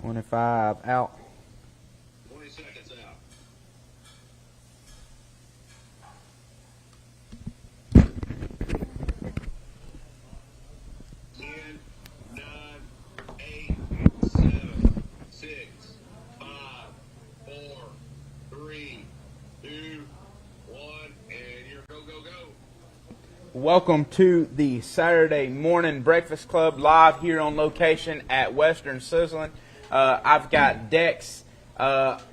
25 out. 20 seconds out. Ten, 9, 8, 7, 6, 5, 4, 3, 2, 1, and you're go, go, go. Welcome to the Saturday Morning Breakfast Club live here on location at Western Sizzling. I've got Dex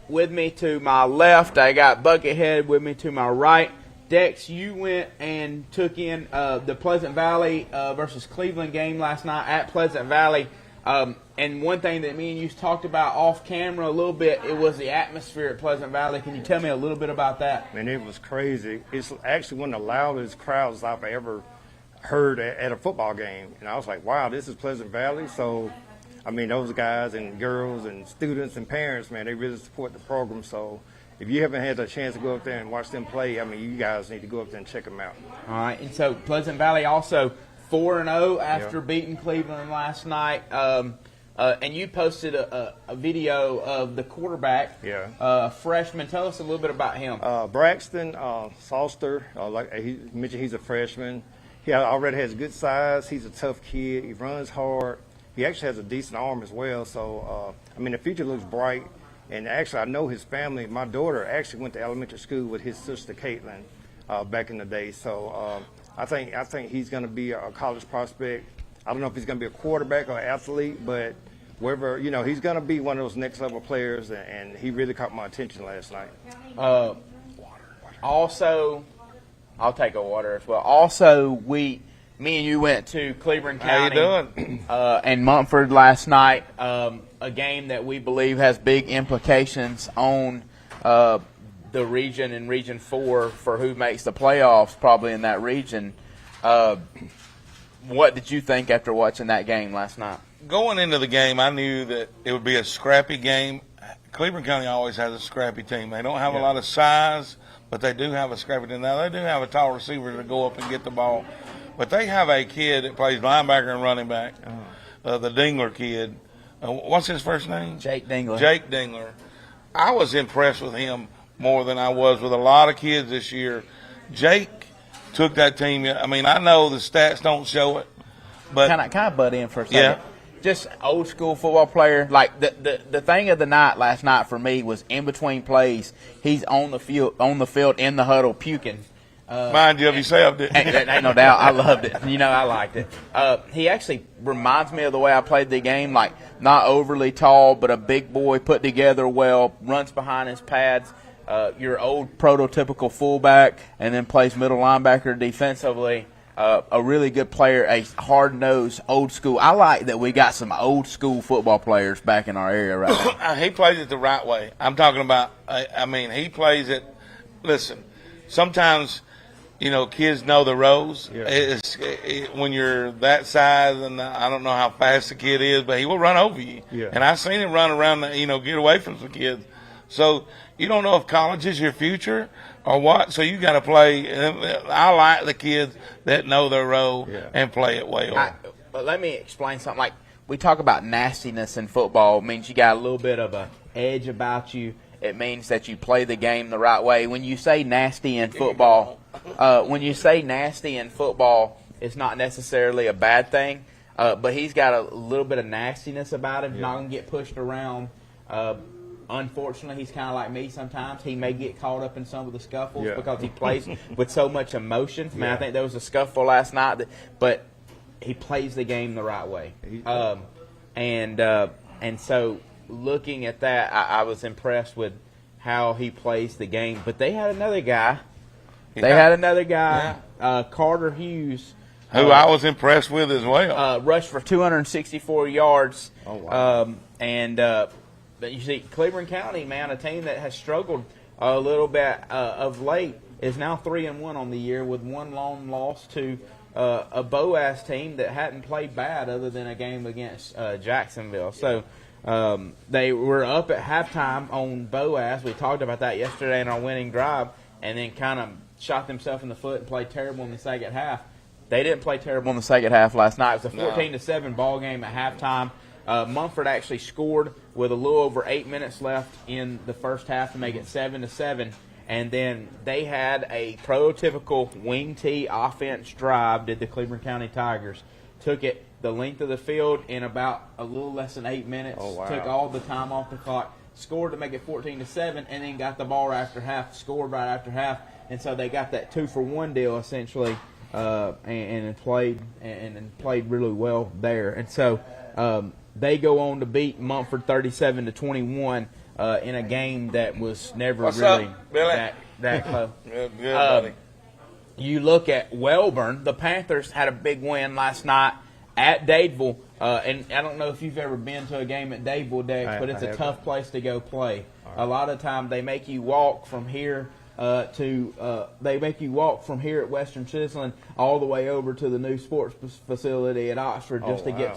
with me to my left. I got Buckethead with me to my right. Dex, you went and took in the Pleasant Valley versus Cleveland game last night at Pleasant Valley. And one thing that me and you talked about off camera a little bit, it was the atmosphere at Pleasant Valley. Can you tell me a little bit about that? Man, it was crazy. It's actually one of the loudest crowds I've ever heard at a football game. And I was like, wow, this is Pleasant Valley. So, I mean, those guys and girls and students and parents, man, they really support the program. So if you haven't had a chance to go up there and watch them play, I mean, you guys need to go up there and check them out. All right. And so Pleasant Valley also 4-0 after beating Cleveland last night. And you posted a video of the quarterback, freshman. Tell us a little bit about him. Braxton Salster, like he mentioned, he's a freshman. He already has good size. He's a tough kid. He runs hard. He actually has a decent arm as well. So, I mean, the future looks bright. And actually, I know his family. My daughter actually went to elementary school with his sister, Caitlin, back in the day. So I think he's going to be a college prospect. I don't know if he's going to be a quarterback or athlete, but wherever, you know, he's going to be one of those next level players, and he really caught my attention last night. Also, I'll take a water as well. Also, me and you went to Cleveland County. How you doing? And Montford last night, a game that we believe has big implications on the region in Region 4 for who makes the playoffs probably in that region. What did you think after watching that game last night? Going into the game, I knew that it would be a scrappy game. Cleveland County always has a scrappy team. They don't have a lot of size, but they do have a scrappy team. Now, they do have a tall receiver to go up and get the ball, but they have a kid that plays linebacker and running back, the Dingler kid. What's his first name? Jake Dingler. Jake Dingler. I was impressed with him more than I was with a lot of kids this year. Jake took that team. I mean, I know the stats don't show it, but Can I butt in for a second? Yeah. Just old school football player. Like the thing of the night last night for me was in between plays, he's on the field in the huddle puking. Mind you of yourself. Ain't no doubt. I loved it. You know, I liked it. He actually reminds me of the way I played the game, like not overly tall, but a big boy put together well, runs behind his pads. Your old prototypical fullback, and then plays middle linebacker defensively. A really good player, a hard-nosed, old-school. I like that we got some old-school football players back in our area right now. He plays it the right way. I'm talking about, I mean, he plays it. Listen, sometimes, you know, kids know the rows. Yeah. When you're that size, and I don't know how fast the kid is, but he will run over you. Yeah. And I've seen him run around, get away from some kids. So you don't know if college is your future or what, so you got to play. I like the kids that know their role and play it well. But let me explain something. Like, we talk about nastiness in football. It means you got a little bit of an edge about you. It means that you play the game the right way. When you say nasty in football, it's not necessarily a bad thing. But he's got a little bit of nastiness about him. Not going to get pushed around. Unfortunately, he's kind of like me sometimes. He may get caught up in some of the scuffles because he plays with so much emotion. I mean, I think there was a scuffle last night, but he plays the game the right way. And so looking at that, I was impressed with how he plays the game. But they had another guy. Carter Hughes. Who I was impressed with as well. Rushed for 264 yards. Oh, wow. But you see, Cleveland County, man, a team that has struggled a little bit of late, is now 3-1 on the year with one lone loss to a Boaz team that hadn't played bad other than a game against Jacksonville. So they were up at halftime on Boaz. We talked about that yesterday in our winning drive, and then kind of shot themselves in the foot and played terrible in the second half. They didn't play terrible in the second half last night. It was a 14-7 ball game at halftime. Mumford actually scored with a little over 8 minutes left in the first half to make it 7-7. And then they had a prototypical wing tee offense drive, did the Cleveland County Tigers. Took it the length of the field in about a little less than 8 minutes. Oh, wow. Took all the time off the clock. Scored to make it 14-7, and then got the ball right after half, scored right after half. And so they got that 2-for-1 deal, essentially, and played really well there. And so they go on to beat Mumford 37-21 in a game that was never What's really up, Billy? that close. Good, buddy. You look at Welborn. The Panthers had a big win last night at Dadeville. And I don't know if you've ever been to a game at Dadeville, Dex, but it's a tough place to go play. Right. A lot of time they make you walk from here they make you walk from here at Western Sizzling all the way over to the new sports facility at Oxford just to get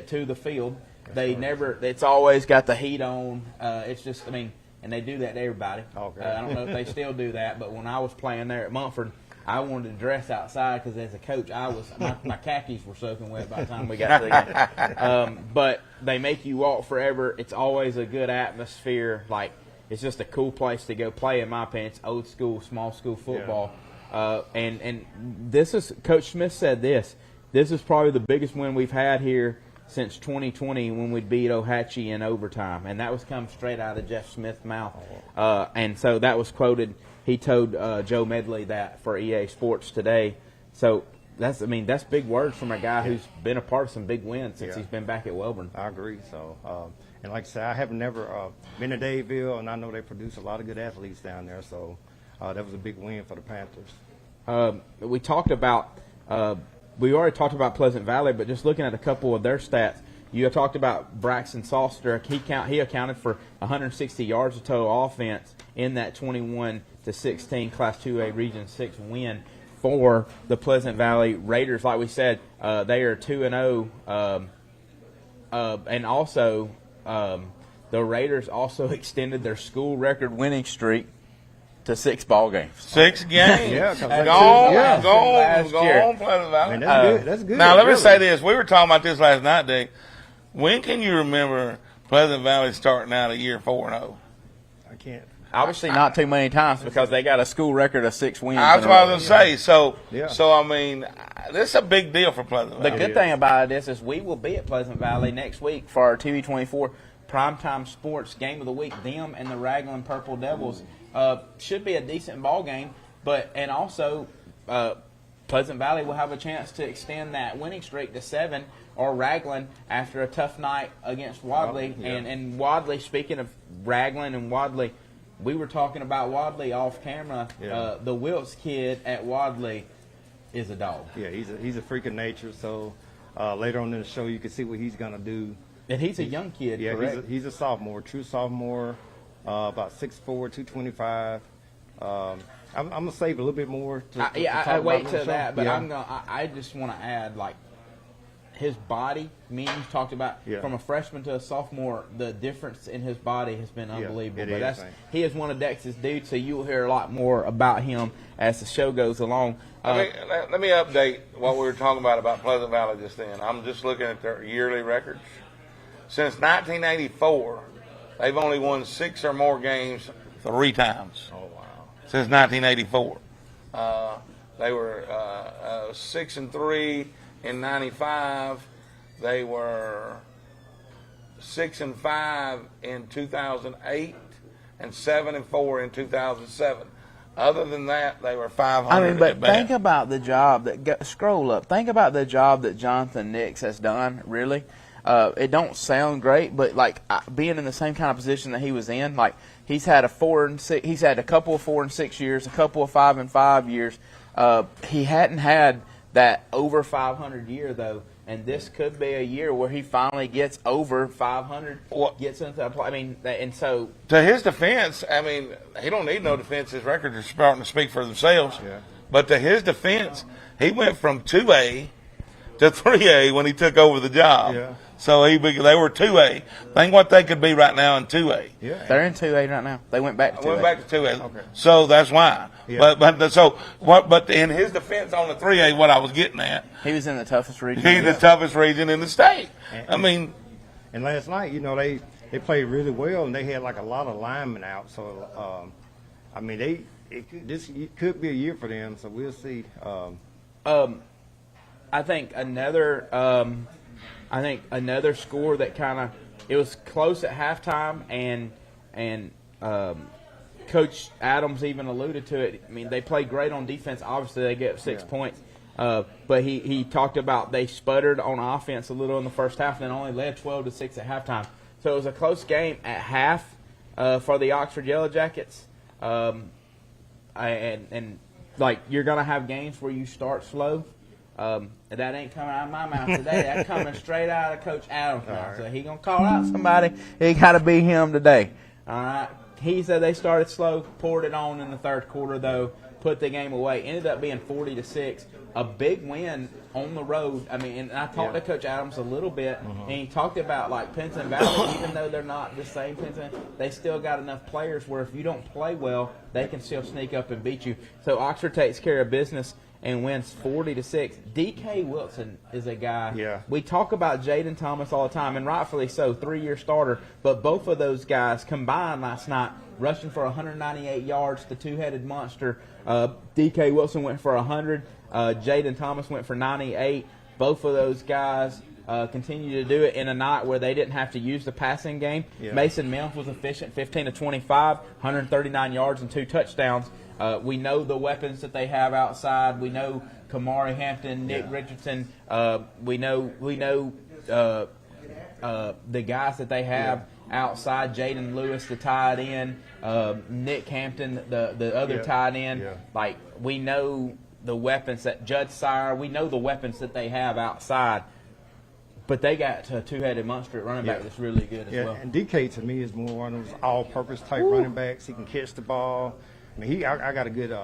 to the field. It's always got the heat on. It's just, and they do that to everybody. Okay. I don't know if they still do that, but when I was playing there at Mumford, I wanted to dress outside because as a coach, my khakis were soaking wet by the time we got to the game. But they make you walk forever. It's always a good atmosphere. Like, it's just a cool place to go play, in my opinion. It's old school, small school football. Yeah. And this is, Coach Smith said this is probably the biggest win we've had here since 2020 when we beat Ohatchee in overtime. And that was come straight out of Jeff Smith's mouth. And so that was quoted. He told Joe Medley that for EA Sports today. So that's big words from a guy who's been a part of some big wins since he's been back at Welborn. I agree. So, and like I said, I have never been to Dadeville, and I know they produce a lot of good athletes down there. So that was a big win for the Panthers. We talked about we already talked about Pleasant Valley, but just looking at a couple of their stats. You talked about Braxton Salster. He accounted for 160 yards of total offense in that 21-16 Class 2A Region 6 win for the Pleasant Valley Raiders. Like we said, they are 2-0, and also the Raiders also extended their school record winning streak to 6 ball games. 6 games. Yeah, go on, Pleasant Valley. That's good. Now let me say this: we were talking about this last night, Dave. When can you remember Pleasant Valley starting out a year 4-0? I can't. Obviously, not too many times because they got a school record of 6 wins. That's what I was going to say. So this is a big deal for Pleasant Valley. The good thing about it is we will be at Pleasant Valley next week for our TV24 Primetime Sports Game of the Week. Them and the Raglan Purple Devils should be a decent ball game, and also Pleasant Valley will have a chance to extend that winning streak to 7. Or Raglan after a tough night against Wadley. And Wadley, speaking of Raglan and Wadley, we were talking about Wadley off camera. The Wilkes kid at Wadley is a dog. Yeah, he's a freak of nature. So later on in the show, you can see what he's going to do. And he's a young kid, correct? He's a sophomore, true sophomore, about 6'4", 225. I'm going to save a little bit more. I wait till that, but I just want to add, like, his body, you talked about from a freshman to a sophomore, the difference in his body has been unbelievable. He is one of Dex's dudes, so you will hear a lot more about him as the show goes along. Let me update what we were talking about Pleasant Valley just then. I'm just looking at their yearly records. Since 1984, they've only won 6 or more games 3 times. Oh, wow. Since 1984. They were 6-3. In 95, they were 6-5 in 2008 and 7-4 in 2007. Other than that, they were 500. But think about the job scroll up. Think about the job that Jonathan Nix has done. Really, it don't sound great, but like being in the same kind of position that he was in, like he's had a 4 and 6. He's had a couple of 4 and 6 years, a couple of 5 and 5 years. He hadn't had that over 500 year though, and this could be a year where he finally gets over 500, gets into a play. And so to his defense, he don't need no defense. His records are starting to speak for themselves. Yeah. But to his defense, he went from 2A to 3A when he took over the job. Yeah. So they were 2A. Think what they could be right now in 2A. Yeah. They're in 2A right now. They went back to 2A. Went back to 2A. Okay. So that's why. Yeah. But in his defense on the 3A, what I was getting at, He was in the toughest region. he's the toughest region in the state. I mean, And last night, they played really well, and they had like a lot of linemen out. So, I mean, this could be a year for them. So we'll see. I think another score that kind of it was close at halftime, and Coach Adams even alluded to it. I mean, they played great on defense. Obviously, they get 6 points, but he talked about they sputtered on offense a little in the first half, and then only led 12-6 at halftime. So it was a close game at half for the Oxford Yellow Jackets. And like you're gonna have games where you start slow. That ain't coming out of my mouth today. That's coming straight out of Coach Adams' mouth. So he gonna call out somebody. It got to be him today. All right. He said they started slow, poured it on in the third quarter though, put the game away. Ended up being 40-6. A big win on the road. I mean, and I talked to Coach Adams a little bit, and he talked about like Pinson Valley, even though they're not the same Pinson, they still got enough players where if you don't play well, they can still sneak up and beat you. So Oxford takes care of business and wins 40-6. DK Wilson is a guy. Yeah. We talk about Jaden Thomas all the time, and rightfully so, 3-year starter. But both of those guys combined last night, rushing for 198 yards, the two-headed monster. DK Wilson went for 100. Jaden Thomas went for 98. Both of those guys continue to do it in a night where they didn't have to use the passing game. Yeah. Mason Mills was efficient, 15-25, 139 yards and 2 touchdowns. We know the weapons that they have outside. We know Kamari Hampton, Nick Richardson. We know the guys that they have outside. Jaden Lewis, the tight end. Nick Hampton, the other tight end. Yeah. Like we know the weapons that Judge Sire. We know the weapons that they have outside. But they got a two-headed monster at running back that's really good as well. And DK to me is more one of those all-purpose type running backs. He can catch the ball. I mean, I got a good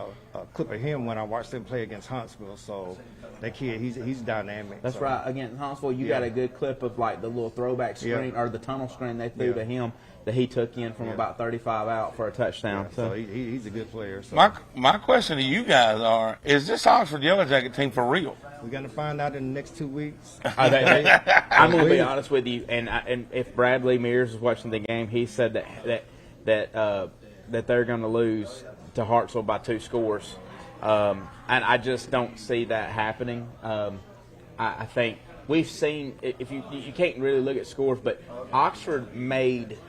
clip of him when I watched him play against Huntsville. So that kid, he's dynamic. That's right. Against Huntsville, you got a good clip of like the little throwback screen or the tunnel screen they threw to him that he took in from about 35 out for a touchdown. So he's a good player. So. my question to you guys is this Oxford Yellow Jacket team for real? We're going to find out in the next 2 weeks. I'm going to be honest with you, and if Bradley Mears is watching the game, he said that they're going to lose to Hartsville by 2 scores, and I just don't see that happening. I think we've seen if you can't really look at scores, but Oxford made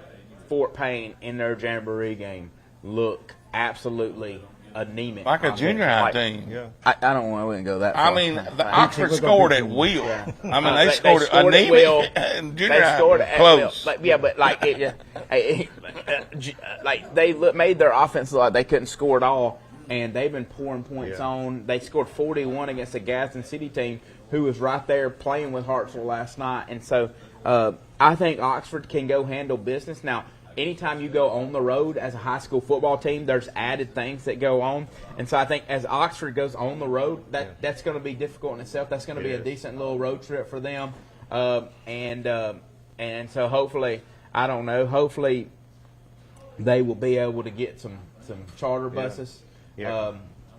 Fort Payne in their Jamboree game look absolutely anemic, like a junior high team. Yeah. I don't want to go that far. I mean, the Oxford scored at will. I mean, they scored at anemic. will. And junior They high scored at close. will. But like they made their offense look like they couldn't score at all, and they've been pouring points on. They scored 41 against the Gadsden City team, who was right there playing with Hartsville last night, and so I think Oxford can go handle business now. Anytime you go on the road as a high school football team, there's added things that go on. And so I think as Oxford goes on the road, that's going to be difficult in itself. That's going to be a decent little road trip for them. And so hopefully, I don't know, hopefully they will be able to get some charter buses. Yeah.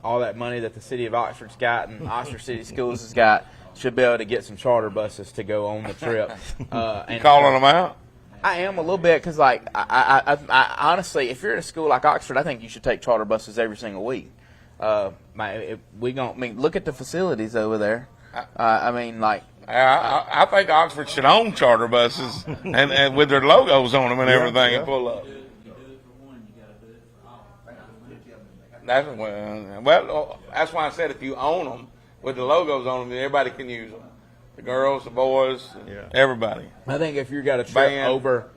All that money that the city of Oxford's got and Oxford City Schools has got should be able to get some charter buses to go on the trip. You calling them out? I am a little bit because, like, I honestly, if you're at a school like Oxford, I think you should take charter buses every single week. Look at the facilities over there. I think Oxford should own charter buses and with their logos on them and everything and pull up. That's why I said if you own them with the logos on them, then everybody can use them. The girls, the boys, everybody. I think if you got a trip Band. over,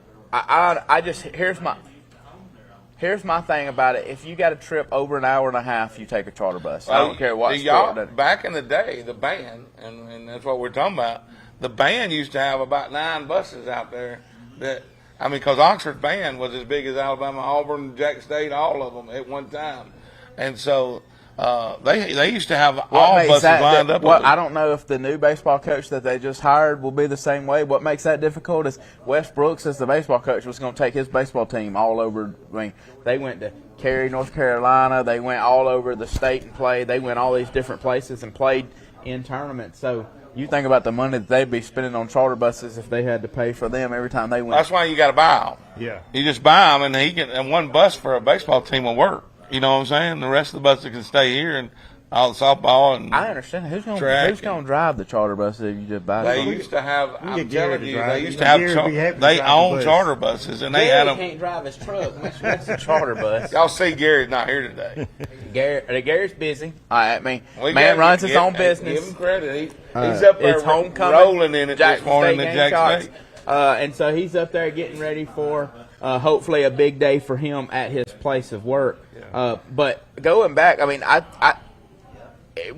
here's my thing about it. If you got a trip over an hour and a half, you take a charter bus. I don't care what sport. Back in the day, the band, and that's what we're talking about. The band used to have about 9 buses out there. Because Oxford band was as big as Alabama, Auburn, Jack State, all of them at one time, and so They used to have What all makes buses that lined up. I don't know if the new baseball coach that they just hired will be the same way. What makes that difficult is Wes Brooks, as the baseball coach, was going to take his baseball team all over. I mean, they went to Cary, North Carolina. They went all over the state and played. They went all these different places and played in tournaments. So you think about the money that they'd be spending on charter buses if they had to pay for them every time they went. That's why you got to buy them. Yeah. You just buy them, and one bus for a baseball team will work. You know what I'm saying? The rest of the buses can stay here and all the softball and I understand. Who's track going to drive the charter buses if you just buy they them? used to have. I'm get Gary telling to you, drive. they used You to know, have. Gary would be happy to They drive the own bus. charter buses, and they had them. Can't drive his truck, much less a charter bus. Y'all see, Gary's not here today. Gary's busy. I mean, We man gotta runs his give- own Give business. him credit. He's up there It's homecoming. rolling in it this Jackson morning State at Jackson Gamecocks. State. And so he's up there getting ready for hopefully a big day for him at his place of work. But going back, I mean,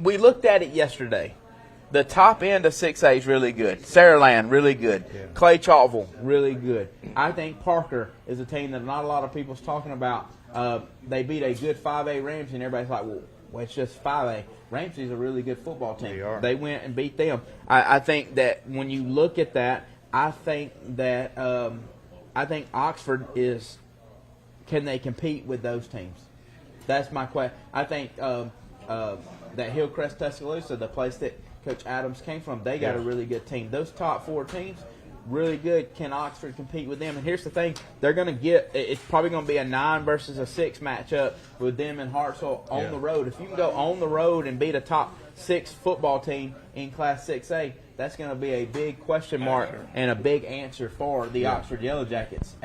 we looked at it yesterday. The top end of 6A is really good. Saraland, really good. Clay Chalkville, really good. I think Parker is a team that not a lot of people's talking about. They beat a good 5A Ramsey, and everybody's like, well, it's just 5A. Ramsey's a really good football team. They are. They went and beat them. I think that when you look at that, I think Oxford is, can they compete with those teams? That's my question. I think that Hillcrest Tuscaloosa, the place that Coach Adams came from, they got a really good team. Those top four teams, really good. Can Oxford compete with them? And here's the thing. They're going to it's probably going to be a 9 versus a 6 matchup with them and Hartsville on the road. If you can go on the road and beat a top 6 football team in Class 6A, that's going to be a big question mark and a big answer for the Oxford Yellow Jackets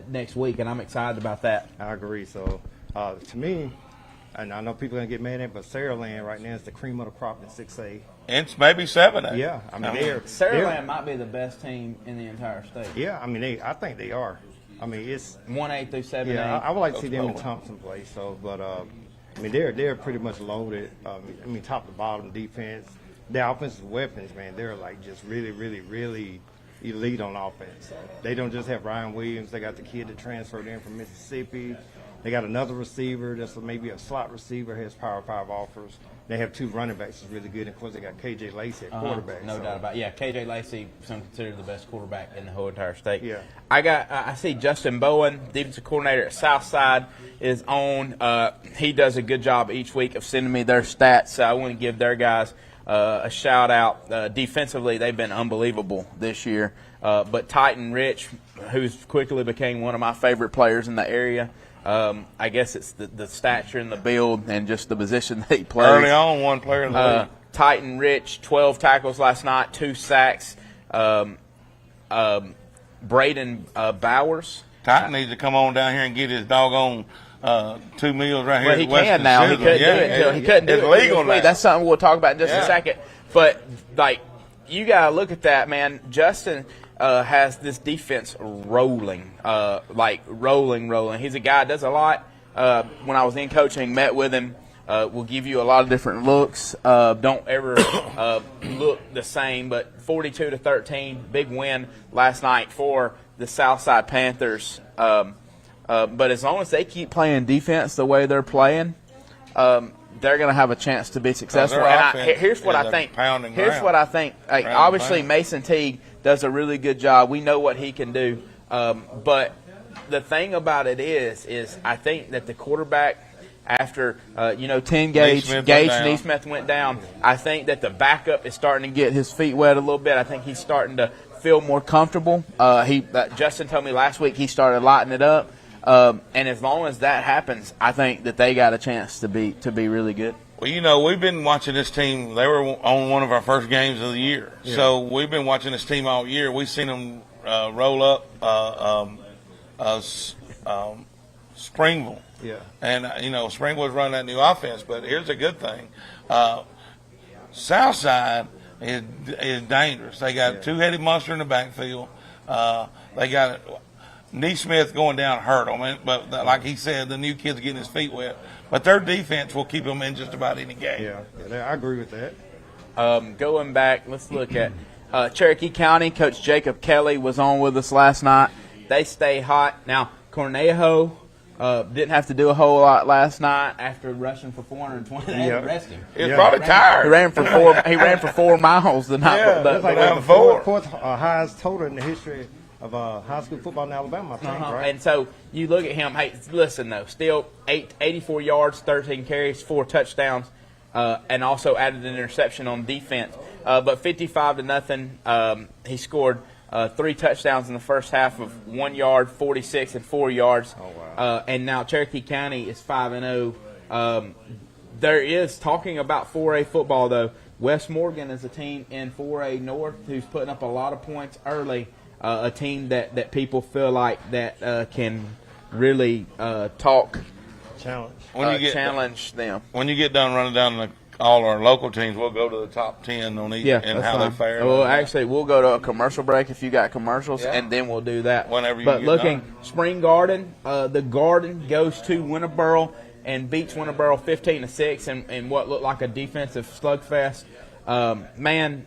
next week, and I'm excited about that. I agree. So, to me, and I know people are going to get mad at it, but Saraland right now is the cream of the crop in 6A. It's maybe 7A. Yeah. I mean, they're Saraland might be the best team in the entire state. Yeah, I mean, I think they are. I mean, it's 1A through 7A. yeah. I would like to see them in Coach Thompson play. So, but I mean, they're pretty much loaded. I mean, top to bottom defense. Their offensive weapons, man, they're like just really, really, really elite on offense. They don't just have Ryan Williams. They got the kid that transferred in from Mississippi. They got another receiver that's maybe a slot receiver, has Power 5 offers. They have 2 running backs that's really good. And, of course, they got K.J. Lacey at quarterback. No doubt about it. Yeah, K.J. Lacey, some considered the best quarterback in the whole entire state. Yeah. I see Justin Bowen, defensive coordinator at Southside, is on. He does a good job each week of sending me their stats, so I want to give their guys a shout-out. Defensively, they've been unbelievable this year. But Titan Rich, who's quickly became one of my favorite players in the area, I guess it's the stature and the build and just the position that he plays. Early on, one player in the league. Titan Rich, 12 tackles last night, 2 sacks. Braden Bowers. Titan needs to come on down here and get his doggone 2 meals right here. Well, he at Western can now. He Sizzling. couldn't do it until he couldn't do it's it. legal this week. now. That's something we'll talk about in just Yeah. a second. But like, you gotta look at that, man. Justin has this defense rolling, rolling. He's a guy that does a lot. When I was in coaching, met with him. Will give you a lot of different looks. Don't ever look the same, but 42-13, big win last night for the Southside Panthers. But as long as they keep playing defense the way they're playing, they're going to have a chance to be successful. their And offense here's what is I a think. pounding Here's ground. what I think. Like, Ground obviously, pound. Mason Teague does a really good job. We know what he can do. But the thing about it is I think that the quarterback, after 10 Gage Neesmith went down, I think that the backup is starting to get his feet wet a little bit. I think he's starting to feel more comfortable. Justin told me last week he started lighting it up. And as long as that happens, I think that they got a chance to be really good. Well, we've been watching this team. They were on one of our first games of the year. Yeah. So we've been watching this team all year. We've seen them roll up Springville. Yeah. And, Springville's running that new offense. But here's a good thing. Southside is dangerous. They got a two-headed monster in the backfield. They got Neesmith going down hurt them. But like he said, the new kid's getting his feet wet. But their defense will keep them in just about any game. Yeah, I agree with that. Going back, let's look at Cherokee County. Coach Jacob Kelly was on with us last night. They stay hot. Now, Cornejo Didn't have to do a whole lot last night after rushing for 420. They had Yeah. to rest him. He was Yeah. probably He tired. ran for 4. He ran for 4 miles the night. Yeah, the- that's like the- that. Four. fourth highest total in the history of high school football in Alabama, I think, right? And so you look at him. Hey, listen though, still 84 yards, 13 carries, 4 touchdowns, and also added an interception on defense. But 55-0, he scored 3 touchdowns in the first half of 1 yard, 46, and 4 yards. Oh, wow. And now Cherokee County is 5-0. There is talking about 4A football though. West Morgan is a team in 4A North who's putting up a lot of points early. A team that people feel like that can really talk, Challenge. When you get challenge them. when you get done running down all our local teams, we'll go to the top 10 on each and that's how fine. they fare. Well, actually, we'll go to a commercial break if you got commercials, Yeah. and then we'll do that. Whenever you But get looking, done. Spring Garden, the Garden goes to Winterboro and beats Winterboro 15-6 in what looked like a defensive slugfest. Man,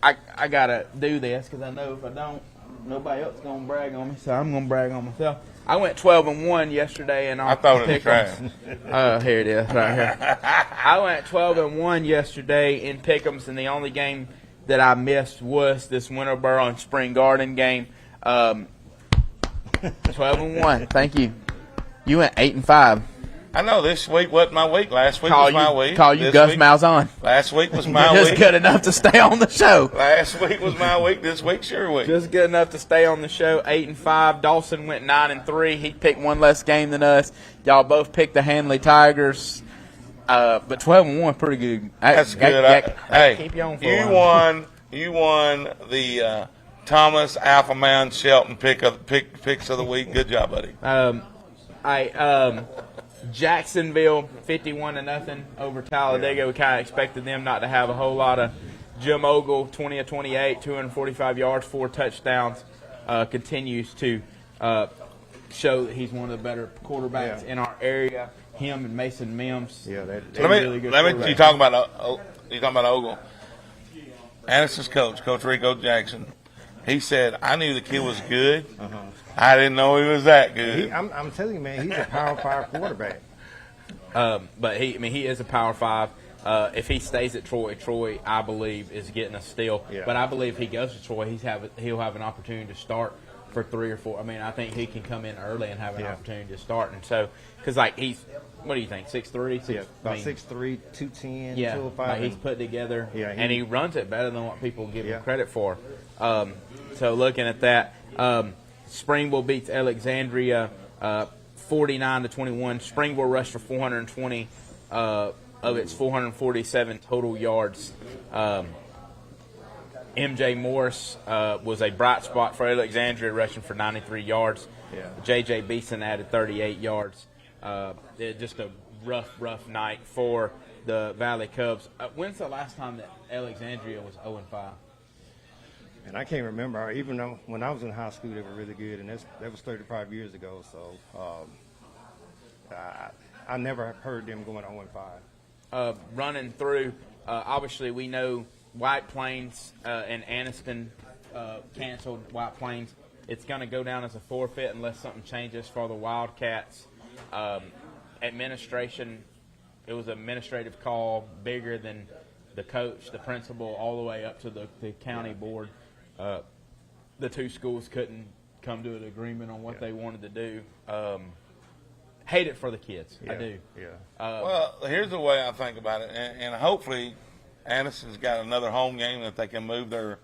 I gotta do this because I know if I don't, nobody else gonna brag on me, so I'm gonna brag on myself. I went 12-1 yesterday, and I throw it in the trash. Here it is, right here. I went 12-1 yesterday in Pick'ems, and the only game that I missed was this Winterboro and Spring Garden game. 12-1. Thank you. You went 8-5. I know this week wasn't my week. Last week Call was my you, week. call you This Gus week- Malzahn. Last week was my Just week. good enough to stay on the show. Last week was my week. This week's your week. Just good enough to stay on the show. 8-5. Dawson went 9-3. He picked one less game than us. Y'all both picked the Hanley Tigers. But 12-1, pretty good. That's good. I keep you on for a you while. won the Thomas Alpha Mound Shelton picks of the week. Good job, buddy. Jacksonville 51-0 over Talladega. We kind of expected them not to have a whole lot of. Jim Ogle 20 of 28, 245 yards, 4 touchdowns. Continues to show that he's one of the better quarterbacks in our area. Him and Mason Mims. Yeah, two really good Let me. quarterbacks. You talking about Ogle? Anderson's Coach Rico Jackson. He said, "I knew the kid was good. I didn't know he was that good." I'm telling you, man, he's a Power 5 quarterback. But he is a Power 5. If he stays at Troy, I believe, is getting a steal. Yeah. But I believe if he goes to Troy, he'll have an opportunity to start for 3 or 4. I mean, I think he can come in early and have an opportunity to start. And so, because he's, what do you think, 6'3"? Yeah, about 6'3", 210, Yeah, 205. like he's put together, Yeah, and he runs it better than what people give Yeah. him credit for. So looking at that, Springville beats Alexandria 49-21. Springville rushed for 420 of its 447 total yards. MJ Morris was a bright spot for Alexandria, rushing for 93 yards. Yeah. J.J. Beeson added 38 yards. Just a rough night for the Valley Cubs. When's the last time that Alexandria was 0-5? And I can't remember. Even though when I was in high school, they were really good, and that was 35 years ago. So I never heard them going 0-5. Running through, obviously we know White Plains and Anniston canceled White Plains. It's going to go down as a forfeit unless something changes for the Wildcats. Administration, it was an administrative call bigger than the coach, the principal, all the way up to the county board. The two schools couldn't come to an agreement on what they wanted to do. Hate it for the kids. I do. Yeah. Well, here's the way I think about it, and hopefully, Anderson's got another home game that they can move their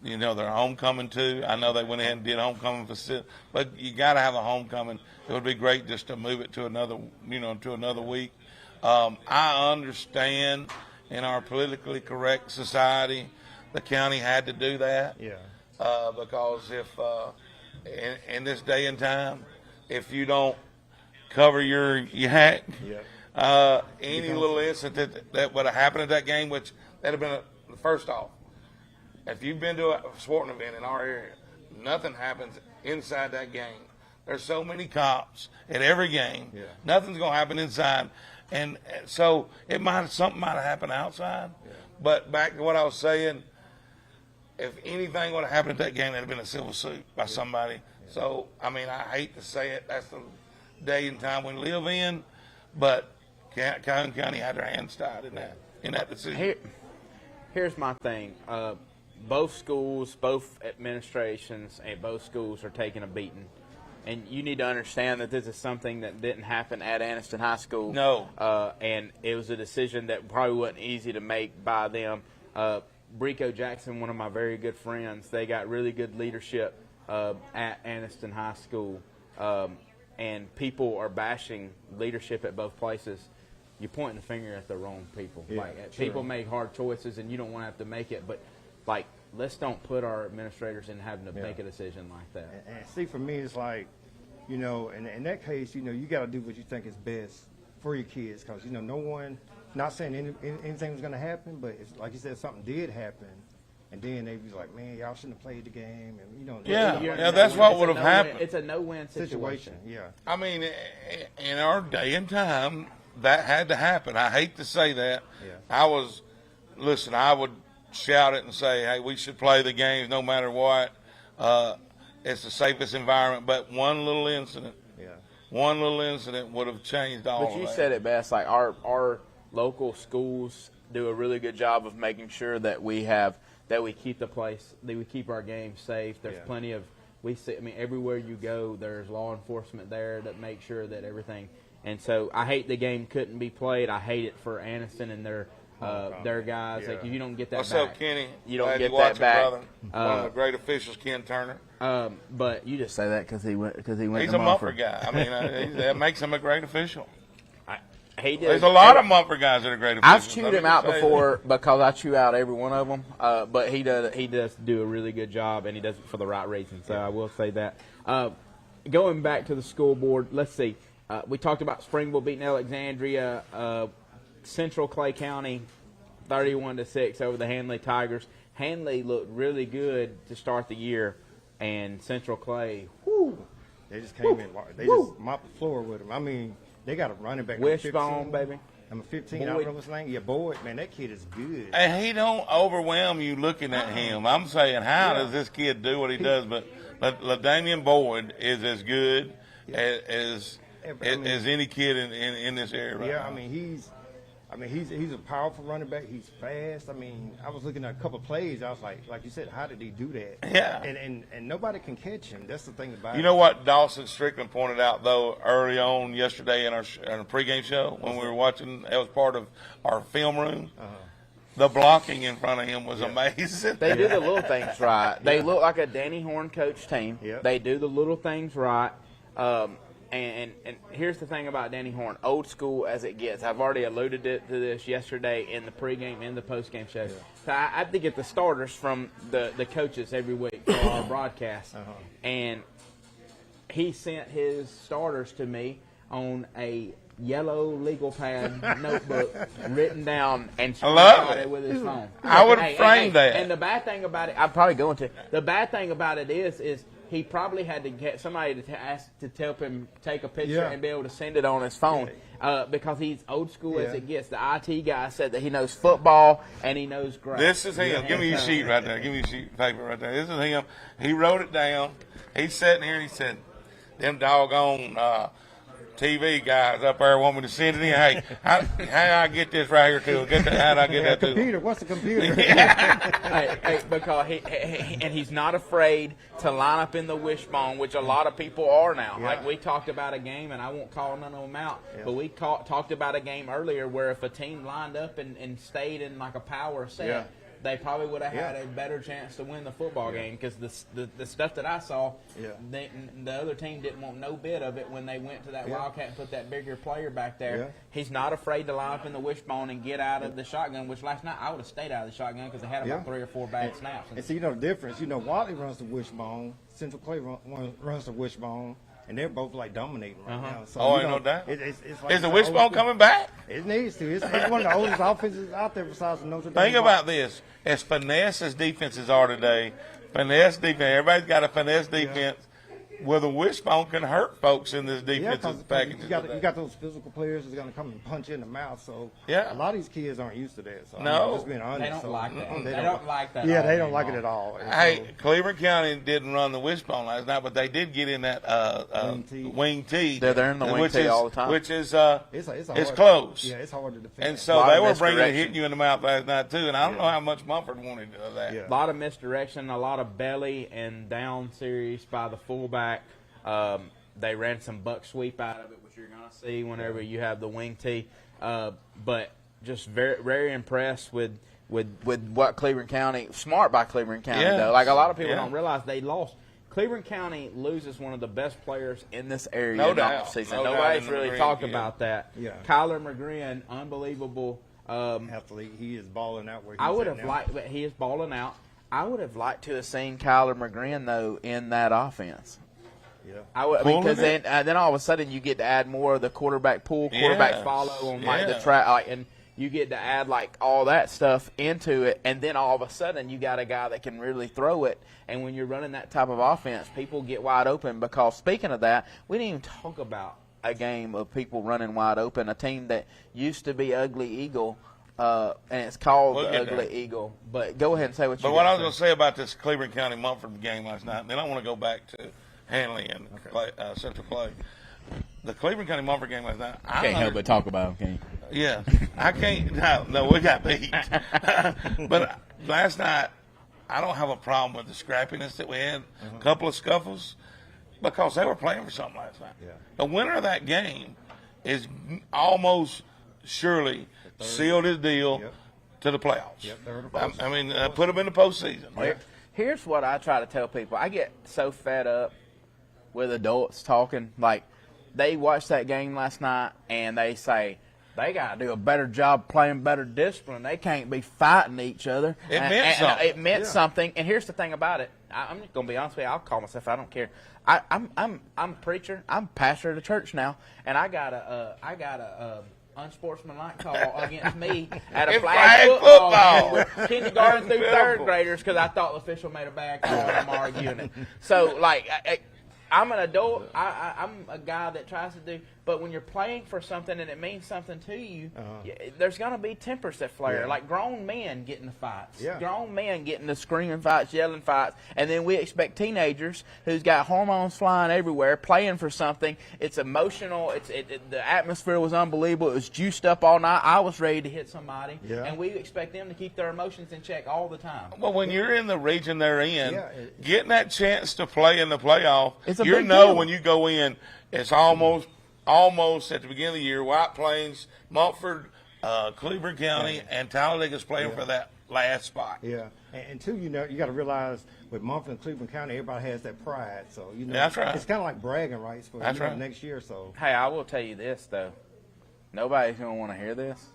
homecoming to. I know they went ahead and did homecoming facility, but you got to have a homecoming. It would be great just to move it to another week. I understand in our politically correct society, the county had to do that. Yeah. Because if in this day and time, if you don't cover your yak, any little incident that would have happened at that game, which that'd have been first off. If you've been to a sporting event in our area, nothing happens inside that game. There's so many cops at every game. Yeah. Nothing's gonna happen inside, and so something might have happened outside. Yeah. But back to what I was saying, if anything would have happened at that game, that'd have been a civil suit by somebody So, I mean, I hate to say it. That's the day and time we live in, but Calhoun County had their hands tied in that decision. Here's my thing. Both schools, both administrations, and both schools are taking a beating. And you need to understand that this is something that didn't happen at Anniston High School. No. And it was a decision that probably wasn't easy to make by them. Brico Jackson, one of my very good friends, they got really good leadership at Anniston High School. And people are bashing leadership at both places. You're pointing the finger at the wrong people. Yeah, People make hard choices, and you don't want to have to make it. But, let's don't put our administrators in having to make a decision like that. And see, for me, it's like, in that case, you got to do what you think is best for your kids, because no one, not saying anything was going to happen, but it's, like you said, something did happen, and then they was like, man, y'all shouldn't have played the game, and That's what would have happened. It's a no-win situation. Yeah. I mean, in our day and time, that had to happen. I hate to say that. Yeah. I would shout it and say, hey, we should play the games no matter what. It's the safest environment, but one little incident would have changed all of that. But you said it best. Our local schools do a really good job of making sure that we keep the place, that we keep our games safe. There's plenty of everywhere you go, there's law enforcement there that make sure that everything. And so I hate the game couldn't be played. I hate it for Anniston and their guys. Yeah. You don't get that What's back. up, Kenny? You don't Glad get you that watching, back. brother. One of the great officials, Ken Turner. But you just say that because he went. He's to a Mumford guy. I mean, that makes him a great official. There's a lot of Mumford guys that are great officials. I've chewed him out before because I chew out every one of them. But he does do a really good job, and he does it for the right reason. So I will say that. Going back to the school board, let's see. We talked about Springville beating Alexandria, Central Clay County, 31-6 over the Hanley Tigers. Hanley looked really good to start the year, and Central Clay, whoo. They just came in. They just mopped the floor with them. I mean, they got a running back. Wishbone, baby. I'm a 15. I don't know his name. Yeah, Boyd. Man, that kid is good. And he don't overwhelm you looking at him. I'm saying, how does this kid do what he does? But LaDamian Boyd is as good as any kid in this area right now. I mean, he's a powerful running back. He's fast. I mean, I was looking at a couple of plays. I was like you said, how did he do that? Yeah. And nobody can catch him. That's the thing about it. You know what Dawson Strickland pointed out, though, early on yesterday in our pregame show when we were watching, that was part of our film room. The blocking in front of him was amazing. They do the little things right. They look like a Danny Horn coach team. Yep. They do the little things right. And here's the thing about Danny Horn, old school as it gets. I've already alluded to this yesterday in the pregame and the postgame show. So I have to get the starters from the coaches every week for our broadcast. And he sent his starters to me on a yellow legal pad notebook written down and screenshot it with his phone. I would have framed that. And the bad thing about it, I'm probably going to. The bad thing about it is he probably had to get somebody to ask to help him take a picture and be able to send it on his phone because he's old school as it gets. The IT guy said that he knows football and he knows graphs. This is him. Give me your sheet right there. Give me your sheet of paper right there. This is him. He wrote it down. He's sitting here and he said, them doggone TV guys up there want me to send it in. Hey, how do I get this right here to him? How do I get that to him? Computer. What's the computer? Because he's not afraid to line up in the wishbone, which a lot of people are now. Like we talked about a game, and I won't call none of them out, but we talked about a game earlier where if a team lined up and stayed in like a power set, they probably would have had a better chance to win the football game because the stuff that I saw, the other team didn't want no bit of it when they went to that Wildcat and put that bigger player back there. Yeah. He's not afraid to line up in the wishbone and get out of the shotgun, which last night I would have stayed out of the shotgun because they had about 3 or 4 bad snaps. And see, the difference. Watley runs the wishbone. Central Clay runs the wishbone. And they're both like dominating right now. So, ain't no doubt. It's like Is the wishbone coming back? It needs to. It's one of the oldest offenses out there besides the Notre Dame. Think about this. As finesse as defenses are today, finesse defense, everybody's got a finesse defense. Well, the wishbone can hurt folks in this Yeah, defensive because package. you got those physical players that's going to come and punch you in the mouth. So Yeah. a lot of these kids aren't used to that. So No. just being honest, They don't so, like that. They They don't like that Yeah, all they don't day like long. it at all. And Hey, so- Cleveland County didn't run the wishbone last night, but they did get in that wing tee. They're in the wing which tee is- all the time. Which is it's it's hard, close. Yeah, it's hard to defend. And so Lot they of were bringing it, misdirection. hitting you in the mouth last night too. And I don't know how much Mumford wanted of that. Yeah. A lot of misdirection, a lot of belly and down series by the fullback. They ran some buck sweep out of it, which you're going to see whenever you have the wing tee. But just very, very impressed with what Cleveland County, smart by Cleveland County, Yeah. though. Like a lot of people Yeah. don't realize they lost. Cleveland County loses one of the best players in this area No in the doubt. offseason. No doubt Nobody's in the really ring, talked yeah. about that. Yeah. Kyler McGrin, unbelievable. Athlete, he is balling out where he's I would at have now. liked, but he is balling out. I would have liked to have seen Kyler McGrin though in that offense. Yeah. I would, Pulling because it. then all of a sudden you get to add more of the quarterback pull, quarterback Yes. follow on like the Yeah. track, like, and you get to add like all that stuff into it, and then all of a sudden you got a guy that can really throw it. And when you're running that type of offense, people get wide open. Because speaking of that, we didn't even talk about a game of people running wide open. A team that used to be Ugly Eagle, and it's called We'll the get Ugly there. Eagle. But go ahead and say what you. But what I was got going to say about this Cleveland County Mumford game last night, and then I want to go back to Hanley and Central Clay. The Cleveland County Mumford game last night. I Can't help but talk about them, can you? Yeah, I can't. No, we got beat. But last night, I don't have a problem with the scrappiness that we had. A couple of scuffles, because they were playing for something last night. Yeah. The winner of that game is almost surely sealed his deal Yep. to the playoffs. Yep, they're in the postseason. I mean, put them in the postseason. Here's what I try to tell people. I get so fed up with adults talking. Like, they watched that game last night, and they say, they got to do a better job playing better discipline. They can't be fighting each other. It meant something. It meant something. And here's the thing about it. I'm just going to be honest with you. I'll call myself. I don't care. I'm a preacher. I'm pastor of the church now, and I got a unsportsmanlike call against me at a In flag flag football football. game with kindergarten through third Pitiful. graders because I thought the official made a bad call and I'm arguing it. So, like, I'm an adult. I'm a guy that tries to do. But when you're playing for something and it means something to you, there's going to be tempers that flare. Yeah. Like grown men get into fights. Yeah. Grown men get into screaming fights, yelling fights. And then we expect teenagers who's got hormones flying everywhere, playing for something. It's emotional. The atmosphere was unbelievable. It was juiced up all night. I was ready to hit somebody. Yeah. And we expect them to keep their emotions in check all the time. Well, when you're in the region they're in, Yeah, getting that chance to play in the playoff, It's a you big know deal. when you go in, it's almost at the beginning of the year, White Plains, Mumford, Cleveland County, and Talladega's playing for that last spot. Yeah, and two, you got to realize with Mumford and Cleveland County, everybody has that pride. So That's right. It's kind of like bragging rights for That's right. next year. So Hey, I will tell you this, though. Nobody's going to want to hear this.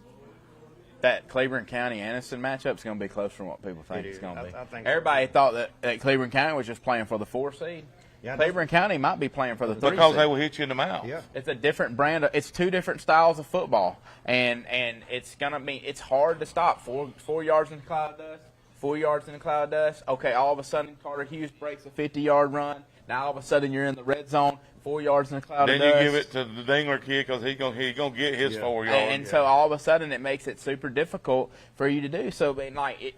That Cleveland County Anniston matchup is going to be closer than what people think It it's is. going to be. I think so. Everybody thought that Cleveland County was just playing for the 4 seed. Yeah, Cleveland County might be playing for the 3 Because seed. they will hit you in the mouth. yeah, It's a different brand. It's 2 different styles of football, and it's gonna be. It's hard to stop. 4 yards in the cloud of dust. 4 yards in the cloud of dust. Okay, all of a sudden Carter Hughes breaks a 50-yard run. Now all of a sudden you're in the red zone. 4 yards in the cloud Then of you dust. give it to the Dingler kid because he's gonna get his 4 yards. And so all of a sudden it makes it super difficult for you to do. So I mean, like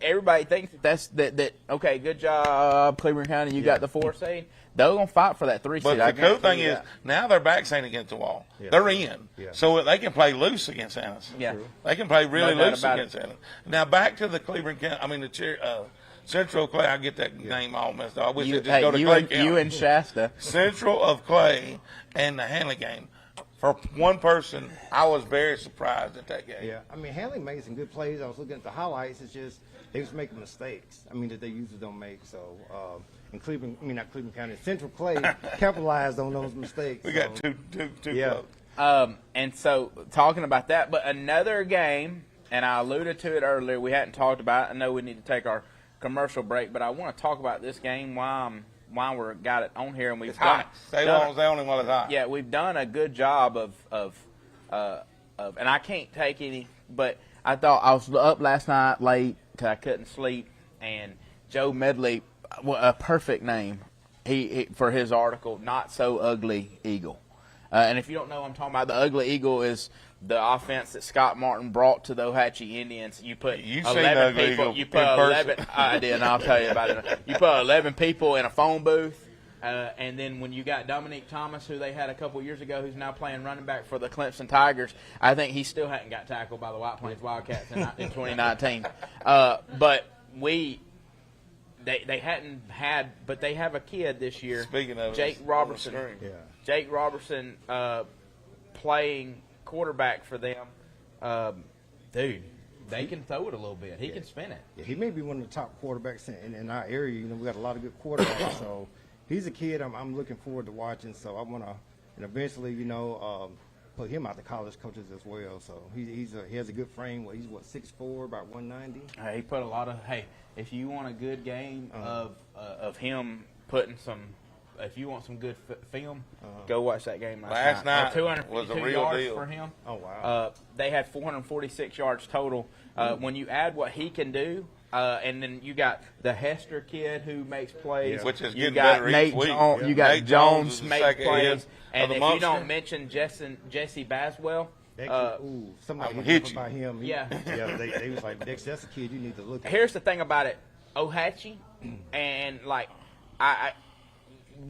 everybody thinks that okay, good job Cleveland County, you got the 4 seed. They're gonna fight for that 3 But seed. I the cool guarantee thing you is that. now their backs ain't against the wall. Yeah. They're in, Yeah. so they can play loose against Anniston. Yeah. They can play really No doubt loose about against Anniston. Now back to the Cleveland County. I mean the Central Clay. I get that name all messed up. I wish You, it just go to you, Clay and, County. you and Shasta. Central of Clay and the Hanley game. For one person, I was very surprised at that game. yeah. I mean, Hanley made some good plays. I was looking at the highlights. It's just they was making mistakes. I mean, that they usually don't make. So, in Cleveland, not Cleveland County, Central Clay capitalized on those mistakes. We got so, two Yeah. close. And so talking about that, but another game, and I alluded to it earlier. We hadn't talked about it. I know we need to take our commercial break, but I want to talk about this game while we're got it on here, and we've It's hot. Stay only while it's hot. Yeah, we've done a good job of, and I can't take any, but I thought I was up last night late because I couldn't sleep, and Joe Medley, a perfect name, he for his article, Not So Ugly Eagle. And if you don't know what I'm talking about, the Ugly Eagle is the offense that Scott Martin brought to the Ohatchee Indians. You put You've seen the 11 Ugly people. Eagle You put in 11. I did, and I'll tell you about it. You put 11 people in a phone booth. And then when you got Dominique Thomas, who they had a couple years ago, who's now playing running back for the Clemson Tigers, I think he still hadn't got tackled by the White Plains Wildcats in 2019. But they hadn't had, but they have a kid this year. Speaking of Jake Robertson. Yeah. Jake Robertson playing quarterback for them. Dude, they can throw it a little bit. He can spin it. Yeah, he may be one of the top quarterbacks in our area. You know, we got a lot of good quarterbacks. So he's a kid I'm looking forward to watching. So I want to, and eventually, you know, put him out to college coaches as well. So he has a good frame. He's 6'4", about 190. He put a lot of. Hey, if you want a good game of him putting some. If you want some good film, go watch that game last night. 252 Was a real yards deal for him. Oh, wow. They had 446 yards total. When you add what he can do, and then you got the Hester kid who makes plays. Yeah. Which is you getting got better Nate each week. Jones, Yeah. You got Nate Jones is the make second plays. head And of the if you monster. don't mention Jesse Baswell, Somebody I'ma hit hit by him. Yeah. Yeah, they was like, Dex, that's a kid you need to look at. here's the thing about it, Ohatchee, and like I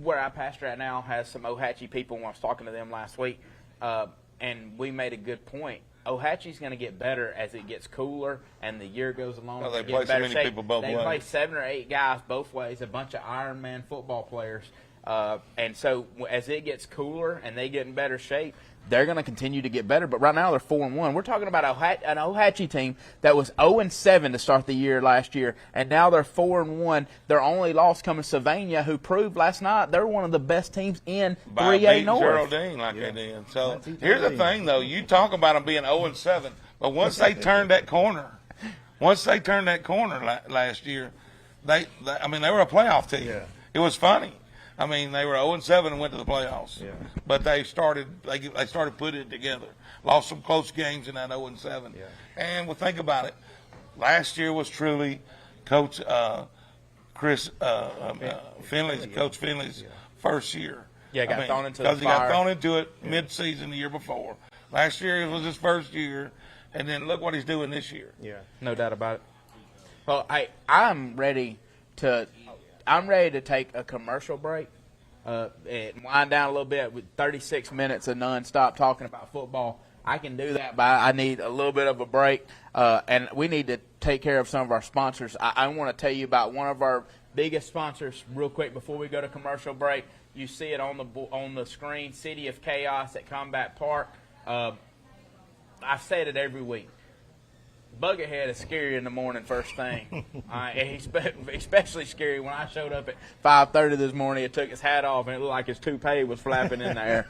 where I pastor at now has some Ohatchee people. When I was talking to them last week, and we made a good point. Ohatchee's going to get better as it gets cooler and the year goes along. Well, they get play so better many shape. people both They ways. play 7 or 8 guys both ways, a bunch of Ironman football players. And so as it gets cooler and they get in better shape, they're going to continue to get better. But right now they're 4-1. We're talking about an Ohatchee team that was 0-7 to start the year last year, and now they're 4-1. Their only loss coming to Sylvania, who proved last night they're one of the best teams in By 3A beating North. Geraldine like they did. So That's each here's the other. thing, though. You talk about them being 0-7, but once they turned that corner, last year, they were a playoff team. Yeah. It was funny. I mean, they were 0-7 and went to the playoffs. Yeah. But they started putting it together. Lost some close games in that 0-7. Yeah. And think about it. Last year was truly Coach Chris Finley's, Coach Finley's first year. Yeah, got thrown into the because he got fire. thrown into it mid-season the year before. Last year it was his first year, and then look what he's doing this year. Yeah. No doubt about it. Well, I'm ready to take a commercial break and wind down a little bit with 36 minutes of nonstop talking about football. I can do that, but I need a little bit of a break, and we need to take care of some of our sponsors. I want to tell you about one of our biggest sponsors real quick before we go to commercial break. You see it on the screen, City of Chaos at Combat Park. I've said it every week. Buckethead is scary in the morning first thing. Especially scary when I showed up at 5:30 this morning. It took his hat off and it looked like his toupee was flapping in the air.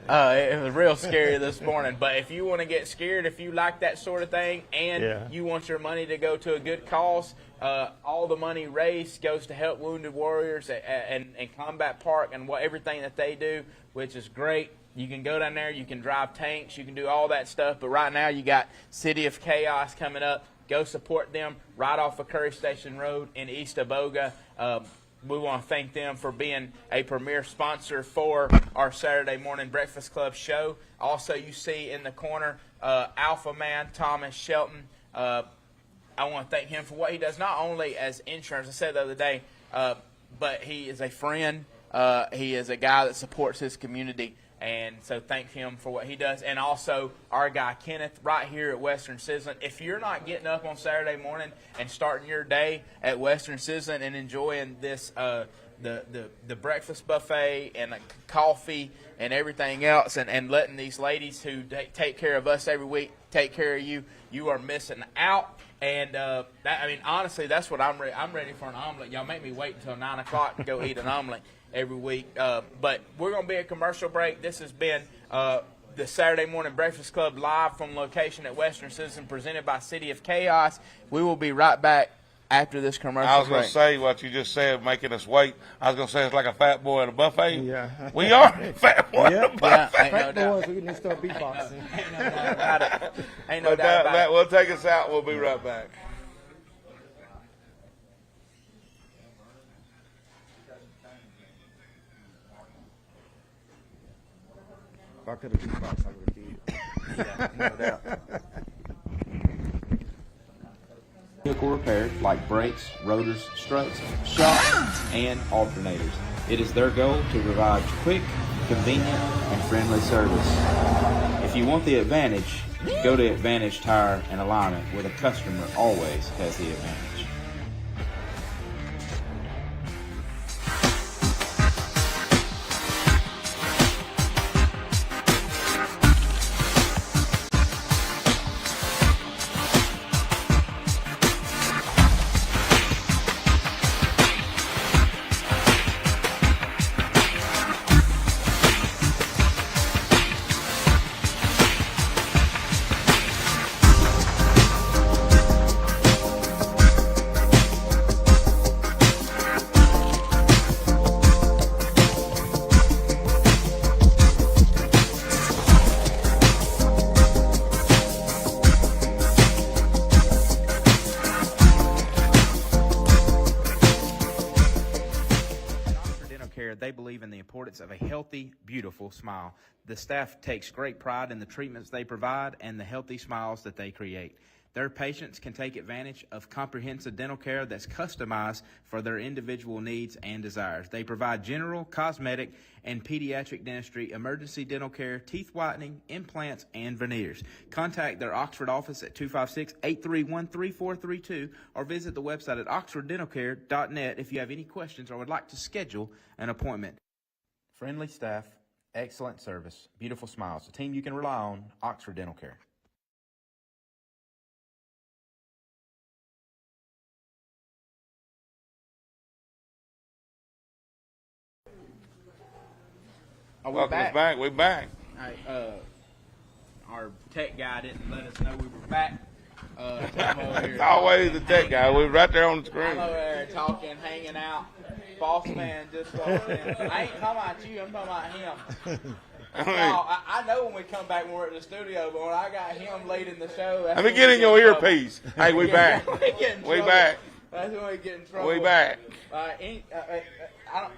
It was real scary this morning. But if you want to get scared, if you like that sort of thing, and you want your money to go to a good cause, all the money raised goes to help Wounded Warriors and Combat Park and everything that they do, which is great. You can go down there, you can drive tanks, you can do all that stuff. But right now you got City of Chaos coming up. Go support them right off of Curry Station Road in East Aboga. We want to thank them for being a premier sponsor for our Saturday Morning Breakfast Club show. Also, you see in the corner Alpha Man Thomas Shelton. I want to thank him for what he does, not only as insurance, I said the other day, but he is a friend. He is a guy that supports his community. And so thank him for what he does. And also our guy Kenneth right here at Western Sizzlin. If you're not getting up on Saturday morning and starting your day at Western Sizzlin and enjoying this the breakfast buffet and coffee and everything else and letting these ladies who take care of us every week take care of you, you are missing out. And honestly, that's what I'm ready. I'm ready for an omelet. Y'all make me wait until 9 o'clock to go eat an omelet every week. But we're going to be a commercial break. This has been the Saturday Morning Breakfast Club live from location at Western Citizen, presented by City of Chaos. We will be right back after this commercial break. I was going to say what you just said, making us wait. I was going to say it's like a fat boy at a buffet. Yeah. We are a fat boy at a buffet. Yeah, ain't no Fat doubt. boys, we need to start beatboxing. Ain't no doubt about it. Ain't no But doubt about that it. will take us out. We'll be right back. If I could have jukebox, I would have did. Yeah, no doubt. Vehicle repair like brakes, rotors, struts, shocks, and alternators. It is their goal to provide quick, convenient, and friendly service. If you want the advantage, go to Advantage Tire and Alignment, where the customer always has the advantage. They believe in the importance of a healthy, beautiful smile. The staff takes great pride in the treatments they provide and the healthy smiles that they create. Their patients can take advantage of comprehensive dental care that's customized for their individual needs and desires. They provide general, cosmetic, and pediatric dentistry, emergency dental care, teeth whitening, implants, and veneers. Contact their Oxford office at 256-831-3432 or visit the website at oxforddentalcare.net if you have any questions or would like to schedule an appointment. Friendly staff, excellent service, beautiful smiles. A team you can rely on, Oxford Dental Care. Welcome us back. We're back. All right, our tech guy didn't let us know we were back. So I'm over here It's always the tech guy. We're right there on the screen. I'm over there talking, hanging out. Boss man just walked in. I ain't talking about you. I'm talking about him. I know when we come back when we're at the studio, but when I got him late in the show, that's Let me when get we in your trouble. earpiece. Hey, we back. We back. That's when we get in trouble. We back. I don't.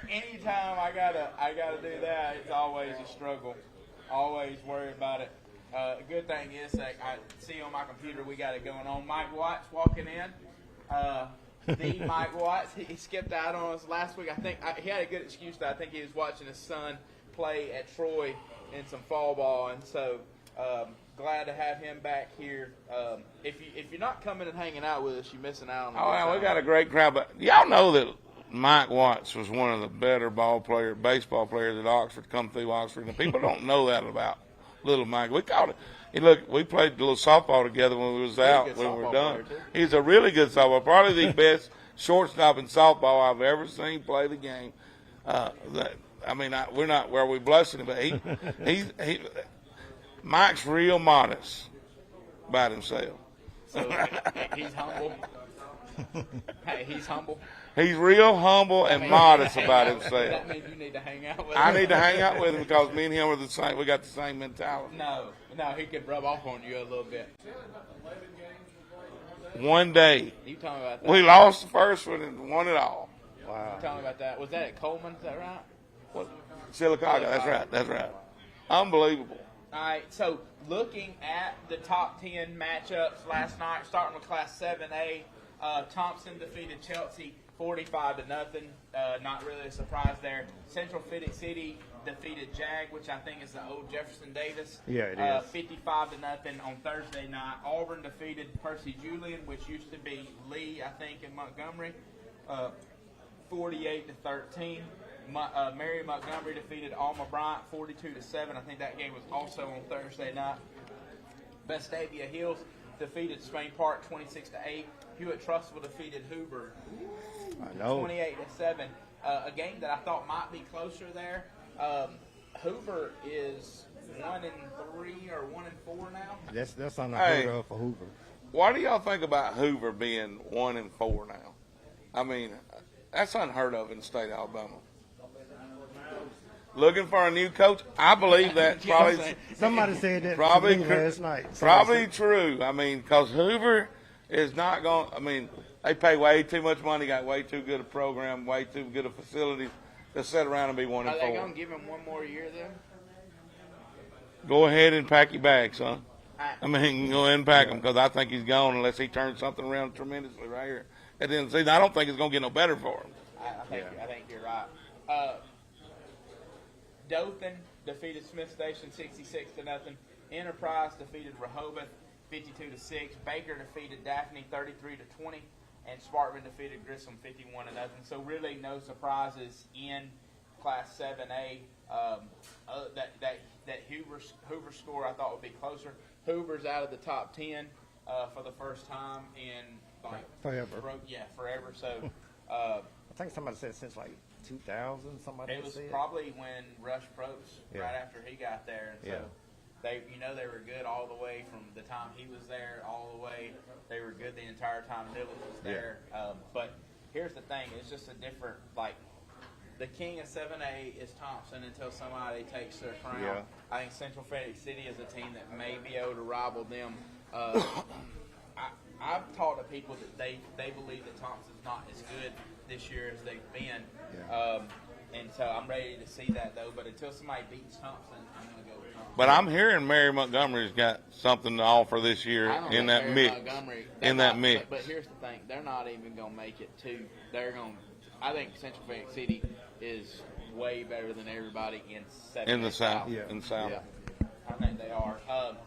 Anytime I gotta do that, it's always a struggle. Always worried about it. The good thing is that I see on my computer we got it going on. Mike Watts walking in. The Mike Watts, he skipped out on us last week. I think he had a good excuse that I think he was watching his son play at Troy in some fall ball, and so glad to have him back here. If you're not coming and hanging out with us, you're missing out on. Oh, yeah, we got a great crowd. But y'all know that Mike Watts was one of the better baseball players at Oxford, come through Oxford. And people don't know that about little Mike. We called it. Hey, look, we played a little softball together when we was out, when we were done. He's a really good softball, probably the best shortstop in softball I've ever seen play the game. We're not where we blessing him, but Mike's real modest about himself. So he's humble. Hey, he's humble. He's real humble and modest about himself. That means you need to hang out with him. I need to hang out with him because me and him are the same. We got the same mentality. No, he could rub off on you a little bit. One day, You tell me about that. we lost the first one and won it all. Wow. Tell me about that. Was that at Coleman? Is that right? Silicaca, that's right. Unbelievable. All right, so looking at the top 10 matchups last night, starting with Class 7A, Thompson defeated Chelsea 45-0. Not really a surprise there. Central City defeated Jag, which I think is the old Jefferson Davis. Yeah, it is. 55-0 on Thursday night. Auburn defeated Percy Julian, which used to be Lee, I think, in Montgomery, 48-13. Mary Montgomery defeated Alma Bryant 42-7. I think that game was also on Thursday night. Vestavia Hills defeated Spain Park 26-8. Hewitt Trussville defeated Hoover 28-7. A game that I thought might be closer there. Hoover is 1-3 or 1-4 now. That's unheard of for Hoover. What do y'all think about Hoover being 1-4 now? I mean, that's unheard of in the state of Alabama. Looking for a new coach? I believe that's probably Somebody said that probably to me last night. Probably true. I mean, because Hoover is not going. I mean, they pay way too much money, got way too good a program, way too good a facilities to sit around and be 1-4. Are they going to give him one more year then? go ahead and pack your bags, son. I- I mean, go ahead and pack them because I think he's gone unless he turns something around tremendously right here at the end of the season. I don't think it's going to get no better for him. I think you're right. Dothan defeated Smith Station 66-0. Enterprise defeated Rehoboth 52-6. Baker defeated Daphne 33-20, and Sparkman defeated Grissom 51-0. So really, no surprises in Class 7A. That Hoover score I thought would be closer. Hoover's out of the top 10 for the first time in Forever. Forever. So. I think somebody said since like 2000, somebody It was said. probably when Rush Probst, Yeah. right after he got there, and so they were good all the way from the time he was there, all the way. They were good the entire time Dillon was there. But here's the thing: it's just a different The king of 7A is Thompson until somebody takes their crown. Yeah. I think Central Phoenix City is a team that may be able to rival them. I've talked to people that they believe that Thompson's not as good this year as they've been. And so I'm ready to see that, though. But until somebody beats Thompson, I'm going to go with Thompson. But I'm hearing Mary Montgomery's got something to offer this year I don't in think that Mary mix. Montgomery- In that mix. But here's the thing: they're not even going to make it to. They're going. I think Central Phoenix City is way better than everybody in 7A In the South. Yeah. In the South. Yeah, I think they are.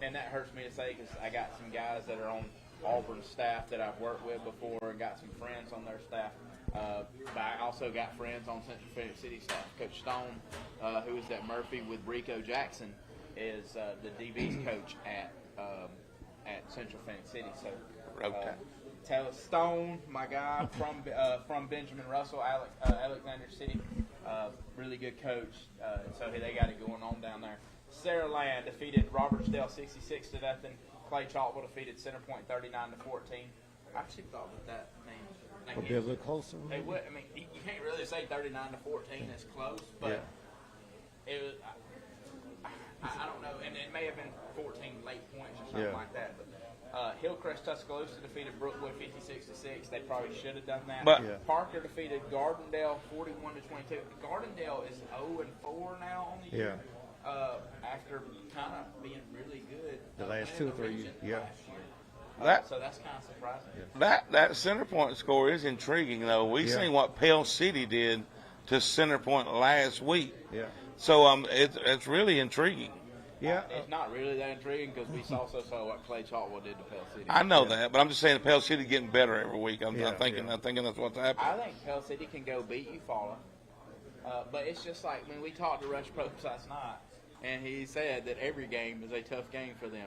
And that hurts me to say because I got some guys that are on Auburn staff that I've worked with before and got some friends on their staff. But I also got friends on Central Phoenix City staff. Coach Stone, who is at Murphy with Rico Jackson, is the DB's coach at Central Phoenix City. So Okay. Taylor Stone, my guy from Benjamin Russell, Alexander City, really good coach. So they got it going on down there. Sarah Land defeated Robertsdale 66-0. Clay Chalkwell defeated Centerpoint 39-14. I actually thought that Would be a little closer. it would. I mean, you can't really say 39-14 is close, but it was. I don't know, and it may have been 14 late points or something like that. But Hillcrest Tuscaloosa defeated Brookwood 56-6. They probably should have done that. But- Parker defeated Gardendale 41-22. Gardendale is 0-4 now on the year. After kind of being really good The last in 2 or the 3 region years. Yeah. last year. So that's kind of surprising. That center point score is intriguing, though. We Yeah. seen what Pell City did to Center Point last week. Yeah. So it's really intriguing. Yeah. It's not really that intriguing because we also saw what Clay Chalkwell did to Pell City. I know that, but I'm just saying Pell City getting better every week. I'm thinking that's what's happening. I think Pell City can go beat Eufaula. But it's just like when we talked to Rush Probst last night, and he said that every game is a tough game for them.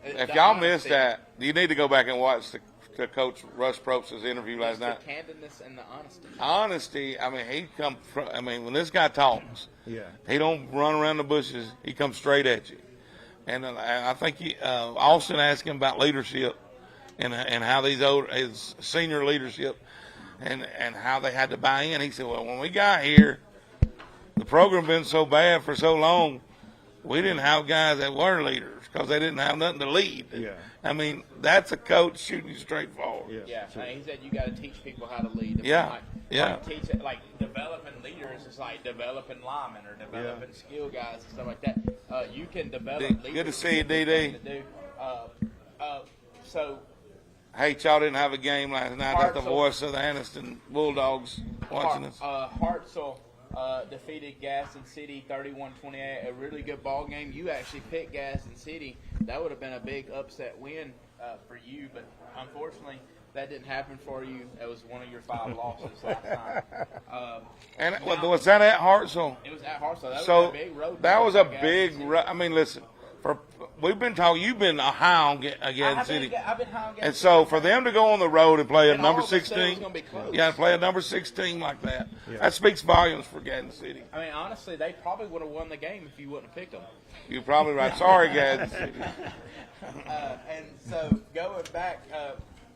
If The y'all missed honesty- that, you need to go back and watch the Coach Rush Probst's interview last Just night. the candidness and the honesty. Honesty, I mean, when this guy talks, Yeah. he don't run around the bushes. He comes straight at you. And I think Austin asked him about leadership and how his senior leadership and how they had to buy in. He said, well, when we got here, the program been so bad for so long, we didn't have guys that were leaders because they didn't have nothing to lead. Yeah. I mean, that's a coach shooting you straight forward. Yeah, he said you got to teach people how to lead. Yeah, yeah. Like developing leaders is like developing linemen or developing skill guys and stuff like that. You can develop leaders. Good to see you, DD. To do. So Hey, y'all didn't have a game last night. That's the Hartzell. voice of the Anniston Bulldogs watching us. Hartzell defeated Gaston City 31-28. A really good ball game. You actually picked Gaston City. That would have been a big upset win for you, but unfortunately that didn't happen for you. It was one of your 5 losses last time. And was that at Hartsville? It was at Hartsville. That So was a big road. that was a for big. Gaston City. I mean, listen. We've been talking. You've been a high on Gadsden City, I've been high on Gaston and so for them to go on the road and play a And number all of a sudden it's 16, gonna be close. play a number 16 like that. That speaks volumes for Gadsden City. I mean, honestly, they probably would have won the game if you wouldn't have picked them. You're probably right. Sorry, Gadsden City. And so going back,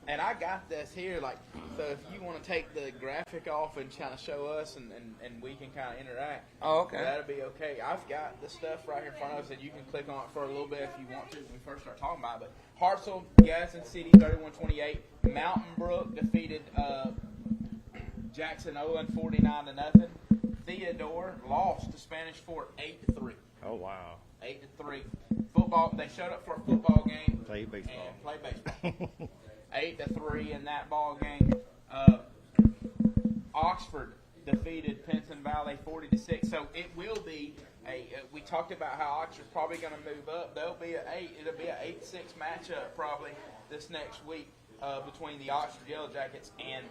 and I got this here, like, so if you want to take the graphic off and kind of show us and we can kind of interact. Oh, okay. That'll be okay. I've got the stuff right here in front of us that you can click on it for a little bit if you want to when we first start talking about it. But Hartselle, Gadsden City, 31-28. Mountain Brook defeated Jackson Olin 49-0. Theodore lost to Spanish Fort 8-3. Oh, wow. 8-3. Football. They showed up for a football game. Play baseball. And play baseball. 8-3 in that ball game. Oxford defeated Penson Valley 40-6. So it will be we talked about how Oxford's probably going to move up. It'll be an 8-6 matchup probably this next week between the Oxford Yellow Jackets and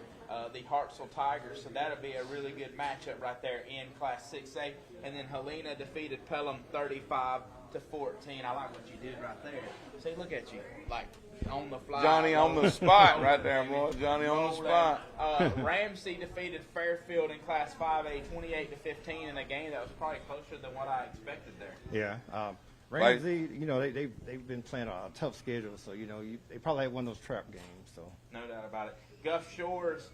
the Hartsville Tigers. So that'll be a really good matchup right there in Class 6A. And then Helena defeated Pelham 35-14. I like what you did right there. See, look at you, like on the fly. Johnny on the spot right there, boy. Johnny on the spot. Ramsey defeated Fairfield in Class 5A 28-15 in a game that was probably closer than what I expected there. Yeah. Ramsey, you know, they've been playing a tough schedule, so, you know, they probably had one of those trap games. So No doubt about it. Gulf Shores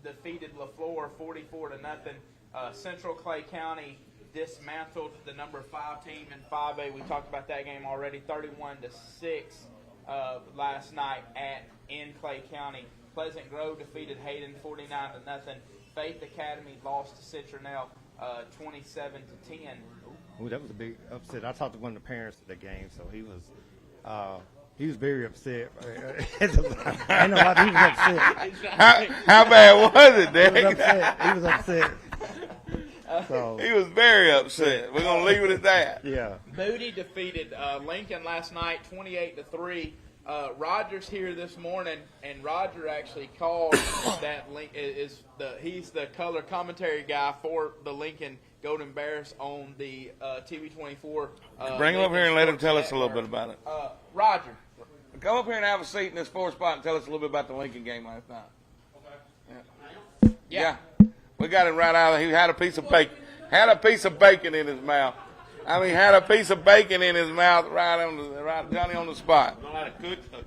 defeated LaFleur 44-0. Central Clay County dismantled the number 5 team in 5A. We talked about that game already. 31-6 last night in Clay County. Pleasant Grove defeated Hayden 49-0. Faith Academy lost to Citronelle 27-10. ooh, that was a big upset. I talked to one of the parents at the game, so he was very upset. I know why he was upset. How bad was it, He was Dick? upset. He was upset. So He was very upset. We're going to leave it at that. yeah. Moody defeated Lincoln last night 28-3. Roger's here this morning, and Roger actually called that he's the color commentary guy for the Lincoln Golden Bears on the TV24. Bring him up here and let him tell us a little Network. bit about it. Roger. Come up here and have a seat in this fourth spot and tell us a little bit about the Lincoln game last night. Yeah. We got him right out of He had a piece of bacon. Had a piece of bacon in his mouth. Had a piece of bacon in his mouth right Johnny on the spot. A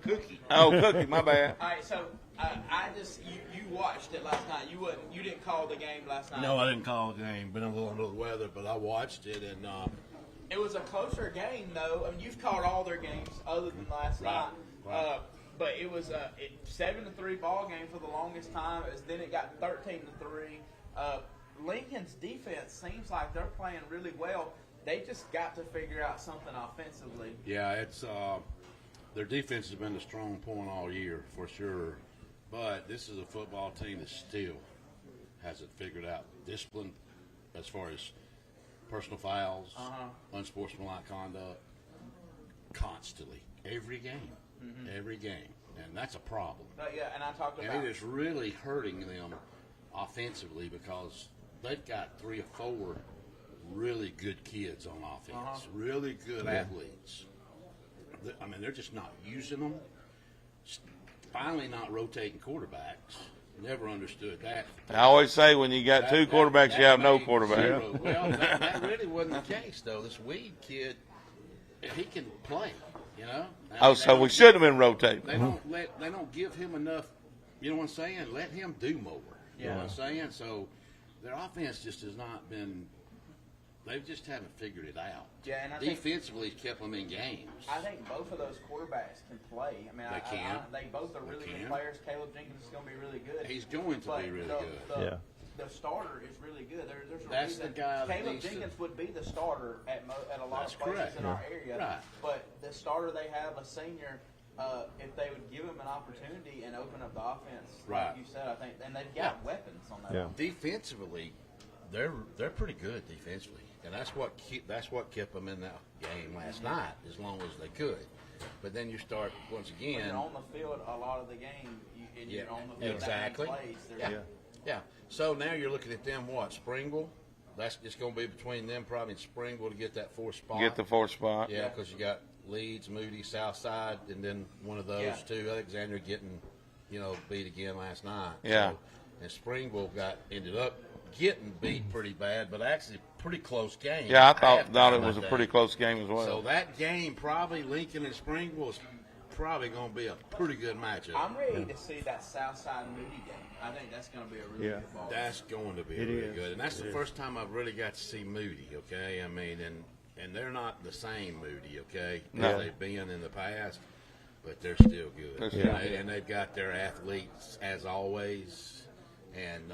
cookie. Oh, cookie, my bad. All right, so you watched it last night. You didn't call the game last night. No, I didn't call the game. Been a little under the weather, but I watched it, and It was a closer game, though. I mean, you've called all their games other than last night. right. But it was a 7-3 ball game for the longest time. Then it got 13-3. Lincoln's defense seems like they're playing really well. They just got to figure out something offensively. yeah, it's their defense has been the strong point all year for sure. But this is a football team that still hasn't figured out discipline as far as personal fouls, unsportsmanlike conduct, constantly, every game, and that's a problem. Yeah, and I talked about And it is really hurting them offensively because they've got 3 or 4 really good kids on offense, really good athletes. I mean, they're just not using them. Finally, not rotating quarterbacks. Never understood that. I always say when you got two quarterbacks, you have no made quarterback. zero. Well, that really wasn't the case, though. This Weed kid, he can play, you know. I Oh, mean, so we should have been rotating. They don't give him enough. You know what I'm saying? Let him do more. You know what I'm saying? So their offense just has not been. They just haven't figured it out. Yeah, and I think Defensively, kept them in games. I think both of those quarterbacks can play. I mean, They can. they both are really They good can. players. Caleb Jenkins is going to be really good. He's going to But be really the, good. The starter is really good. There's a That's the reason guy that Caleb needs to- Jenkins would be the starter at a lot That's of places correct. in our area. Right. But the starter they have, a senior, if they would give him an opportunity and open up the offense, Right. like you said, I think, and they've got weapons on that. Yeah. offense. Defensively, they're pretty good defensively, and that's what kept them in that game last night as long as they could. But then you start once When again. you're on the field a lot of the game, and Yeah, you're on the field exactly. that many plays, Yeah. there's- Yeah. So now you're looking at them. What Springville? That's just going to be between them probably and Springville to get that 4th spot. Get the fourth spot. Yeah, because you got Leeds, Moody, Southside, and then one of those Yeah. two. Alexandria getting, beat again last night. Yeah. So, and Springville ended up getting beat pretty bad, but actually pretty close game. Yeah, I thought Halftime, it was a I pretty think. close game as well. So that game, probably Lincoln and Springville, is probably going to be a pretty good matchup. I'm ready to see that Southside Moody game. I think that's going to be a really Yeah. good ball. That's going to be It really is. good, and that's It the is. first time I've really got to see Moody. Okay, I mean, and they're not the same Moody. Okay, No. they've been in the past, but they're still good. They're still And they've got their athletes as always, and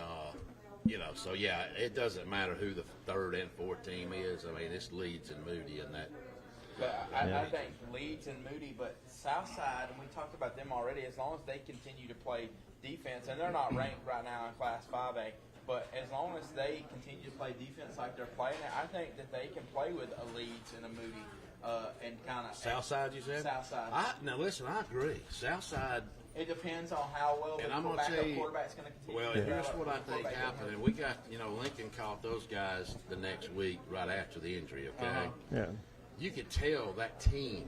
So yeah, it doesn't matter who the third and fourth team is. I mean, it's Leeds and Moody and that. But I think Leeds and Moody, but Southside, and we talked about them already, as long as they continue to play defense, and they're not ranked right now in Class 5A, but as long as they continue to play defense like they're playing it, I think that they can play with a Leeds and a Moody and kind of. Southside, you said? Southside. Now listen, I agree. Southside. It depends on how well And the I'm gonna tell you, quarterback's going to continue. well, to here's develop. what I think Quarterback happened. And we got, Lincoln caught those guys the next week right after the injury, okay? Uh-huh. Yeah. You could tell that team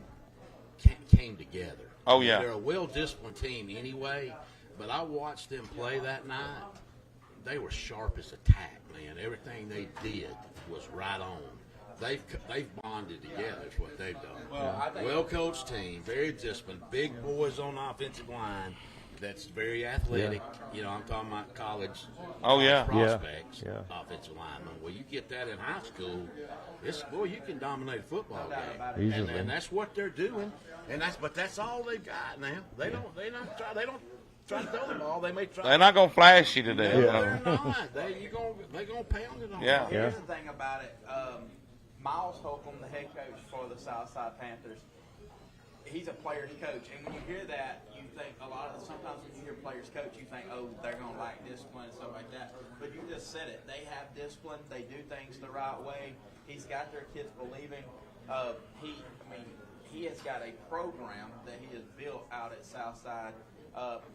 came together. Oh, yeah. They're a well-disciplined team anyway, but I watched them play that night. They were sharp as a tack, man. Everything they did was right on. They've bonded together is what they've done. Well, I think Well-coached team, very disciplined, big boys on the offensive line. That's very athletic. I'm talking about college. Oh, yeah. Prospects, Yeah. offensive linemen. Well, you get that in high school, you can dominate a football game, Easily. and that's what they're doing. But that's all they've got now. They don't try to throw the ball. They may try. They're not gonna flash you to death. No, you know. they're not. They're gonna pound it on. Yeah. you. Here's the thing about it. Miles Holcomb, the head coach for the Southside Panthers, he's a player's coach. And when you hear that, you think sometimes when you hear players coach, you think, oh, they're going to lack discipline and stuff like that. But you just said it. They have discipline. They do things the right way. He's got their kids believing. He has got a program that he has built out at Southside.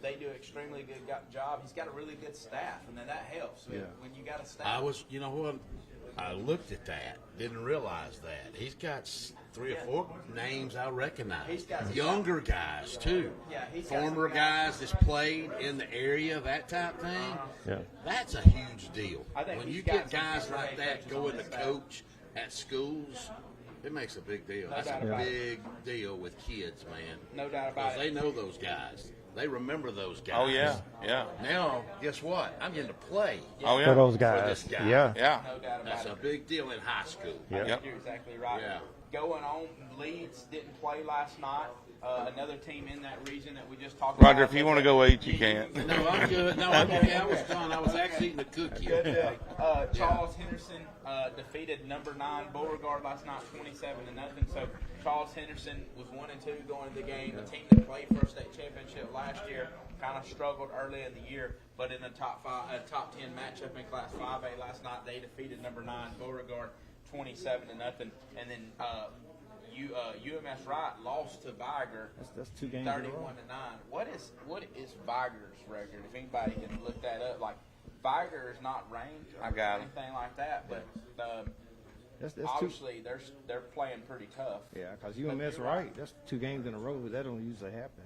They do extremely good job. He's got a really good staff, and then that helps. Yeah. When you got a staff. I looked at that, didn't realize that. He's got 3 or 4 names I recognize. He's got- Younger guys, too. Yeah, he's got Former some guys that's played in the area, that type thing. Yeah. That's a huge deal. I think When he's you got get some guys great like that coaches going on to his staff. coach at schools, it makes a big deal. That's doubt a about it. big deal with kids, man. No doubt about Because they it. know those guys. They remember those guys. Oh yeah, yeah, Now, guess what? I'm getting to play. oh For yeah, those For guys. this guy. Yeah. yeah. No doubt about That's it. a big deal in high school. Yeah. Yep. You're exactly right. Yeah. Going on, Leeds didn't play last night. Another team in that region that we just talked Roger, about. if you want to go eat, you can. No, I'm good. No, I'm okay. I was done. I was actually eating a cookie. Good deal. Charles Henderson defeated number 9 Beauregard last night, 27-0. So Charles Henderson was 1-2 going into the game. The team that played for a state championship last year kind of struggled early in the year, but in a top 10 matchup in Class 5A last night, they defeated number 9 Beauregard 27-0. And then UMS Wright lost to Viger. That's 2 games in a 31-9. row. What is Viger's record? If anybody can look that up, like Viger is not ranked or I got it. anything like that, but That's 2. obviously they're playing pretty tough. Yeah, because UMS right. That's 2 games in a row. That don't usually happen.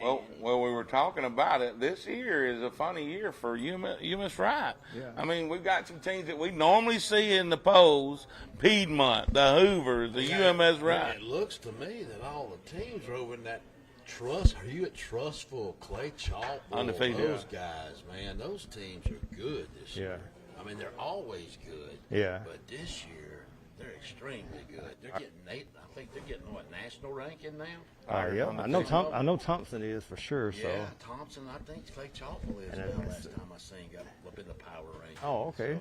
Well, we were talking about it. This year is a funny year for UMS Wright. Yeah. I mean, we've got some teams that we normally see in the polls: Piedmont, the Hoovers, the UMS Wright. It looks to me that all the teams are over in that trust. Are you at Trustful, Clay Chalk? Undefeated. Those guys, man, those teams are good this year. I mean, they're always good. Yeah. But this year, they're extremely good. They're getting I think they're getting national ranking now. Yeah. I know Thompson is for sure. So. Yeah, Thompson, I think Clay Chalkville is And now. it's- Last time I seen got up in the power ranking. Oh, okay.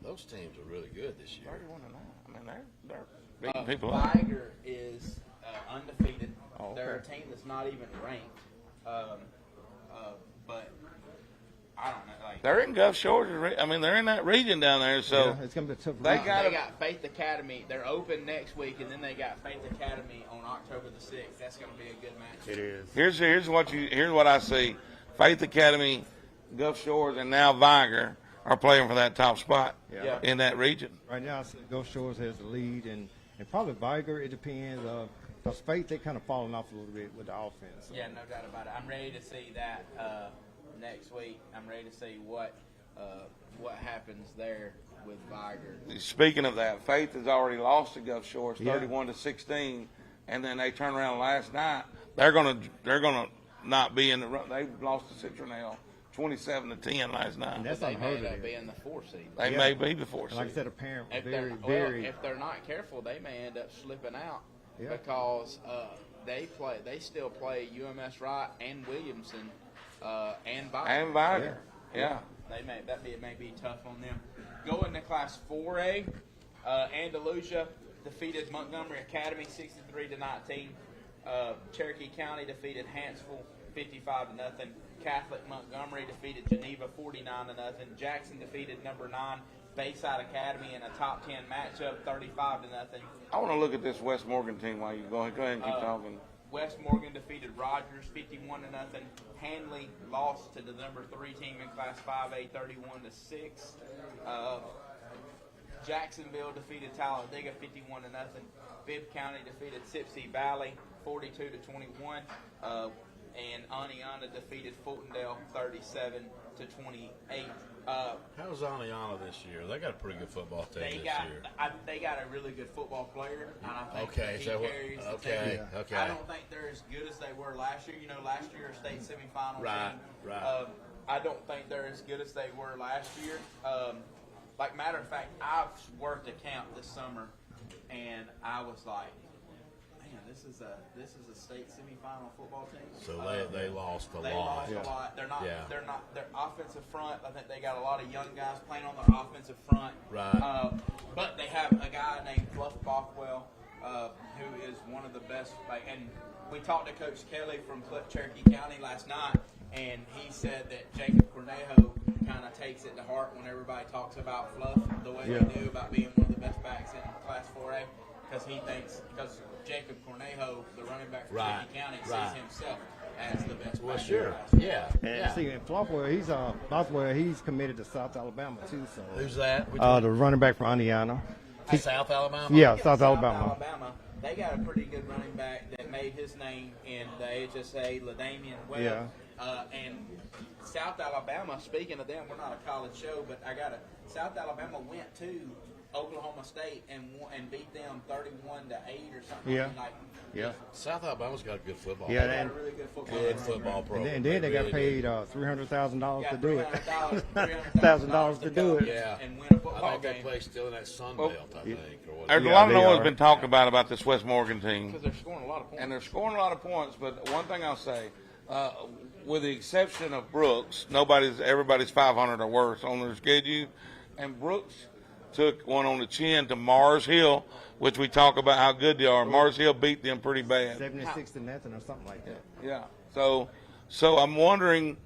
Those teams are really good this year. 31-9. I mean, they're beating people up. Viger is undefeated. Oh, okay. They're a team that's not even ranked. But I don't know. Like, They're in Gulf Shores. I mean, they're in that region down there. So Yeah, it's gonna be a tough. They round. got- they got Faith Academy. They're open next week, and then they got Faith Academy on October the 6th. That's going to be a good match. It is. here's what I see: Faith Academy, Gulf Shores, and now Viger are playing for that top spot Yeah. in that region. Right now, I see Gulf Shores has the lead, and probably Viger. It depends. Because Faith, they kind of falling off a little bit with the offense. So. Yeah, no doubt about it. I'm ready to see that next week. I'm ready to see what happens there with Viger. Speaking of that, Faith has already lost to Gulf Shores, Yeah. 31-16, and then they turned around last night. They're gonna not be in the run. They lost to Citronelle, 27-10 last And night. that's They may unheard end of. up being the 4 seed. They Yeah. may be the fourth And like I seed. said, a parent If very. if they're not careful, they may end up slipping out Yeah. because they still play UMS Wright and Williamson and Viger. And Viger, yeah. It may be tough on them. Going to Class 4A, Andalusia defeated Montgomery Academy 63-19. Cherokee County defeated Hanceville 55-0. Catholic Montgomery defeated Geneva 49-0. Jackson defeated number 9 Bayside Academy in a top 10 matchup 35-0. I want to look at this West Morgan team while you go ahead and keep talking. West Morgan defeated Rogers 51-0. Hanley lost to the number 3 team in Class 5A 31-6. Jacksonville defeated Talladega 51-0. Bibb County defeated Sipsey Valley 42-21. And Aniana defeated Fultondale 37-28. How's Aniana this year? They got a pretty good football team this year. They got a really good football player, and I think Okay, he so carries the okay, team. okay. I don't think they're as good as they were last year. You know, last year state semifinal Right, team. right. I don't think they're as good as they were last year. Like matter of fact, I've worked a camp this summer, and I was like, man, this is a state semifinal football team. So they lost a They lot. lost a lot. They're not. Yeah. They're not. Their offensive front. I think they got a lot of young guys playing on their offensive front. Right. But they have a guy named Fluff Bothwell, who is one of the best. And we talked to Coach Kelly from Cherokee County last night, and he said that Jacob Cornejo kind of takes it to heart when everybody talks about Fluff the way they do about being one of the best backs in Class 4A, because Jacob Cornejo, the running back for Right, Cherokee County, right. sees himself as the best Well, back sure. in Class 4A. Yeah. And Yeah. see, and Bothwell, he's committed to South Alabama too. So Who's that? Which the running back for Indiana. one? South Alabama? Yeah, Yeah, South Alabama. Alabama, they got a pretty good running back that made his name in the HSA, LaDamian Webb. Yeah. And South Alabama, speaking of them, we're not a college show, but South Alabama went to Oklahoma State and beat them 31-8 or something. Yeah. Like, Yeah. South Alabama's got a good football. Yeah, they got and- a really good football. Good program. football program. And then they got really paid do. $300,000 to Got do it. $300,000 to do it. Yeah. and win a I football think they game play still in that Sun Belt, I think. Or There's whatever. a lot of they noise are. been talked about this West Morgan team. because they're scoring a lot of points. And they're scoring a lot of points, but one thing I'll say, with the exception of Brooks, everybody's 500 or worse on their schedule, and Brooks took one on the chin to Mars Hill, which we talk about how good they are. Mars Hill beat them pretty bad. 76 to nothing or something like that. Yeah. So I'm wondering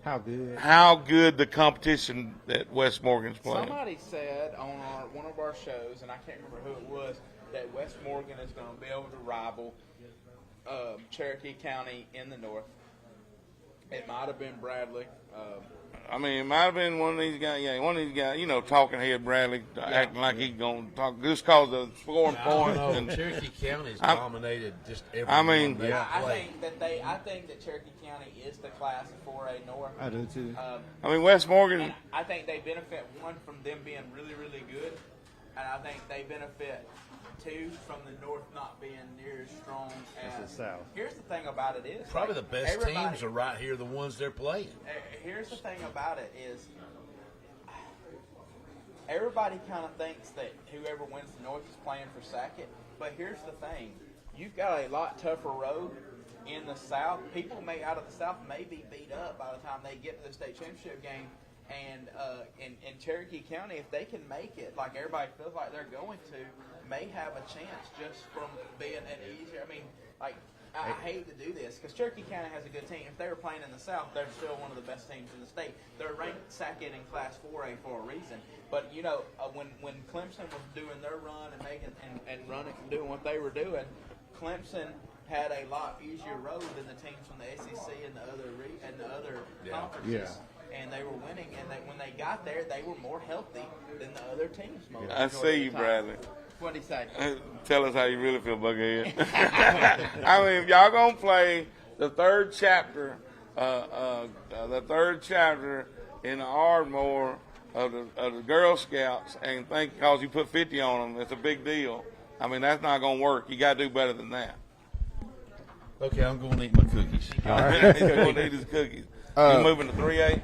How good? how good the competition that West Morgan's playing. Somebody said on one of our shows, and I can't remember who it was, that West Morgan is going to be able to rival Cherokee County in the north. It might have been Bradley. I mean, it might have been one of these guys. Yeah, one of these guys. You know, talking head Bradley, acting like he's going to talk just cause of scoring I don't points. know. And Cherokee County's I'm- dominated just every I mean, one they I play. think that Cherokee County is the class of 4A north. I do too. I mean, West Morgan. And I think they benefit, one, from them being really, really good, and I think they benefit, two, from the north not being near as strong as the south. Here's the thing about it is Probably like, the best everybody- teams are right here, the ones they're playing. Here's the thing about it is everybody kind of thinks that whoever wins the North is playing for Sackett, but here's the thing: you've got a lot tougher road in the South. People out of the South may be beat up by the time they get to the state championship game. And in Cherokee County, if they can make it, like everybody feels like they're going to, may have a chance just from being an easier. I mean, like, I hate to do this because Cherokee County has a good team. If they were playing in the South, they're still one of the best teams in the state. They're ranked second in Class 4A for a reason. But you know, when Clemson was doing their run and making and running and doing what they were doing, Clemson had a lot easier road than the teams from the SEC and the other conferences. Yeah. And they were winning, and when they got there, they were more healthy than the other teams. I see you, Bradley. What did he say? Tell us how you really feel, Buckethead. I mean, if y'all gonna play the third chapter in the Ardmore of the Girl Scouts, and think because you put 50 on them, it's a big deal. I mean, that's not gonna work. You gotta do better than that. Okay, I'm going to eat my cookies. He's gonna eat his cookies. You moving to 3A?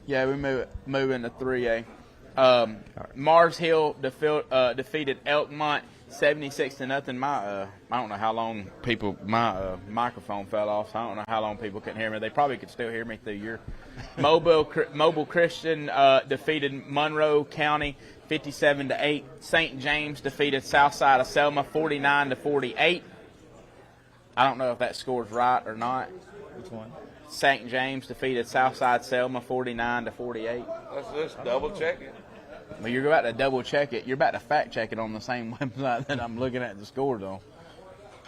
Yeah, we move into 3A. Mars Hill defeated Elkmont 76-0. My I don't know how long my microphone fell off. So I don't know how long people couldn't hear me. They probably could still hear me through your Mobile Christian defeated Monroe County 57-8. St. James defeated Southside of Selma 49-48. I don't know if that score's right or not. Which one? St. James defeated Southside Selma 49-48. Let's just double check it. Well, you're about to double check it. You're about to fact check it on the same website that I'm looking at the scores on.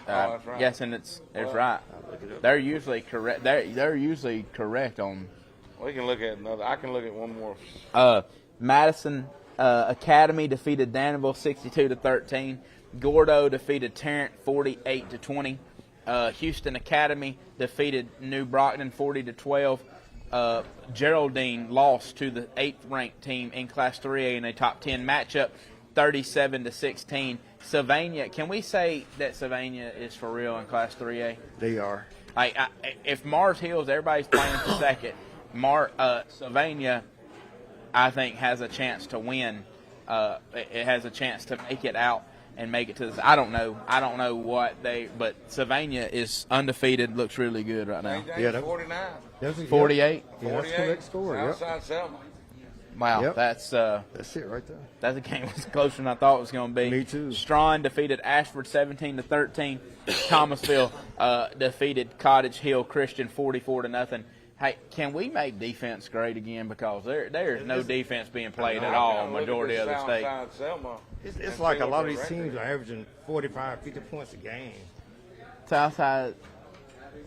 That's right. Guessing it's right. They're usually correct. They're usually correct on. We can look at another. I can look at one more. Madison Academy defeated Danville 62-13. Gordo defeated Tarrant 48-20. Houston Academy defeated New Brockton 40-12. Geraldine lost to the 8th ranked team in Class 3A in a top 10 matchup, 37-16. Sylvania, can we say that Sylvania is for real in Class 3A? They are. If Mars Hills, everybody's playing for second. Sylvania, I think, has a chance to win. It has a chance to make it out and make it to this. I don't know what but Sylvania is undefeated. Looks really good right now. Yeah, that- 49. 48. Yeah, that's the correct score. Yep. Southside Selma. Wow, Yep. that's That's it right there. that game was closer than I thought it was going to be. Me too. Strawn defeated Ashford 17-13. Thomasville defeated Cottage Hill Christian 44-0. Hey, can we make defense great again? Because there's no defense being played at all in majority of the state. Southside Selma. It's like a lot of these teams are averaging 45, 50 points a game. Southside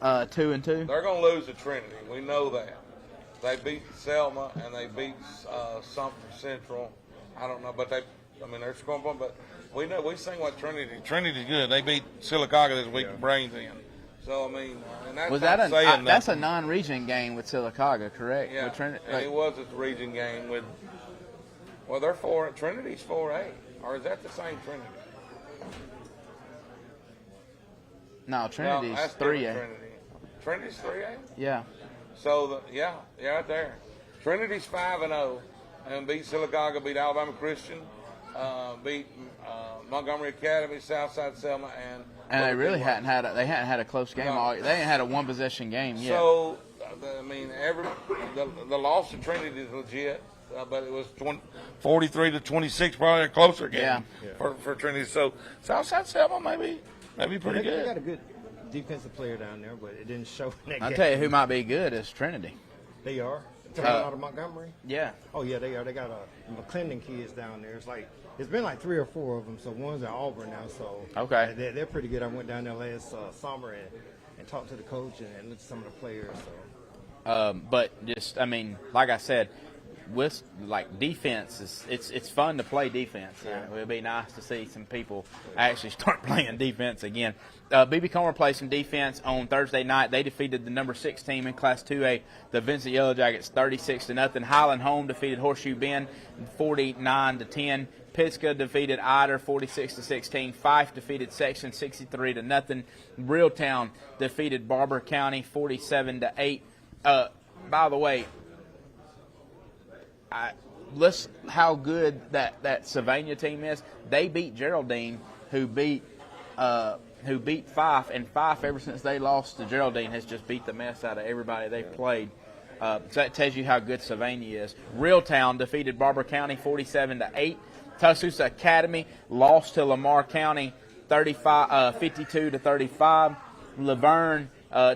2-2. They're going to lose to Trinity. We know that. They beat Selma and they beat Sumter Central. I don't know, but they're scoring point. But we sing what Trinity. Trinity's good. They beat Sylacauga this week. Brains in. So I mean, and that's Was not that saying that's a nothing. non-region game with Sylacauga, correct? Yeah, With Trinity, and it was a region game with. Well, they're Trinity's 4A, or is that the same Trinity? no, Trinity's that's different 3A. Trinity. Trinity's 3A. Yeah. So right there. Trinity's 5-0, and beat Sylacauga, beat Alabama Christian, beat Montgomery Academy, Southside Selma, And they really Booker T. hadn't had a close game. No. They ain't had a one possession game yet. So I mean, the loss to Trinity is legit, but it was 43-26, probably a closer game Yeah. for Trinity. So Southside Selma maybe pretty They good. got a good defensive player down there, but it didn't show in that I'll game. tell you who might be good is Trinity. They are. Talking out of Montgomery? Yeah. Oh, yeah, they are. They got McClendon kids down there. It's been like 3 or 4 of them, so one's at Auburn now. So Okay. they're pretty good. I went down there last summer and talked to the coach and looked at some of the players. So But just, I mean, like I said, with like defense, it's fun to play defense. It would be nice to see some people actually start playing defense again. BB Comer played some defense on Thursday night. They defeated the number 6 team in Class 2A, the Vincent Yellow Jackets, 36-0. Highland Home defeated Horseshoe Bend 49-10. Pittsburgh defeated Eider 46-16. Fife defeated Section 63-0. Reeltown defeated Barber County 47-8. By the way, listen how good that Sylvania team is. They beat Geraldine, who beat Fife, and Fife, ever since they lost to Geraldine, has just beat the mess out of everybody they've played. So that tells you how good Sylvania is. Reeltown defeated Barber County 47-8. Tuscaloosa Academy lost to Lamar County 52-35. Laverne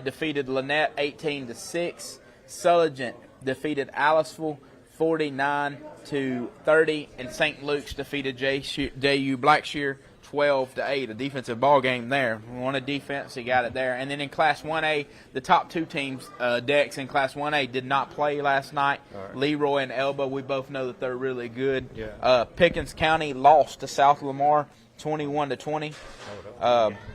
defeated Lynette 18-6. Sulligent defeated Aliceville 49-30, and St. Luke's defeated J.U. Blackshear 12-8. A defensive ball game there. Won a defense, he got it there. And then in Class 1A, the top 2 teams, Dex in Class 1A, did not play last night. Right. Leroy and Elba, we both know that they're really good. Yeah. Pickens County lost to South Lamar 21-20.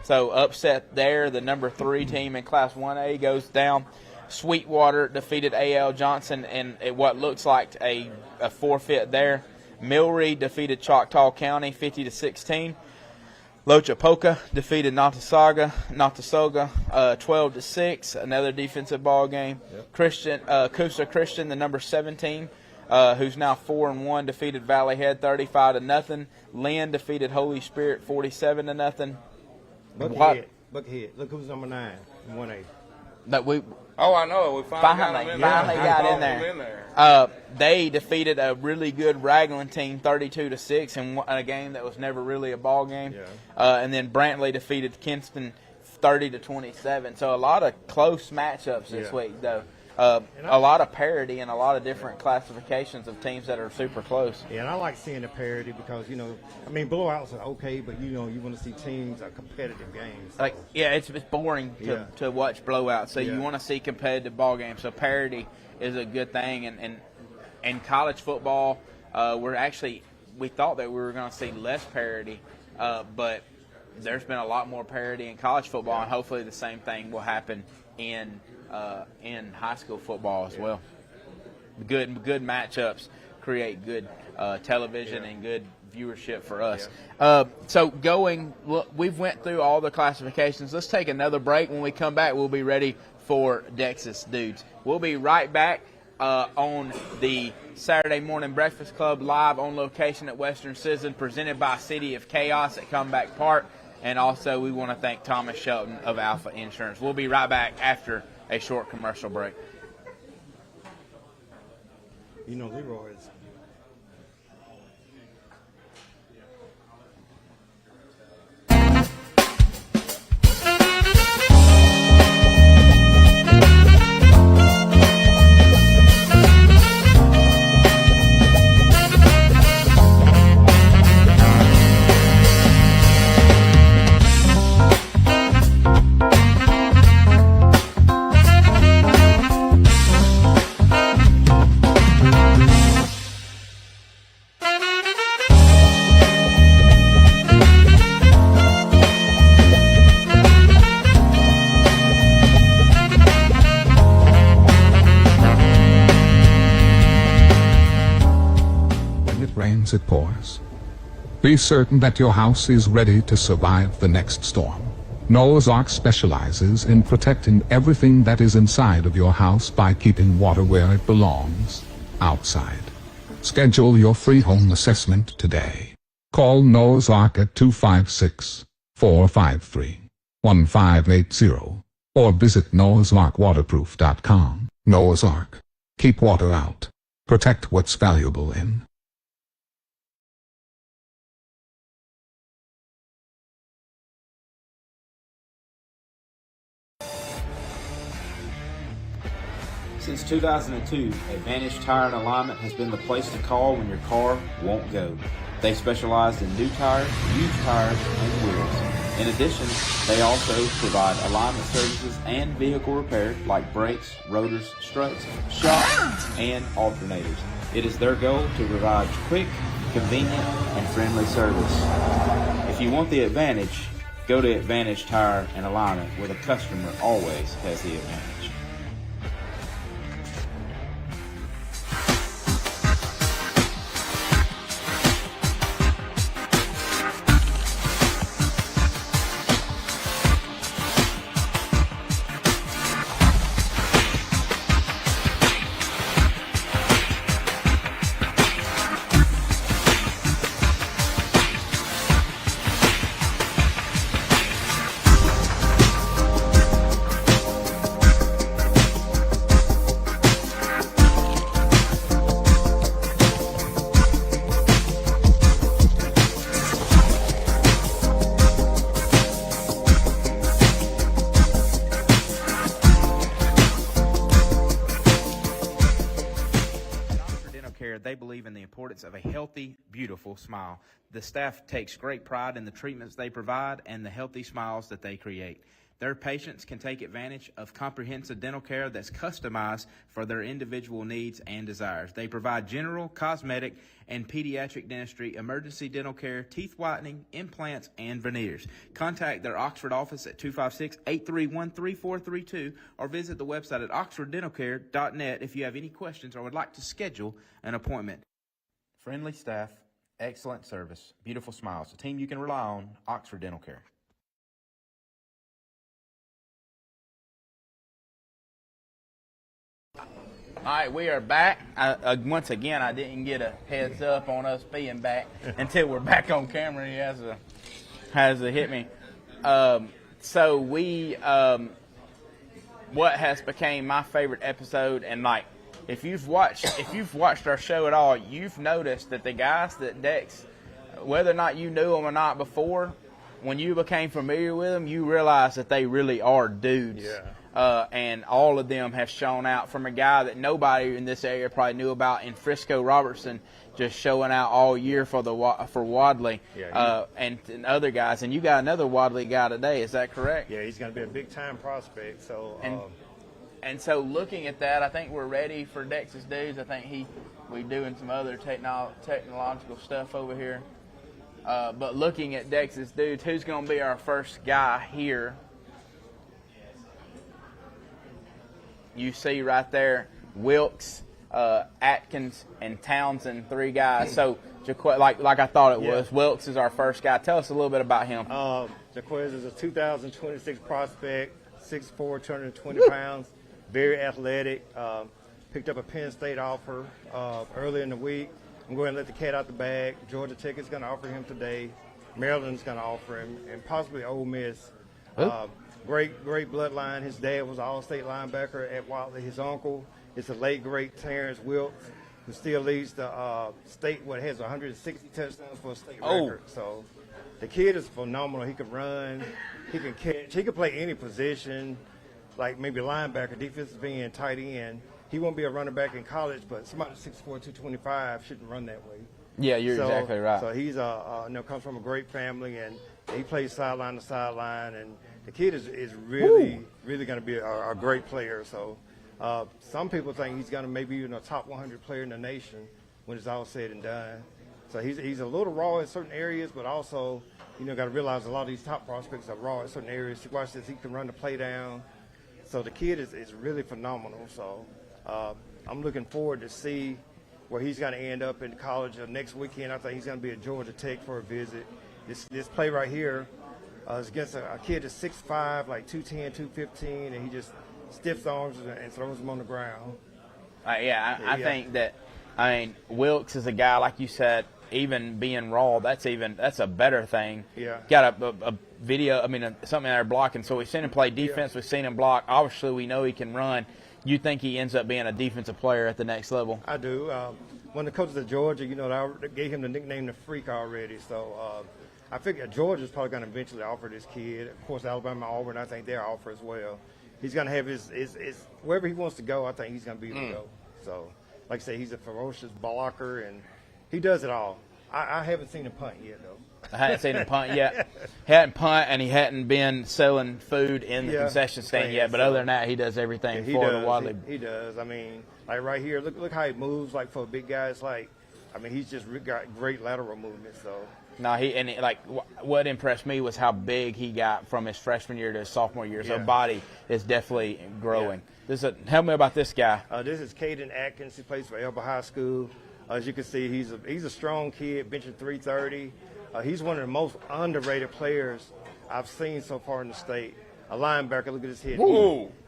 So upset there. The number 3 team in Class 1A goes down. Sweetwater defeated A.L. Johnson in what looks like a forfeit there. Millry defeated Choctaw County 50-16. Lochapoka defeated Notasoga 12-6. Another defensive ball game. Yep. Coosa Christian, the number 7 team, who's now 4-1, defeated Valley Head 35-0. Lynn defeated Holy Spirit 47-0. Buckhead. Look who's number 9 in 1A. That we Oh, I know. We finally finally got in there. They defeated a really good Raglan team 32-6 in a game that was never really a ball game. Yeah. And then Brantley defeated Kinston 30-27. So a lot of close matchups this week, though. A lot of parity and a lot of different classifications of teams that are super close. Yeah, and I like seeing the parity because, blowouts are okay, but, you want to see teams competitive games. So. It's boring to watch blowouts. So you Yeah. want to see competitive ball games. So parity is a good thing. And college football, we thought that we were going to see less parity, but there's been a lot more parity in college football, and hopefully the same thing will happen in high school football as well. Good matchups create good television and good viewership for us. We've went through all the classifications. Let's take another break. When we come back, we'll be ready for Dexus Dudes. We'll be right back on the Saturday Morning Breakfast Club, live on location at Western Sizzlin, presented by City of Chaos at Comeback Park. And also, we want to thank Thomas Shelton of Alpha Insurance. We'll be right back after a short commercial break. Leroy's. It pours. Be certain that your house is ready to survive the next storm. Noah's Ark specializes in protecting everything that is inside of your house by keeping water where it belongs, outside. Schedule your free home assessment today. Call Noah's Ark at 256-453-1580 or visit noahsarkwaterproof.com. Noah's Ark. Keep water out. Protect what's valuable in. Since 2002, Advantage Tire and Alignment has been the place to call when your car won't go. They specialize in new tires, used tires, and wheels. In addition, they also provide alignment services and vehicle repair like brakes, rotors, struts, shocks, and alternators. It is their goal to provide quick, convenient, and friendly service. If you want the advantage, go to Advantage Tire and Alignment, where the customer always has the advantage. They believe in the importance of a healthy, beautiful smile. The staff takes great pride in the treatments they provide and the healthy smiles that they create. Their patients can take advantage of comprehensive dental care that's customized for their individual needs and desires. They provide general, cosmetic, and pediatric dentistry, emergency dental care, teeth whitening, implants, and veneers. Contact their Oxford office at 256-831-3432 or visit the website at oxforddentalcare.net if you have any questions or would like to schedule an appointment. Friendly staff, excellent service, beautiful smiles. A team you can rely on, Oxford Dental Care. right, we are back. Once again, I didn't get a heads up on us being back until we're back on camera. He has a hit me. So what has became my favorite episode, and like if you've watched our show at all, you've noticed that the guys that Dex, whether or not you knew them or not before, when you became familiar with them, you realize that they really are dudes. Yeah. And all of them have shown out, from a guy that nobody in this area probably knew about in Frisco Robertson, just showing out all year for Wadley, and other guys. And you got another Wadley guy today, is that correct? Yeah, he's going to be a big-time prospect. So, and so looking at that, I think we're ready for Dex's dudes. I think we're doing some other technological stuff over here. But looking at Dex's dudes, who's going to be our first guy here? You see right there, Wilkes, Atkins, and Townsend, 3 guys. So, like I thought it was, Wilkes is our first guy. Tell us a little bit about him. Jaquez is a 2026 prospect, 6'4", 220 pounds, very athletic. Picked up a Penn State offer early in the week. I'm going to let the cat out the bag. Georgia Tech is going to offer him today. Maryland's going to offer him, and possibly Ole Miss. Great bloodline. His dad was an all-state linebacker at Wadley. His uncle is the late, great Terrence Wilkes, who still leads the state, has 160 touchdowns for a state record. So the kid is phenomenal. He can run. He can catch. He can play any position, like maybe linebacker, defensive end, tight end. He won't be a running back in college, but somebody 6'4", 225 shouldn't run that way. Yeah, you're exactly right. So he's comes from a great family, and he plays sideline to sideline, and the kid is really going to be a great player. So some people think he's going to maybe even a top 100 player in the nation when it's all said and done. So he's a little raw in certain areas, but also got to realize a lot of these top prospects are raw in certain areas. He watch this, he can run the play down. So the kid is really phenomenal. So I'm looking forward to see where he's going to end up in college next weekend. I think he's going to be at Georgia Tech for a visit. This play right here is against a kid that's 6'5", like 210, 215, and he just stiffs arms and throws him on the ground. I think that, Wilkes is a guy, like you said, even being raw, that's a better thing. Yeah. Got a video, something there blocking. So we've seen him play defense, we've seen him block. Obviously, we know he can run. You think he ends up being a defensive player at the next level? I do. One of the coaches at Georgia, they gave him the nickname the Freak already. So I figure Georgia's probably going to eventually offer this kid. Of course, Alabama, Auburn, I think they're offer as well. He's going to have his wherever he wants to go, I think he's going to be able to go. So, like I say, he's a ferocious blocker, and he does it all. I haven't seen him punt yet, though. I hadn't seen him punt yet. He hadn't punt, and he hadn't been selling food in the concession stand yet. But other than that, he does everything for the Wadley. He does. Like right here, look how he moves. Like for a big guy, it's like, he's just got great lateral movement. So. No, what impressed me was how big he got from his freshman year to his sophomore year. So body is definitely growing. Yeah. Tell me about this guy. This is Caden Atkins. He plays for Elba High School. As you can see, he's a strong kid, benching 330. He's one of the most underrated players I've seen so far in the state. A linebacker, look at his head.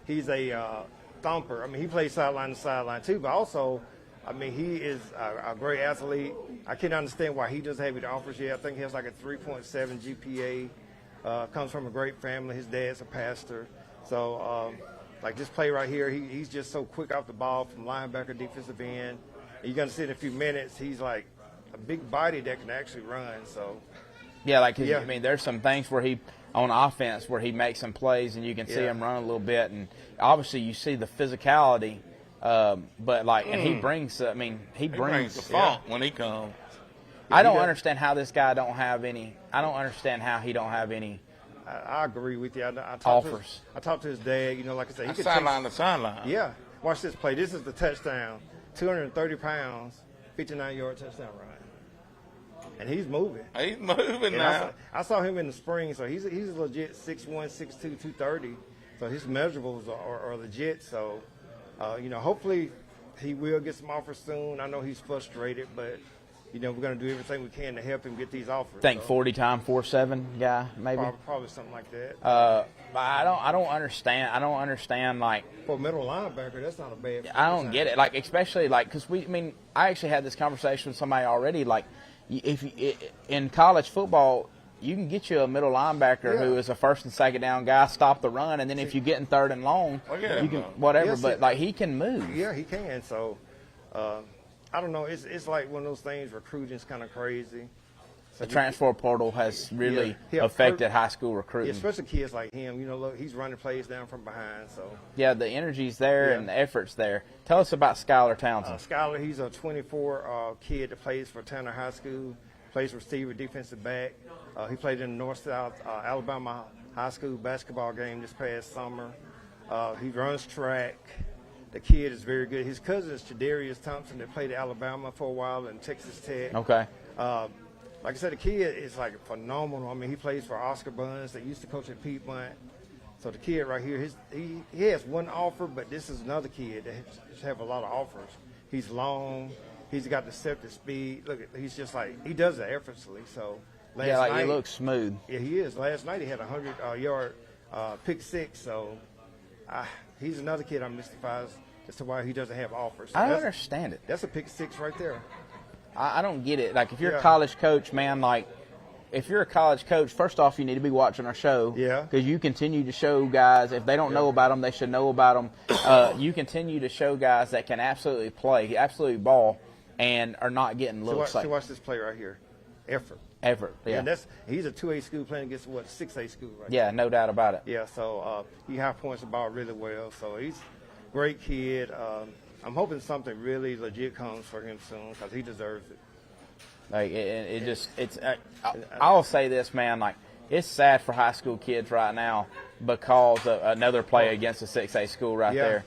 He's a thumper. he plays sideline to sideline too, but also, he is a great athlete. I can't understand why he doesn't have any offers yet. I think he has like a 3.7 GPA. Comes from a great family. His dad's a pastor. So, like this play right here, he's just so quick off the ball from linebacker, defensive end. You're going to see in a few minutes, he's like a big body that can actually run. So, there's some things where he, on offense, where he makes some plays and you can see him run a little bit. And obviously you see the physicality, and he brings, he brings the funk when he comes. I don't understand how this guy don't have any. I don't understand how he don't have any. I agree with you. I offers. I talked to his dad. Like I said, he could sideline to sideline. Yeah. Watch this play. This is the touchdown. 230 pounds, 59-yard touchdown run. And he's moving. He's moving now. I saw him in the spring, so he's legit 6'1", 6'2", 230. So his measurables are legit. So, hopefully he will get some offers soon. I know he's frustrated, but you know, we're going to do everything we can to help him get these offers. Think So, 40 time 4.7 guy maybe. probably something like that. But I don't understand. I don't understand like. For a middle linebacker, that's not a bad. I don't get it. Like, especially like, because I actually had this conversation with somebody already. Like, in college football, you can get you a middle linebacker who is a first and second down guy, stop the run, and then if you get in third and long, you can whatever. Yes, but like, he can move. Yeah, he can. So, I don't know. It's like one of those things. Recruiting's kind of crazy. So The transfer portal has really Yeah, affected high school recruiting. especially kids like him. You know, look, he's running plays down from behind. So, Yeah, the energy's there Yeah. and the effort's there. Tell us about Skylar Townsend. Skylar, he's a 24 kid that plays for Tanner High School. Plays receiver, defensive back. He played in the North-South Alabama high school basketball game this past summer. He runs track. The kid is very good. His cousin is Chadarius Thompson that played at Alabama for a while and Texas Tech. Okay. Like I said, the kid is like phenomenal. I mean, he plays for Oscar Buns. They used to coach at Piedmont. So the kid right here, he has one offer, but this is another kid that have a lot of offers. He's long. He's got deceptive speed. Look, he's just like, he does it effortlessly. So last night, he looks smooth. Yeah, he is. Last night he had a 100-yard pick six. So he's another kid I'm mystified as to why he doesn't have offers. So I don't that's- understand it. That's a pick six right there. I don't get it. Like, if you're a Yeah. college coach, man, like, if you're a college coach, first off, you need to be watching our show. Yeah. Because you continue to show guys, if they don't know about them, they should know about them. You continue to show guys that can absolutely play, absolutely ball, and are not getting looks So watch this play right here. Effort. effort. Yeah. And he's a 2A school playing against, 6A school right Yeah, no doubt about it. Yeah, so he high points the ball really well. So he's a great kid. I'm hoping something really legit comes for him soon because he deserves it. Like I'll say this, man. Like, it's sad for high school kids right now because of another play against a 6A school right Yeah. there.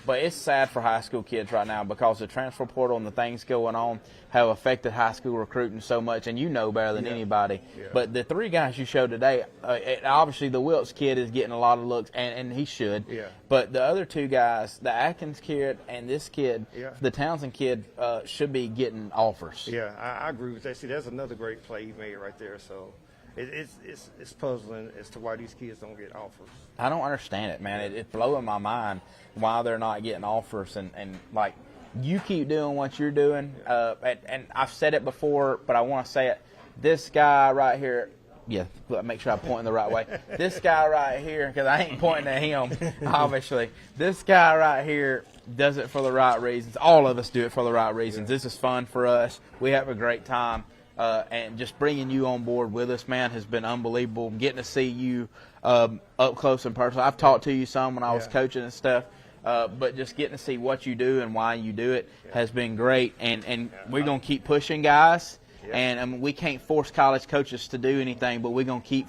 But it's sad for high school kids right now because the transfer portal and the things going on have affected high school recruiting so much, and you know better than anybody. Yeah. But the three guys you showed today, obviously the Wilkes kid is getting a lot of looks, and he should. Yeah. But the other two guys, the Atkins kid and this kid, Yeah. the Townsend kid, should be getting offers. Yeah, I agree with that. See, that's another great play he made right there. So it's puzzling as to why these kids don't get offers. I don't understand it, man. It's blowing my mind why they're not getting offers. And like, you keep doing what you're doing. And I've said it before, but I want to say it. This guy right here, yeah, make sure I'm pointing the right way. This guy right here, because I ain't pointing at him, obviously. This guy right here does it for the right reasons. All of us do it for the right reasons. This is fun for us. We have a great time. And just bringing you on board with us, man, has been unbelievable. Getting to see you up close and personal. I've talked to you some when I was coaching and stuff, but just getting to see what you do and why you do it has been great. And we're going to keep pushing guys. Yeah. And we can't force college coaches to do anything, but we're going to keep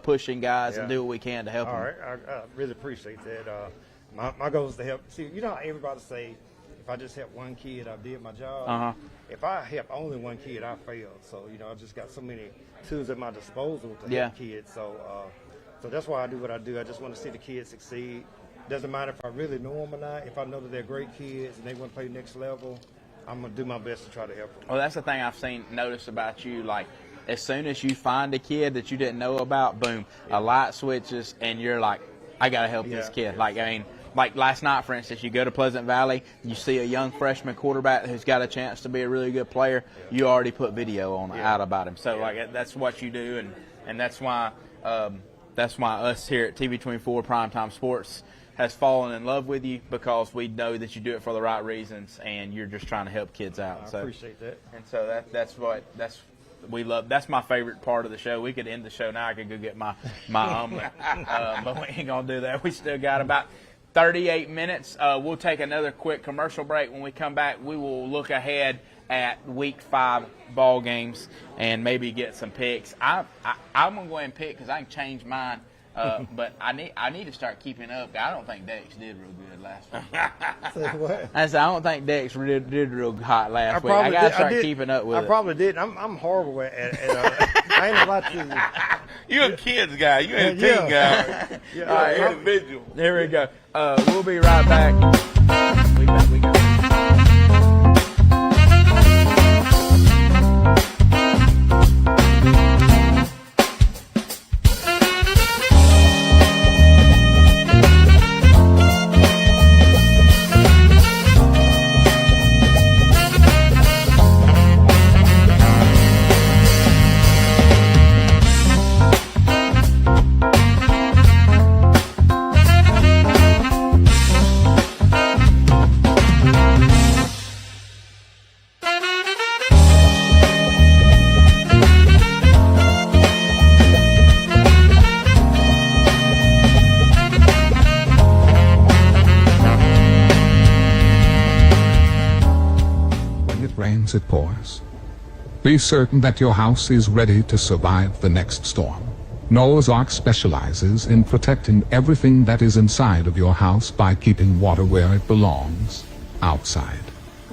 pushing guys and do what we can to help them. All right, I really appreciate that. My goal is to help. See, you know how everybody say, if I just help one kid, I did my job. Uh-huh. If I help only one kid, I fail. So, I just got so many tools at my disposal to Yeah. help kids. So that's why I do what I do. I just want to see the kids succeed. Doesn't matter if I really know them or not. If I know that they're great kids and they want to play next level, I'm going to do my best to try to help them. Well, that's the thing I've noticed about you. Like, as soon as you find a kid that you didn't know about, boom, a light switches, and you're like, I got to help this kid. Yeah. Like, I mean, like last night, for instance, you go to Pleasant Valley, you see a young freshman quarterback who's got a chance to be a really good player. You already put video on out about him. So, like, that's what you do, and that's why us here at TV24 Primetime Sports has fallen in love with you, because we know that you do it for the right reasons, and you're just trying to help kids out. I appreciate that. And so we love. That's my favorite part of the show. We could end the show now. I could go get my omelet, but we ain't gonna do that. We still got about 38 minutes. We'll take another quick commercial break. When we come back, we will look ahead at Week 5 ball games and maybe get some picks. I'm gonna go ahead and pick because I can change mine. But I need to start keeping up. I don't think Dex did real good last week. Say what? I said I don't think Dex did real hot last week. I gotta start keeping up with it. I probably did. I'm horrible at I ain't a lot to You a kids guy. You ain't a team guy. Yeah. All right, individual. There we go. We'll be right back. We got rains, it pours. Be certain that your house is ready to survive the next storm. Noah's Ark specializes in protecting everything that is inside of your house by keeping water where it belongs, outside.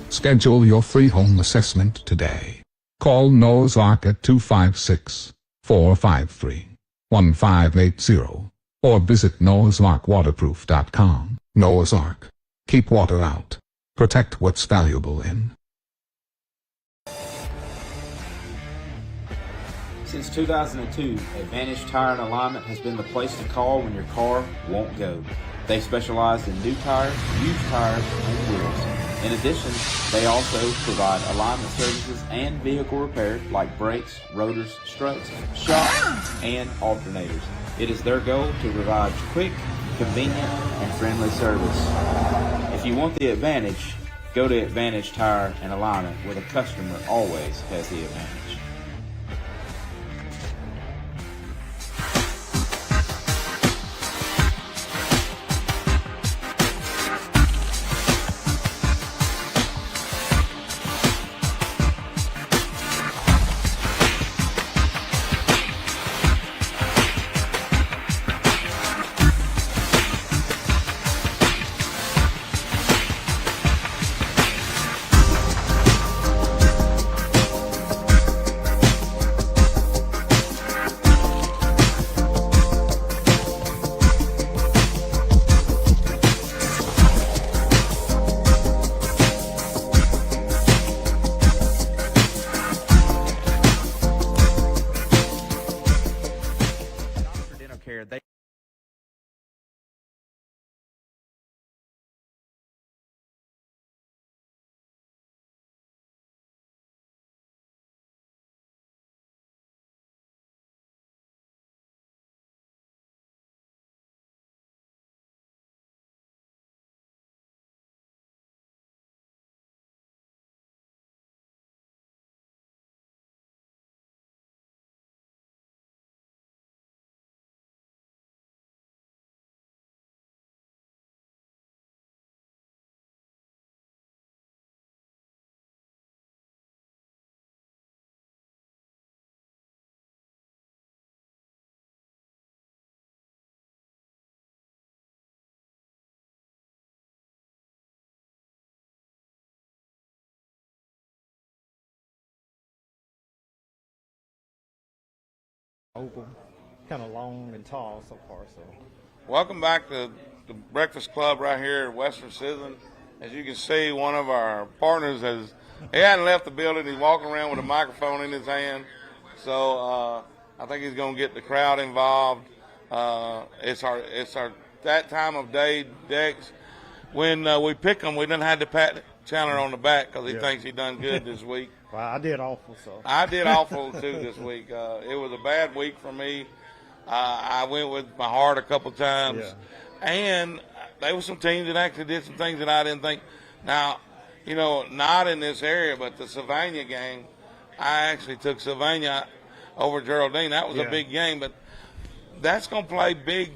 Schedule your free home assessment today. Call Noah's Ark at 256-453-1580 or visit noahsarkwaterproof.com. Noah's Ark. Keep water out. Protect what's valuable in. Since 2002, Advantage Tire and Alignment has been the place to call when your car won't go. They specialize in new tires, used tires, and wheels. In addition, they also provide alignment services and vehicle repair like brakes, rotors, struts, shocks, and alternators. It is their goal to provide quick, convenient, and friendly service. If you want the advantage, go to Advantage Tire and Alignment, where the customer always has the advantage. Oval, kind of long and tall so far. So Welcome back to the Breakfast Club right here at Western Sizzling. As you can see, one of our partners he hadn't left the building. He's walking around with a microphone in his hand. So I think he's going to get the crowd involved. It's our that time of day, Dex. When we pick him, we didn't have to pat Chandler on the back because he thinks he done good this week. well, I did awful. So I did awful too this week. It was a bad week for me. I went with my heart a couple times, and there were some teams that actually did some things that I didn't think. Now, not in this area, but the Sylvania game, I actually took Sylvania over Geraldine. That was a big game, but that's going to play big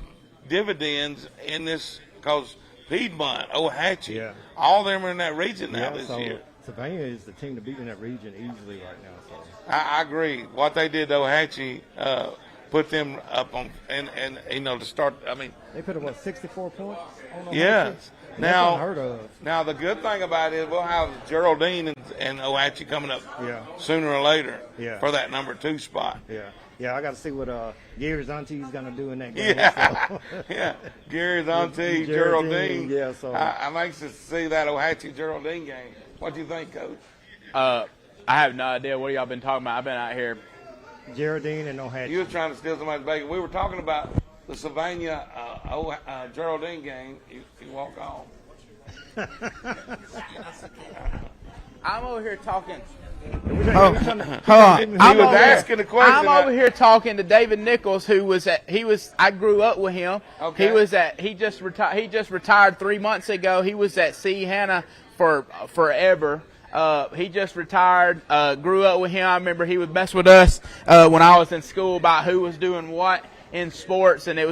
dividends in this because Piedmont, Ohatchee, all of them are in that region now this year. Savannah is the team to beat in that region easily right now. So I agree. What they did to Ohatchee put them up on, and to start. I mean, they put about 64 points on Ohatchee. Yes. That's unheard of. Now the good thing about it is we'll have Geraldine and Ohatchee coming up sooner or later for that number 2 spot. Yeah, I got to see what Gary's auntie is going to do in that game. Gary's auntie, Geraldine. Yeah, so I'm anxious to see that Ohatchee Geraldine game. What do you think, Coach? I have no idea what y'all been talking about. I've been out here. Geraldine and Ohatchee. You were trying to steal somebody's bacon. We were talking about the Sylvania Geraldine game. You walk off. I'm over here talking. Hold on. I'm over here talking to David Nichols, who was I grew up with him. Okay. He just retired 3 months ago. He was at C. Hannah for forever. He just retired, grew up with him. I remember he would mess with us when I was in school about who was doing what. in sports, and he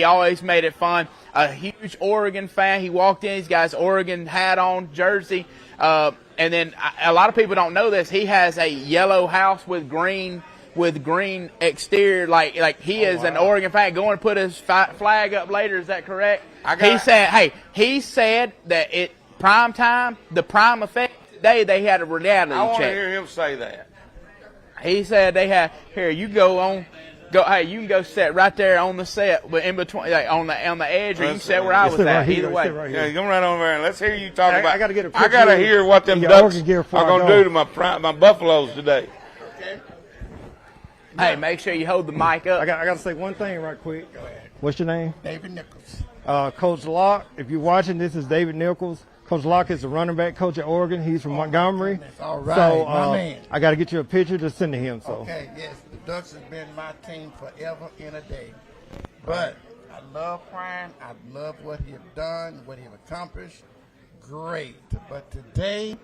always made it fun. A huge Oregon fan. He walked in, he's got his Oregon hat on, jersey, and then a lot of people don't know this. He has a yellow house with green exterior, like he is an Oregon fan. Going to put his flag up later. Is that correct? He said that the prime effect today they had a reality check. I want to hear him say that. He said they had you can go sit right there on the set, but in between, like on the edge, or you can sit where I was at. Either way. Yeah, come right over there and let's hear you talk about. I got to get a picture. I got to hear what them Ducks are going to do to my Buffaloes today. Hey, make sure you hold the mic up. I got to say one thing right quick. Go ahead. What's your name? David Nichols. Coach Locke. If you're watching, this is David Nichols. Coach Locke is the running back coach at Oregon. He's from Montgomery. All right, so, my man. I got to get you a picture to send to him. So. Okay, yes, the Ducks have been my team forever and a day. But I love Prime. I love what he has done, what he has accomplished. Great. But today,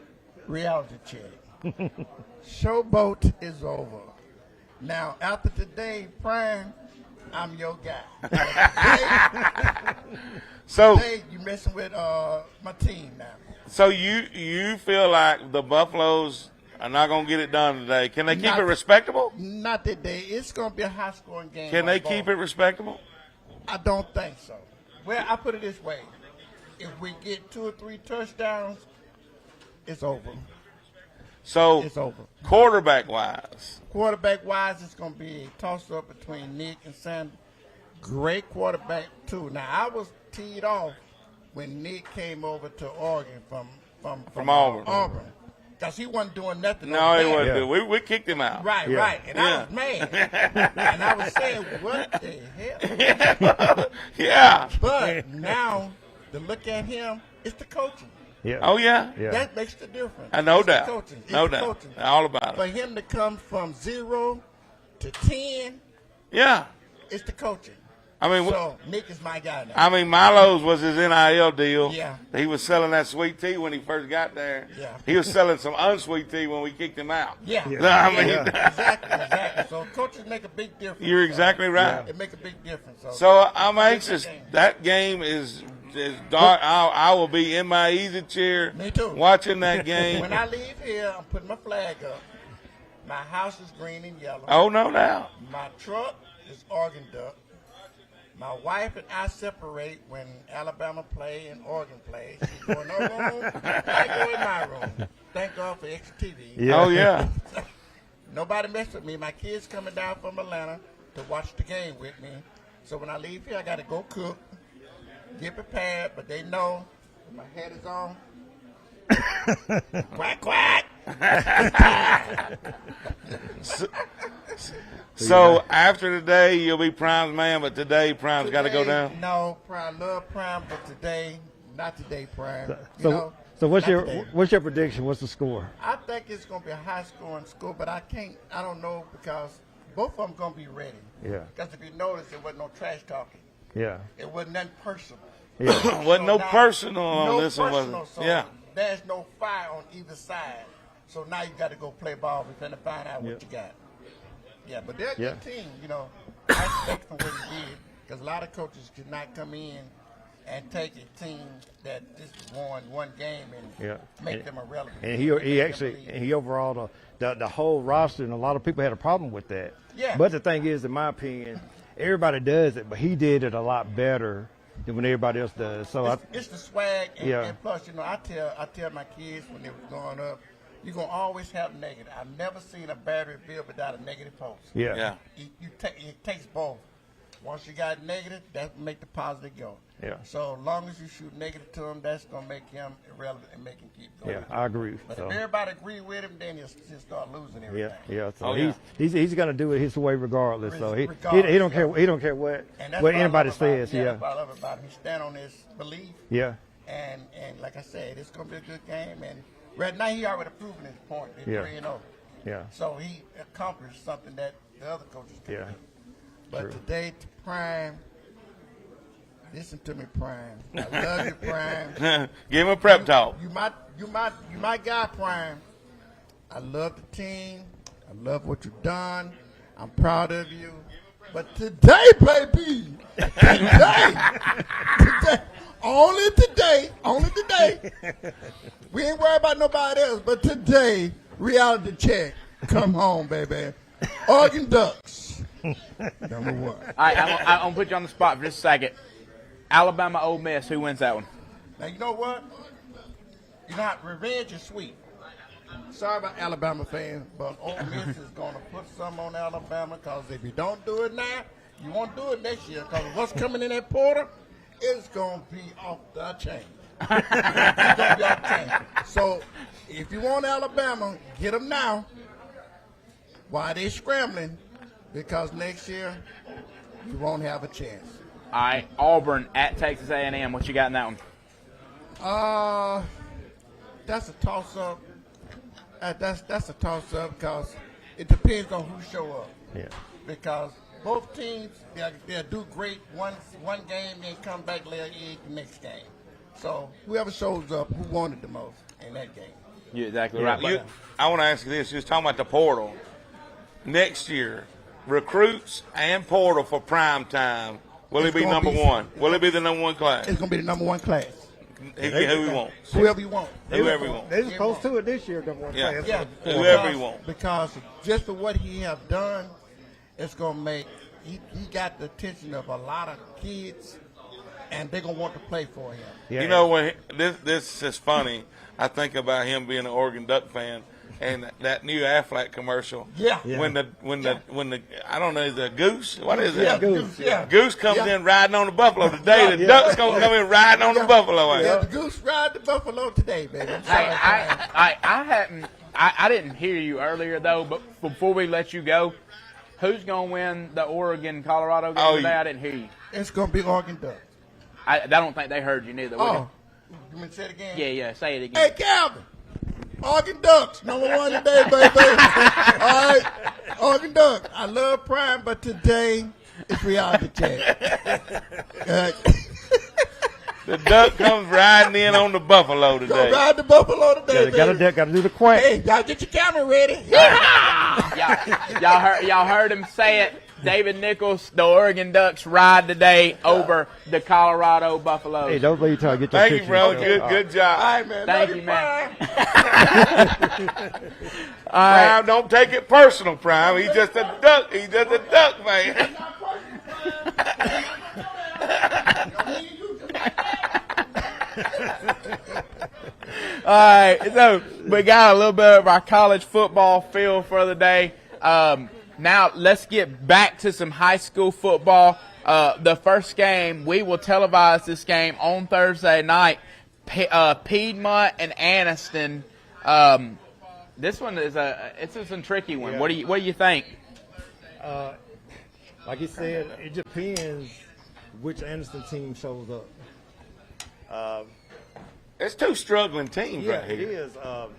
reality check. Showboat is over. Now, after today, Prime, I'm your guy. Today, you messing with my team now. So you feel like the Buffaloes are not going to get it done today? Can they keep it respectable? Not today. It's going to be a high-scoring game. Can they keep it respectable? I don't think so. Well, I put it this way. If we get 2 or 3 touchdowns, it's over. So It's over. quarterback-wise. Quarterback-wise, it's going to be a toss-up between Nick and Sam. Great quarterback, too. Now, I was teed off when Nick came over to Oregon from Auburn. Because he wasn't doing nothing. No, he over there. wasn't. We kicked him out. Right. And I was mad. And I was saying, what the hell? Yeah. But now, to look at him, it's the coaching. Yeah. Oh, yeah? Yeah. That makes the difference. No It's the doubt. coaching. It's No the doubt. coaching. All about For it. him to come from 0 to 10, Yeah. it's the coaching. I mean, So Nick is my guy now. Milo's was his NIL deal. Yeah. He was selling that sweet tea when he first got there. Yeah. He was selling some unsweet tea when we kicked him out. Yeah. I mean, Exactly. So coaches make a big difference. you're exactly right. It make a big difference. So I'm anxious. That game is dark. I will be in my easy chair. Me too. Watching that game. When I leave here, I'm putting my flag up. My house is green and yellow. Oh, no doubt. My truck is Oregon Duck. My wife and I separate when Alabama play and Oregon play. She go in her room, I go in my room. Thank God for extra TV. Yeah. Oh, yeah. Nobody mess with me. My kids coming down from Atlanta to watch the game with me. So when I leave here, I got to go cook, get prepared, but they know my head is on. Quack, quack. So after today, you'll be Prime's man, but today Prime's got to go down. No, Prime, love Prime, but today, not today, Prime. So what's your prediction? What's the score? I think it's going to be a high-scoring score, but I don't know because both of them going to be ready. Yeah. Because if you notice, there wasn't no trash talking. Yeah. It wasn't nothing personal. Wasn't no now- personal on no this one, was personal, it? so Yeah. There's no fire on either side. So now you got to go play ball. We're going to find out what Yep. you got. Yeah, but they're a Yeah. good team, I expect from what he did because a lot of coaches could not come in and take a team that just won one game and make them irrelevant. And he overall the whole roster, and a lot of people had a problem with that. Yeah. But the thing is, in my opinion, everybody does it, but he did it a lot better than when everybody else does. So It's the swag, and, Yeah. and plus, I tell my kids when they were growing up, you're gonna always have negative. I've never seen a battery built without a negative post. Yeah. It takes both. Once you got negative, that make the positive go. Yeah. So as long as you shoot negative to him, that's gonna make him irrelevant and make him keep going. yeah, I agree. But So, if everybody agree with him, then he'll start losing everything. yeah. So Oh, yeah. he's gonna do it his way regardless. So he Regardless, don't care. He don't care what And that's what I anybody love about him. says. Yeah, Yeah. that's what I love about him. He stand on his belief. Yeah. And like I said, it's gonna be a good game. And right now, he already proven his point. They're Yeah. 3-0. Yeah. So he accomplished something that the other coaches couldn't Yeah. do. But True. today, to Prime, listen to me, Prime. I love you, Prime. Give him a prep talk. You my guy, Prime. I love the team. I love what you've done. I'm proud of you. But today, baby, today, only today, we ain't worried about nobody else, but today, reality check, come home, baby. Oregon Ducks, number one. All right, I'm gonna put you on the spot for just a second. Alabama, Ole Miss. Who wins that one? Now, you know what? You know how revenge is sweet. Sorry about Alabama fans, but Ole Miss is going to put some on Alabama because if you don't do it now, you won't do it next year because what's coming in that portal is going to be off the chain. It's going to be off the chain. So if you want Alabama, get them now while they're scrambling because next year you won't have a chance. All right, Auburn at Texas A&M. What you got in that one? That's a toss-up. That's a toss-up because it depends on who show up. Yeah. Because both teams, they'll do great one game, then come back later the next game. So whoever shows up, who wanted the most in that game. You're exactly right. I want to ask you this. You was talking about the portal. Next year, recruits and portal for prime time. Will it be number one? Will it be the number one class? It's going to be the number one class. Who you want? Whoever you want. Whoever you want. They was supposed to it this year, number one Yeah. class. Yeah. Whoever you want. Because just for what he have done, it's going to make he got the attention of a lot of kids, and they're going to want to play for him. Yeah. You know, when this is funny, I think about him being an Oregon Duck fan and that new Aflac commercial. Yeah. When the I don't know, the goose. What is it? Yeah, Goose. Yeah. Goose comes Yeah. in riding on the buffalo today. The duck's gonna come in riding on the buffalo. Yeah, the Goose ride the buffalo today, baby. I'm sorry. Hey, I didn't hear you earlier though, but before we let you go, who's gonna win the Oregon-Colorado game today? I didn't hear you. It's going to be Oregon Ducks. I don't think they heard you neither. Oh, you mean say it again? Yeah, say it again. Hey, Calvin. Oregon Ducks, number one today, baby. All right, Oregon Ducks. I love Prime, but today it's reality check. The duck comes riding in on the buffalo Go today. ride the buffalo today, Got baby. to do the quack. Hey, y'all get your camera ready. Y'all heard him say it. David Nichols, the Oregon Ducks ride today over the Colorado Buffaloes. Hey, don't leave till I get your Thank you, picture. bro. Okay. Good job. All right, man. Thank Love you, man. Prime. Prime, don't take it personal, Prime. He's just a duck. He's just a duck, man. All right, so we got a little bit of our college football feel for the day. Now let's get back to some high school football. The first game, we will televise this game on Thursday night. Piedmont and Anniston. This one is it's a tricky one. Yeah. What do you think? Like you said, it depends which Anderson team shows up. It's two struggling teams right it here. is. I'm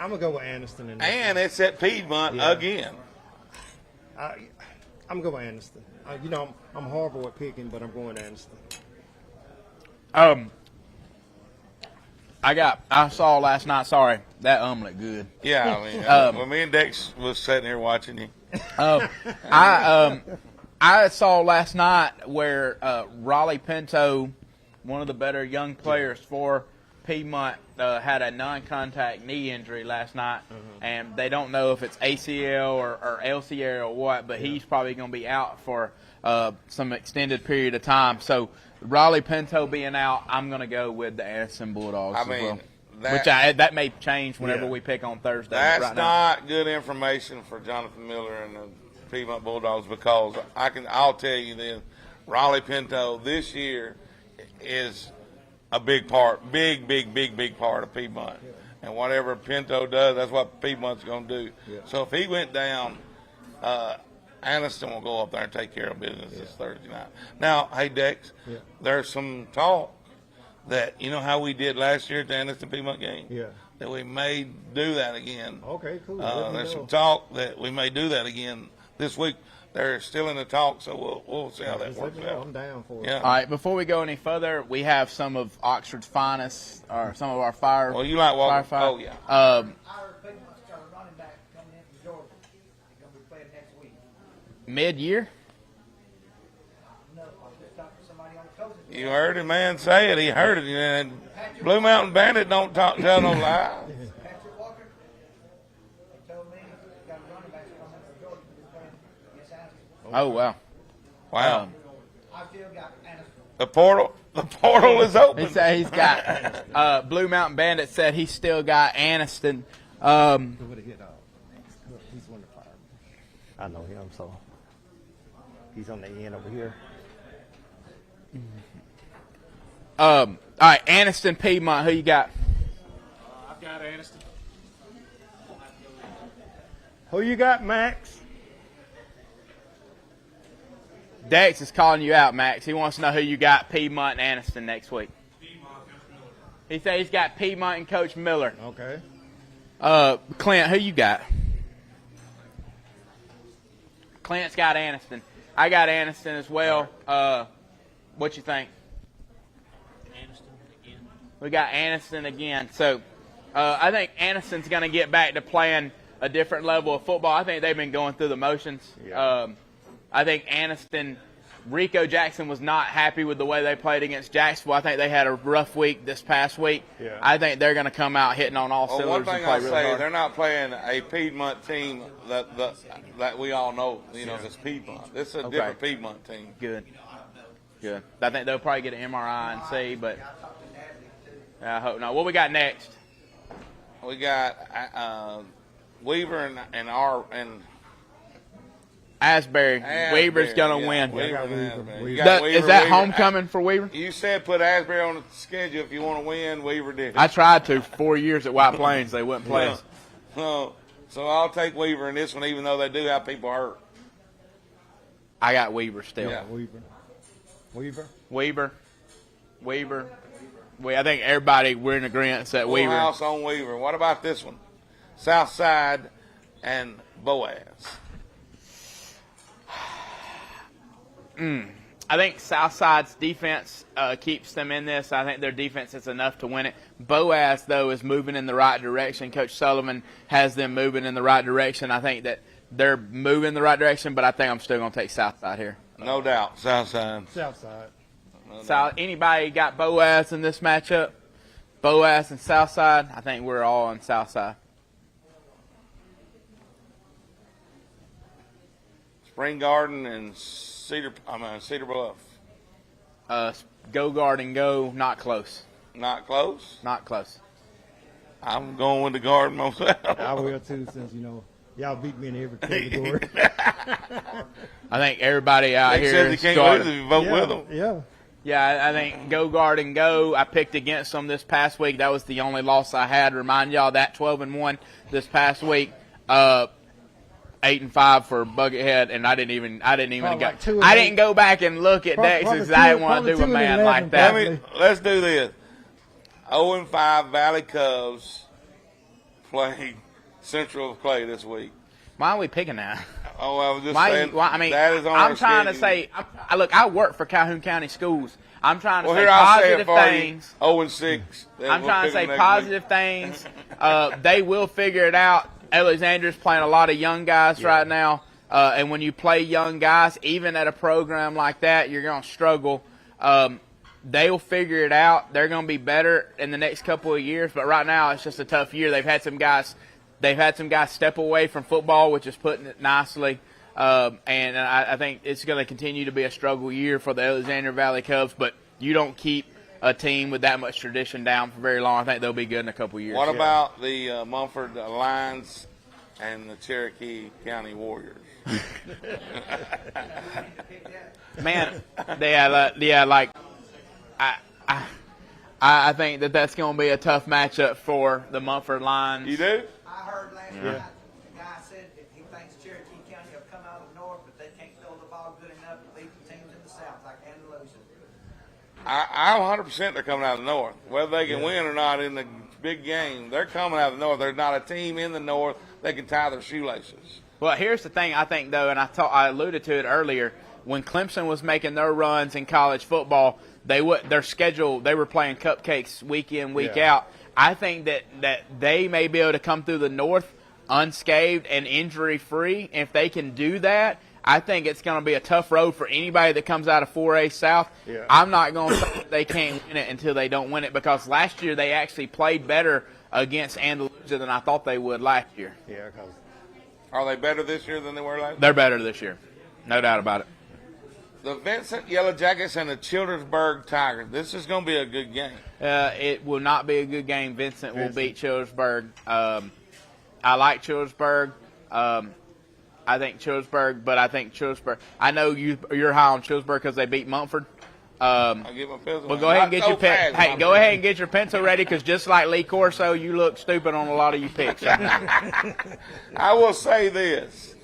going to go with Anderson. And it's at Piedmont Yeah. again. I'm going with Anderson. I'm horrible at picking, but I'm going Anderson. I saw last night. Sorry, that looked good. Yeah, I mean, when me and Dex was sitting here watching you. I saw last night where Raleigh Pinto, one of the better young players for Piedmont, had a non-contact knee injury last night, and they don't know if it's ACL or LCL or what, but he's probably going to be out for some extended period of time. So Raleigh Pinto being out, I'm going to go with the Anderson Bulldogs I as mean, well. that- That may change whenever Yeah. we pick on Thursday. That's right now. not good information for Jonathan Miller and the Piedmont Bulldogs because I'll tell you this, Raleigh Pinto this year is a big part of Piedmont. And whatever Pinto does, that's what Piedmont's going to do. Yeah. So if he went down, Anniston will go up there and take care of business this Thursday night. Now, hey, Dex, there's some talk that, you know how we did last year at the Anniston Piedmont game? Yeah. That we may do that again. Okay, cool. Let me There's know. some talk that we may do that again this week. They're still in the talk, so we'll see how that Just let works me know. out. I'm down for it. Yeah. All right, before we go any further, we have some of Oxford's finest, or some of our fire. Well, you like Walker? firefighter. Oh, yeah. Our Piedmont's got a running back coming in from Georgia. He's going to be playing Mid-year? You heard a man say it. He heard it. And Blue Mountain Bandit don't tell no lie. Patrick Walker, they told me he's got a running back coming for Georgia. He's playing against Anderson. Oh, wow. Wow. I still got Anderson. The portal is open. He said he's got Blue Mountain Bandit said he's still got Aniston. He's one of the firemen. I know him, so he's on the end over here. All right, Aniston, Piedmont. Who you got? I've got Aniston. Who you got, Max? Dex is calling you out, Max. He wants to know who you got, Piedmont and Aniston next week. He said he's got Piedmont and Coach Miller. Okay. Clint, who you got? Clint's got Aniston. I got Aniston as well. What you think? Aniston again. We got Aniston again. So I think Aniston's going to get back to playing a different level of football. I think they've been going through the motions. Yeah. I think Aniston, Rico Jackson was not happy with the way they played against Jacksonville. I think they had a rough week this past week. Yeah. I think they're going to come out hitting on all Well, cylinders one and thing play I really say, hard. they're not playing a Piedmont team that we all know. You know, it's Piedmont. This is a Okay. different Piedmont team. Good. Good. I think they'll probably get an MRI and see, but I hope not. What we got next? We got Weaver and Asbury. Weaver's going to win. Weaver got and Weaver. Asbury. Weaver. You got Is Weaver, that Weaver. homecoming for Weaver? You said put Asbury on the schedule if you want to win. Weaver did. I tried to for 4 years at White Plains. They wouldn't play us. So I'll take Weaver in this one, even though they do have people hurt. I got Weaver still. Yeah. Weaver. Weaver. I think everybody, we're in agreement that Full Weaver. house on Weaver. What about this one? Southside and Boaz. I think Southside's defense keeps them in this. I think their defense is enough to win it. Boaz, though, is moving in the right direction. Coach Sullivan has them moving in the right direction. I think that they're moving in the right direction, but I think I'm still going to take Southside here. No doubt, Southside. Southside. So anybody got Boaz in this matchup? Boaz and Southside? I think we're all on Southside. Spring Garden and Cedar Bluff. Go Garden, go. Not close. Not close. Not close. I'm going with the Garden myself. I will too, since y'all beat me in every category. I think everybody out They here said they is can't starting- lose if you vote with them. Yeah. Yeah, I think Go Garden Go. I picked against them this past week. That was the only loss I had. Remind y'all that 12-1 this past week. 8-5 for Buckethead, and I didn't even Probably go. like 2 and I 8. didn't go back and look at Probably Dex's. 2 I didn't want to probably do a 2 and man 11 like that. Let's do this. 0-5 Valley Cubs play Central of Clay this week. Why are we picking that? Oh, I was just Why? saying. I mean, that is on I'm our trying to schedule. say. Look, I work for Calhoun County Schools. I'm trying to Well, say here I'll say positive it for things. you. 0-6. I'm trying to say positive things. They will figure it out. Alexander's playing a lot of young guys right now. And when you play young guys, even at a program like that, you're going to struggle. They'll figure it out. They're going to be better in the next couple of years. But right now, it's just a tough year. They've had some guys step away from football, which is putting it nicely. And I think it's going to continue to be a struggle year for the Alexander Valley Cubs. But you don't keep a team with that much tradition down for very long. I think they'll be good in a couple of years. What about the Mumford Lions and the Cherokee County Warriors? Man, I think that's going to be a tough matchup for the Mumford Lions. You do? I heard last night the guy said that he thinks Cherokee County will come out of the north, but they can't throw the ball good enough to beat the teams in the south like Andalusia. I'm 100% they're coming out of the north. Whether they can win or not in the big game, they're coming out of the north. There's not a team in the north that can tie their shoelaces. Well, here's the thing I think, though, and I alluded to it earlier. When Clemson was making their runs in college football, they were playing cupcakes week in, week out. I think that they may be able to come through the north unscathed and injury-free. If they can do that, I think it's going to be a tough road for anybody that comes out of 4A South. Yeah. I'm not going to say that they can't win it until they don't win it, because last year they actually played better against Andalusia than I thought they would last year. Yeah, 'cause Are they better this year than they were last year? They're better this year. No doubt about it. The Vincent Yellow Jackets and the Childersburg Tigers. This is going to be a good game. It will not be a good game. Vincent will beat Childersburg. I like Childersburg. I think Childersburg. I know you're high on Childersburg because they beat Mumford. I get my pencil. Well, go ahead and get Not your so pen. fast, Hey, go ahead and get your pencil ready, because just like Lee Corso, you look stupid on a lot of your picks. I will say this.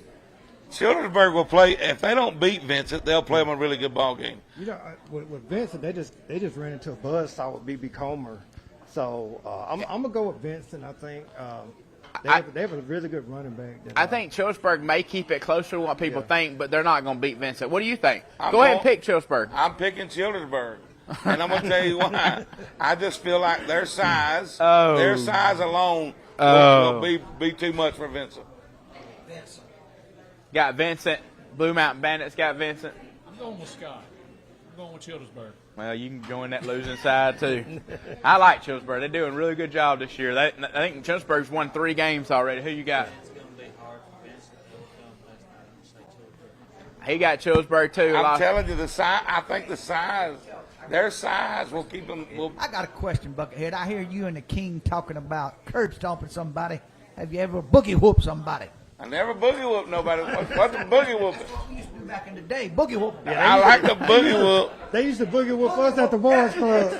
Childersburg will play, if they don't beat Vincent, they'll play them a really good ball game. you know, with Vincent, they just ran into a buzzsaw with BB Comer. So I'm gonna go with Vincent. I think they have a really good running back. I think Childersburg may keep it closer to what people think, but they're not going to beat Vincent. What do you think? I'm Go ahead and going- pick Childersburg. I'm picking Childersburg. And I'm going to tell you why. I just feel like their size alone will be too much for Vincent. Got Vincent. Blue Mountain Bandits got Vincent. I'm going with Scott. I'm going with Childersburg. Well, you can join that losing side, too. I like Childersburg. They're doing a really good job this year. I think Childersburg's won 3 games already. Who you got? He got Childersburg, too. I'm telling you, the size. I think their size will keep them. I got a question, Buckethead. I hear you and the King talking about curb stomping somebody. Have you ever boogie whooped somebody? I never boogie whoop nobody. What's a boogie whoop? We used to do back in the day, boogie whoop. I like the boogie whoop. They used to boogie with us at the boys club.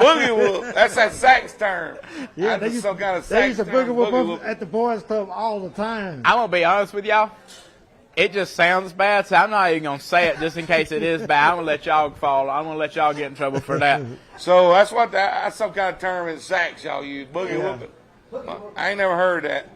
Boogie whoop. That's that sax term. Yeah, That's some kind of they sax used to term. boogie with us whoop. at the boys club all the time. I'm going to be honest with y'all. It just sounds bad, so I'm not even going to say it just in case it is bad. I'm going to let y'all fall. I'm going to let y'all get in trouble for that. So that's some kind of term in sax y'all use. Boogie whooping. I ain't never heard that.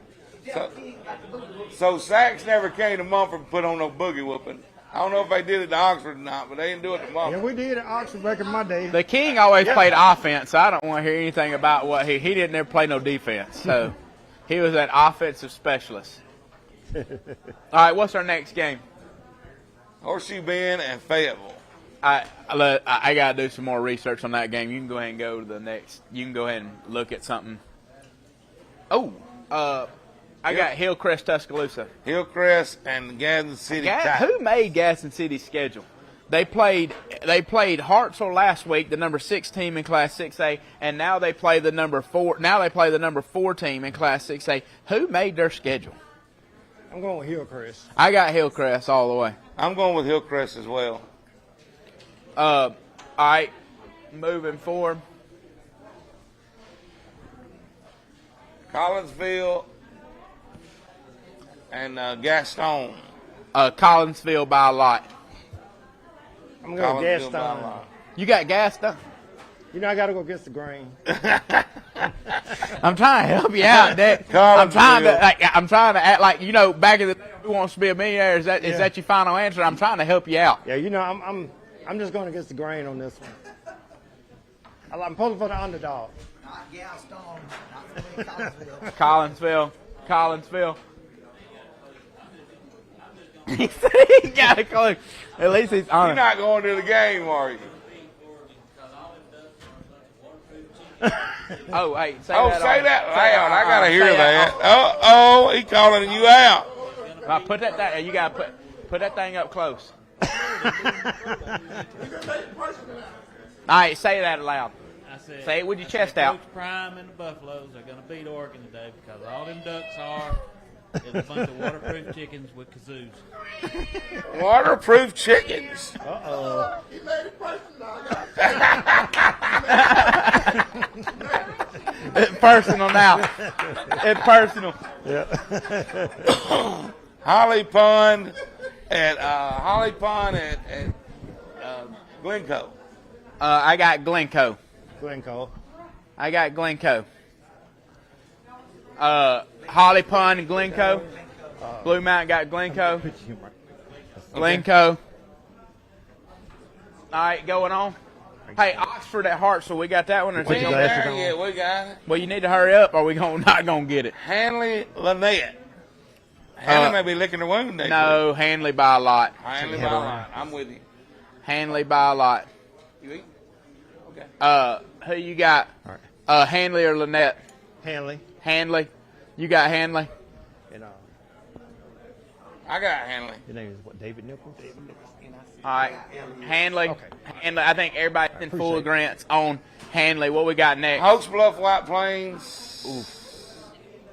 So Sax never came to Mumford and put on no boogie whooping. I don't know if they did it to Oxford or not, but they didn't do it to Yeah, Mumford. we did at Oxford back in my day. The King always played offense, so I don't want to hear anything about what he didn't ever play no defense. So he was an offensive specialist. All right, what's our next game? Horseshoe Bend and Fayetteville. I got to do some more research on that game. You can go ahead and go to the next. You can go ahead and look at something. Oh, I got Hillcrest, Tuscaloosa. Hillcrest and Gadsden City. Who made Gadsden City's schedule? They played Hartsville last week, the number 6 team in Class 6A, and now they play the number 4. Now they play the number 4 team in Class 6A. Who made their schedule? I'm going with Hillcrest. I got Hillcrest all the way. I'm going with Hillcrest as well. All right, moving forward. Collinsville and Gaston. Collinsville by a lot. I'm going with Collinsville by a Gaston. lot. You got Gaston? You know, I got to go against the grain. I'm trying to help you out, Dick. I'm trying to act like, you know, back in the day, Who Wants to Be a Millionaire? Is that your final answer? I'm trying to help you out. Yeah, you know, I'm just going against the grain on this one. I'm pulling for the underdog. Not Gaston, not Collinsville. Collinsville. He got a clue. At least he's You're honest. not going to the game, are you? Oh, hey, say that loud. I gotta hear say that. He calling you out. Put that thing. You gotta put that thing up close. All right, say that aloud. I said, Say it with your chest out. Coach Prime and the Buffaloes are going to beat Oregon today because all them ducks are is a bunch of waterproof chickens with kazoos. Waterproof chickens. He made it personal. It's personal now. It's personal. Holly Pond and Glencoe. I got Glencoe. Glencoe. I got Glencoe. Holly Pond and Glencoe. Blue Mountain got Glencoe. Glencoe. All right, going on. Hey, Oxford at Hartsville, we got that one or two? Yeah, we got it. Well, you need to hurry up or we not going to get it. Hanley Lynette. Hanley may be licking her wound next week. No, Hanley by a lot. Hanley by a lot. I'm with you. Hanley by a lot. You eat? Okay. Who you got? All right. Hanley or Lynette? Hanley. Hanley. You got Hanley? And I got Hanley. your name is what? David Nichols. All right. Hanley. Okay. Hanley. I think everybody's in full agreement on Hanley. What we got next? Hawks Bluff, White Plains.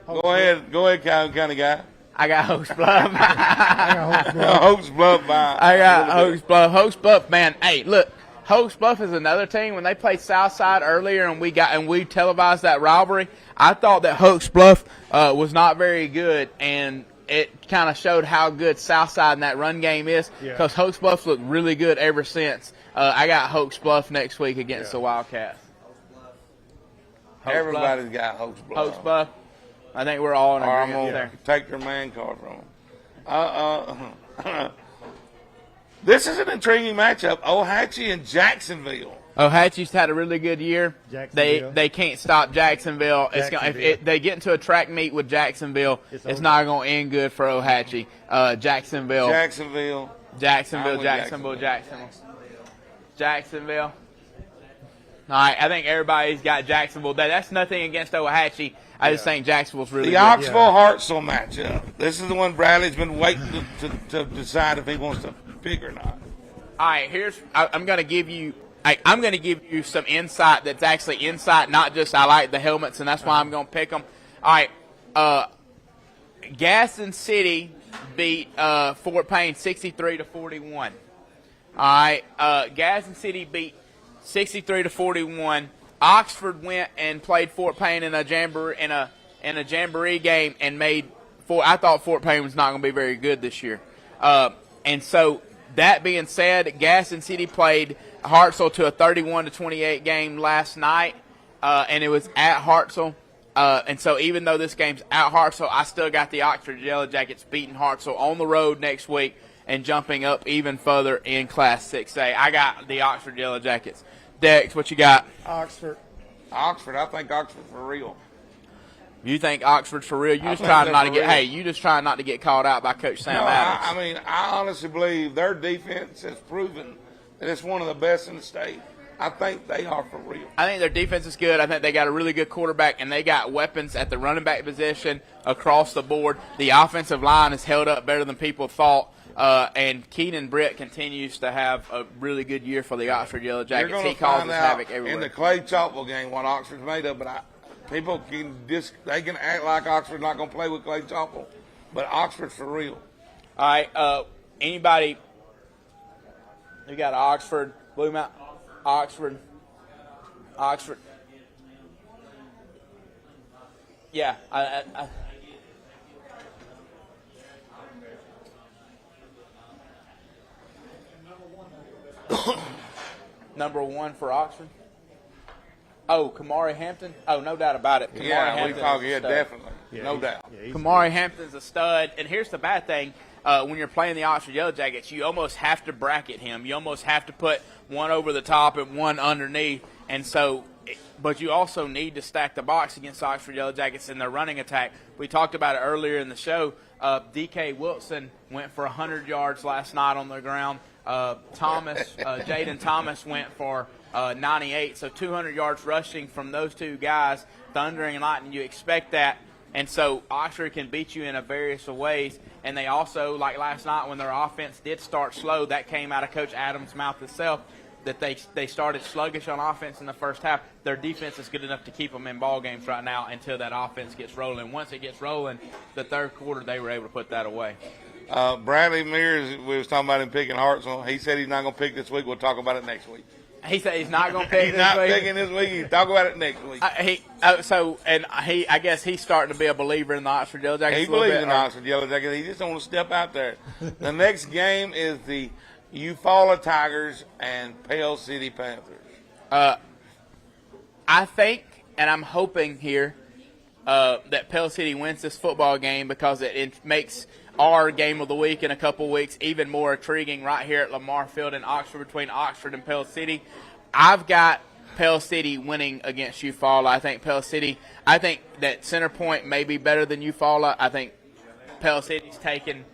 Go ahead, County guy. I got Hoax Bluff. Hawks Bluff by. I got Hoax Bluff. Hoax Bluff, man. Hey, look. Hoax Bluff is another team. When they played Southside earlier and we televised that rivalry, I thought that Hoax Bluff was not very good, and it kind of showed how good Southside in that run game is, because Hoax Bluff looked really good ever since. I got Hoax Bluff next week against the Wildcats. Everybody's got Hawks Bluff. Hoax Bluff. I think we're all in Or I'm agreement going there. to take their man card from them. This is an intriguing matchup. Ohatchee and Jacksonville. Ohatchee's had a really good year. Jacksonville. They can't stop Jacksonville. It's gonna, if they get into a track meet with Jacksonville, it's not going to end good for Ohatchee. Jacksonville. Jacksonville. Jacksonville. All right, I think everybody's got Jacksonville. That's nothing against Ohatchee. I just think Jacksonville's really The good. Oxville-Hartselle matchup. This is the one Bradley's been waiting to decide if he wants to pick or not. All right, I'm going to give you. I'm going to give you some insight that's actually insight, not just I like the helmets, and that's why I'm going to pick them. All right, Gaston City beat Fort Payne 63-41. All right, Gaston City beat 63-41. Oxford went and played Fort Payne in a jamboree game and made I thought Fort Payne was not going to be very good this year, and so that being said, Gaston City played Hartselle to a 31-28 game last night, and it was at Hartselle. And so even though this game's at Hartselle, I still got the Oxford Yellow Jackets beating Hartselle on the road next week and jumping up even further in Class 6A. I got the Oxford Yellow Jackets. Dex, what you got? Oxford. I think Oxford for real. You think Oxford's for real? You just trying not to get. Hey, you just trying not to get called out by Coach Sam Adams. I honestly believe their defense has proven that it's one of the best in the state. I think they are for real. I think their defense is good. I think they got a really good quarterback, and they got weapons at the running back position across the board. The offensive line has held up better than people thought. And Keenan Britt continues to have a really good year for the Oxford Yellow Jackets. He causes havoc everywhere. In the Clay Chalkville game, what Oxford's made of, but people can they can act like Oxford's not going to play with Clay Chalkville, but Oxford's for real. All right, anybody? You got Oxford, Blue Mountain, Oxford. Yeah, Number one for Oxford. Oh, Kamari Hampton. Oh, no doubt about it. Definitely, no doubt. Kamari Hampton's a stud. And here's the bad thing: when you're playing the Oxford Yellow Jackets, you almost have to bracket him. You almost have to put one over the top and one underneath. And so, but you also need to stack the box against Oxford Yellow Jackets in their running attack. We talked about it earlier in the show. DK Wilson went for 100 yards last night on the ground. Jaden Thomas went for 98, so 200 yards rushing from those two guys, Thundering and Lightning. You expect that, and so Oxford can beat you in a various of ways. And they also, like last night when their offense did start slow, that came out of Coach Adams' mouth itself, that they started sluggish on offense in the first half. Their defense is good enough to keep them in ball games right now until that offense gets rolling. Once it gets rolling, the third quarter, they were able to put that away. Bradley Mears, we was talking about him picking Hartselle. He said he's not going to pick this week. We'll talk about it next week. He said he's not going to pick he's this not week. picking this week. He'll talk about it next week. I guess he's starting to be a believer in the Oxford Yellow Jackets. He believes in the Oxford Yellow Jackets. He just don't want to step out there. The next game is the Eufaula Tigers and Pale City Panthers. I think, and I'm hoping here, that Pale City wins this football game because it makes our game of the week in a couple weeks even more intriguing right here at Lamar Field in Oxford, between Oxford and Pale City. I've got Pale City winning against Eufaula. I think that Center Point may be better than Eufaula. I think Pell City's taken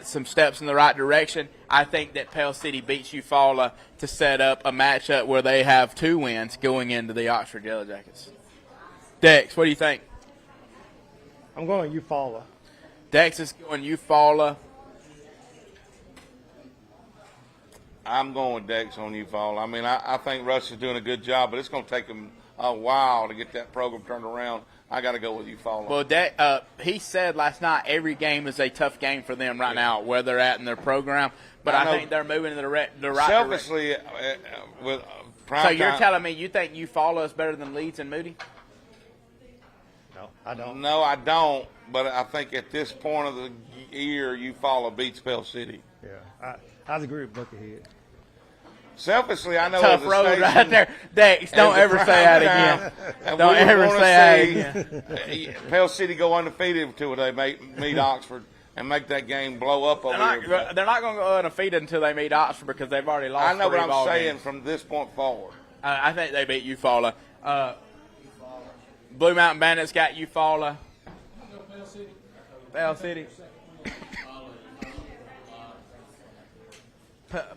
some steps in the right direction. I think that Pell City beats Eufaula to set up a matchup where they have 2 wins going into the Oxford Yellow Jackets. Dex, what do you think? I'm going Eufaula. Dex is going Eufaula. I'm going with Dex on Eufaula. I mean, I think Russ is doing a good job, but it's going to take him a while to get that program turned around. I got to go with Eufaula. Well, he said last night every game is a tough game for them right now, where they're at in their program. But I think they're moving in the right direction. Selfishly, with prime So you're time, telling me you think Eufaula is better than Leeds and Moody? No, I don't. No, I don't. But I think at this point of the year, Eufaula beats Pell City. Yeah, I agree with Buckethead. Selfishly, I know Tough as a road station, right there. Dex, don't ever say that again. Don't ever say that again. Pell City go undefeated until they meet Oxford and make that game blow up over here. They're not going to go undefeated until they meet Oxford because they've already lost. I know what 3 I'm ball saying games. from this point forward. I think they beat Eufaula. Blue Mountain Bandits got Eufaula. Pell City.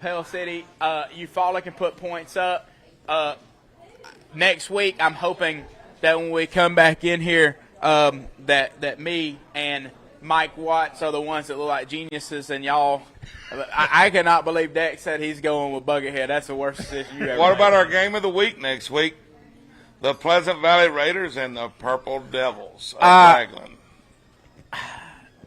Pell City. Eufaula can put points up. Next week, I'm hoping that when we come back in here, that me and Mike Watts are the ones that look like geniuses, and y'all. I cannot believe Dex said he's going with Buckethead. That's the worst decision you ever. What made. about our game of the week next week? The Pleasant Valley Raiders and the Purple Devils of Raglan.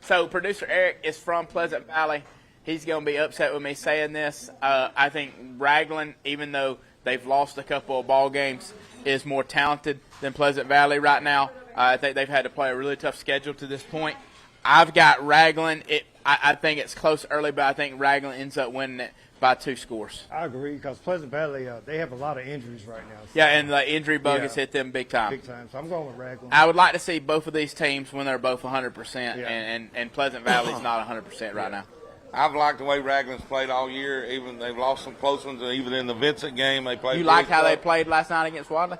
So producer Eric is from Pleasant Valley. He's going to be upset with me saying this. I think Raglan, even though they've lost a couple of ball games, is more talented than Pleasant Valley right now. I think they've had to play a really tough schedule to this point. I've got Raglan. I think it's close early, but I think Raglan ends up winning it by 2 scores. I agree because Pleasant Valley, they have a lot of injuries right now. So Yeah, and the injury bug has hit them big time. big time. So I'm going with Raglan. I would like to see both of these teams when they're both 100%, Yeah. and Pleasant Valley's not 100% right now. I've liked the way Raglan's played all year. Even they've lost some close ones, and even in the Vincent game, they played. You like how they tough. played last night against Wadley?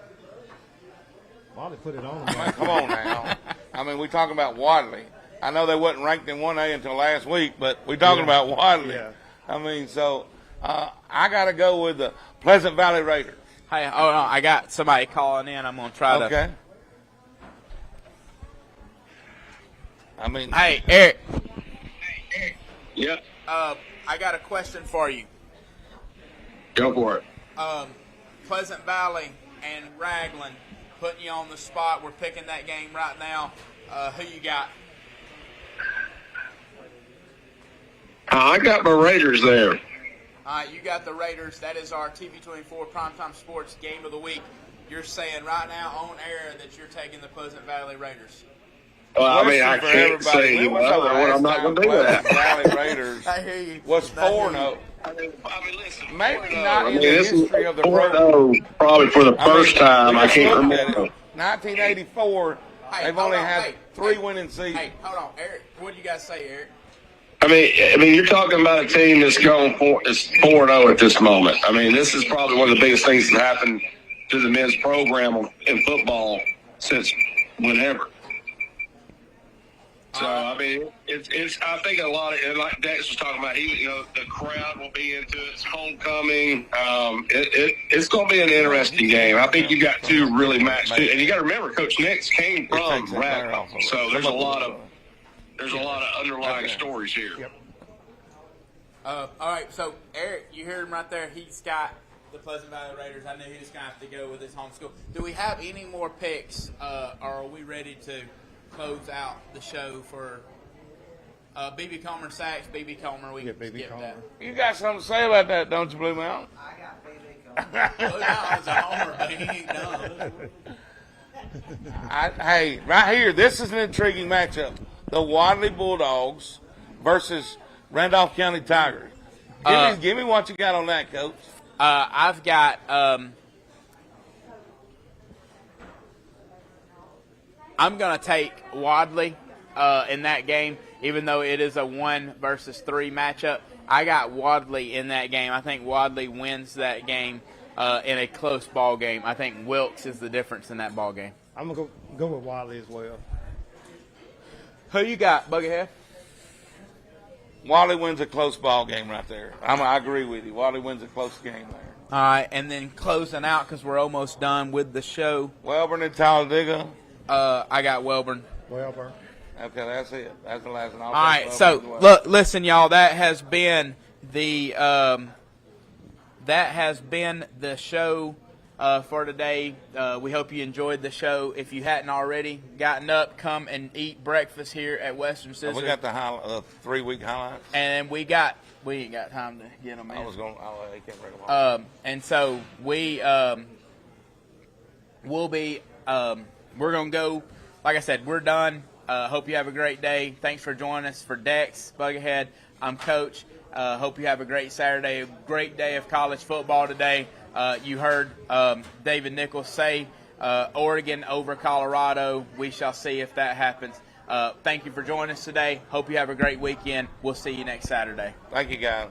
Wadley put it on. Man, come on now. I mean, we're talking about Wadley. I know they wasn't ranked in 1A until last week, but we're talking about Wadley. Yeah. I mean, so I got to go with the Pleasant Valley Raiders. Hey, hold on. I got somebody calling in. I'm going to try to. Okay. I mean, Hey, Eric. Yeah, I got a question for you. go for it. Pleasant Valley and Raglan, putting you on the spot. We're picking that game right now. Who you got? I got my Raiders there. All right, you got the Raiders. That is our TV24 Primetime Sports Game of the Week. You're saying right now on air that you're taking the Pleasant Valley Raiders. Well, I mean, I for can't everybody. say When was the what I'm last not time going to do that. Pleasant Valley Raiders I hear you. was I hear 4-0. I mean, listen, Maybe 4-0. not I in mean, the this is history of the program. 4-0 probably for the first time. I can't look at remember. it. 1984, Hey, they've hold only on. had Hey, 3 hey, winning seasons. Hey, hold on, Eric. What do you guys say, Eric? I mean, you're talking about a team that's going is 4-0 at this moment. I mean, this is probably one of the biggest things that happened to the men's program in football since whenever. So I mean, it's. I think a lot of, and like Dex was talking about, the crowd will be into it. It's homecoming. It's going to be an interesting game. I think you got 2 really matched, and you got to remember, Coach Nix came from Raglan, so there's a lot of underlying stories here. Yep. All right, so Eric, you heard him right there. He's got the Pleasant Valley Raiders. I knew he was going to have to go with his home school. Do we have any more picks, or are we ready to close out the show for B.B. Comer Sachs? B.B. Comer, we can B.B. skip that. You got something to say about that, don't you, Blue Mountain? I got BB Blue Mountain's a homer, but he ain't done. Hey, right here, this is an intriguing matchup. The Wadley Bulldogs versus Randolph County Tigers. Give me what you got on that, Coach. I've got I'm going to take Wadley in that game, even though it is a 1 versus 3 matchup. I got Wadley in that game. I think Wadley wins that game in a close ball game. I think Wilkes is the difference in that ball game. I'm going to go with Wadley as well. Who you got, Buckethead? Wally wins a close ball game right there. I agree with you. Wally wins a close game there. All right, and then closing out because we're almost done with the show. Welborn and Talladega. I got Welborn. Welborn. Okay, that's it. That's the last one. All right, so listen, y'all. That has been the show for today. We hope you enjoyed the show. If you hadn't already gotten up, come and eat breakfast here at Western Scissors. We got the 3-week highlights. And we ain't got time to get them in. I can't bring them on. And so we'll be we're gonna go. Like I said, we're done. Hope you have a great day. Thanks for joining us. For Dex Buggerhead, I'm Coach. Hope you have a great Saturday, a great day of college football today. You heard David Nichols say Oregon over Colorado. We shall see if that happens. Thank you for joining us today. Hope you have a great weekend. We'll see you next Saturday. Thank you, guys.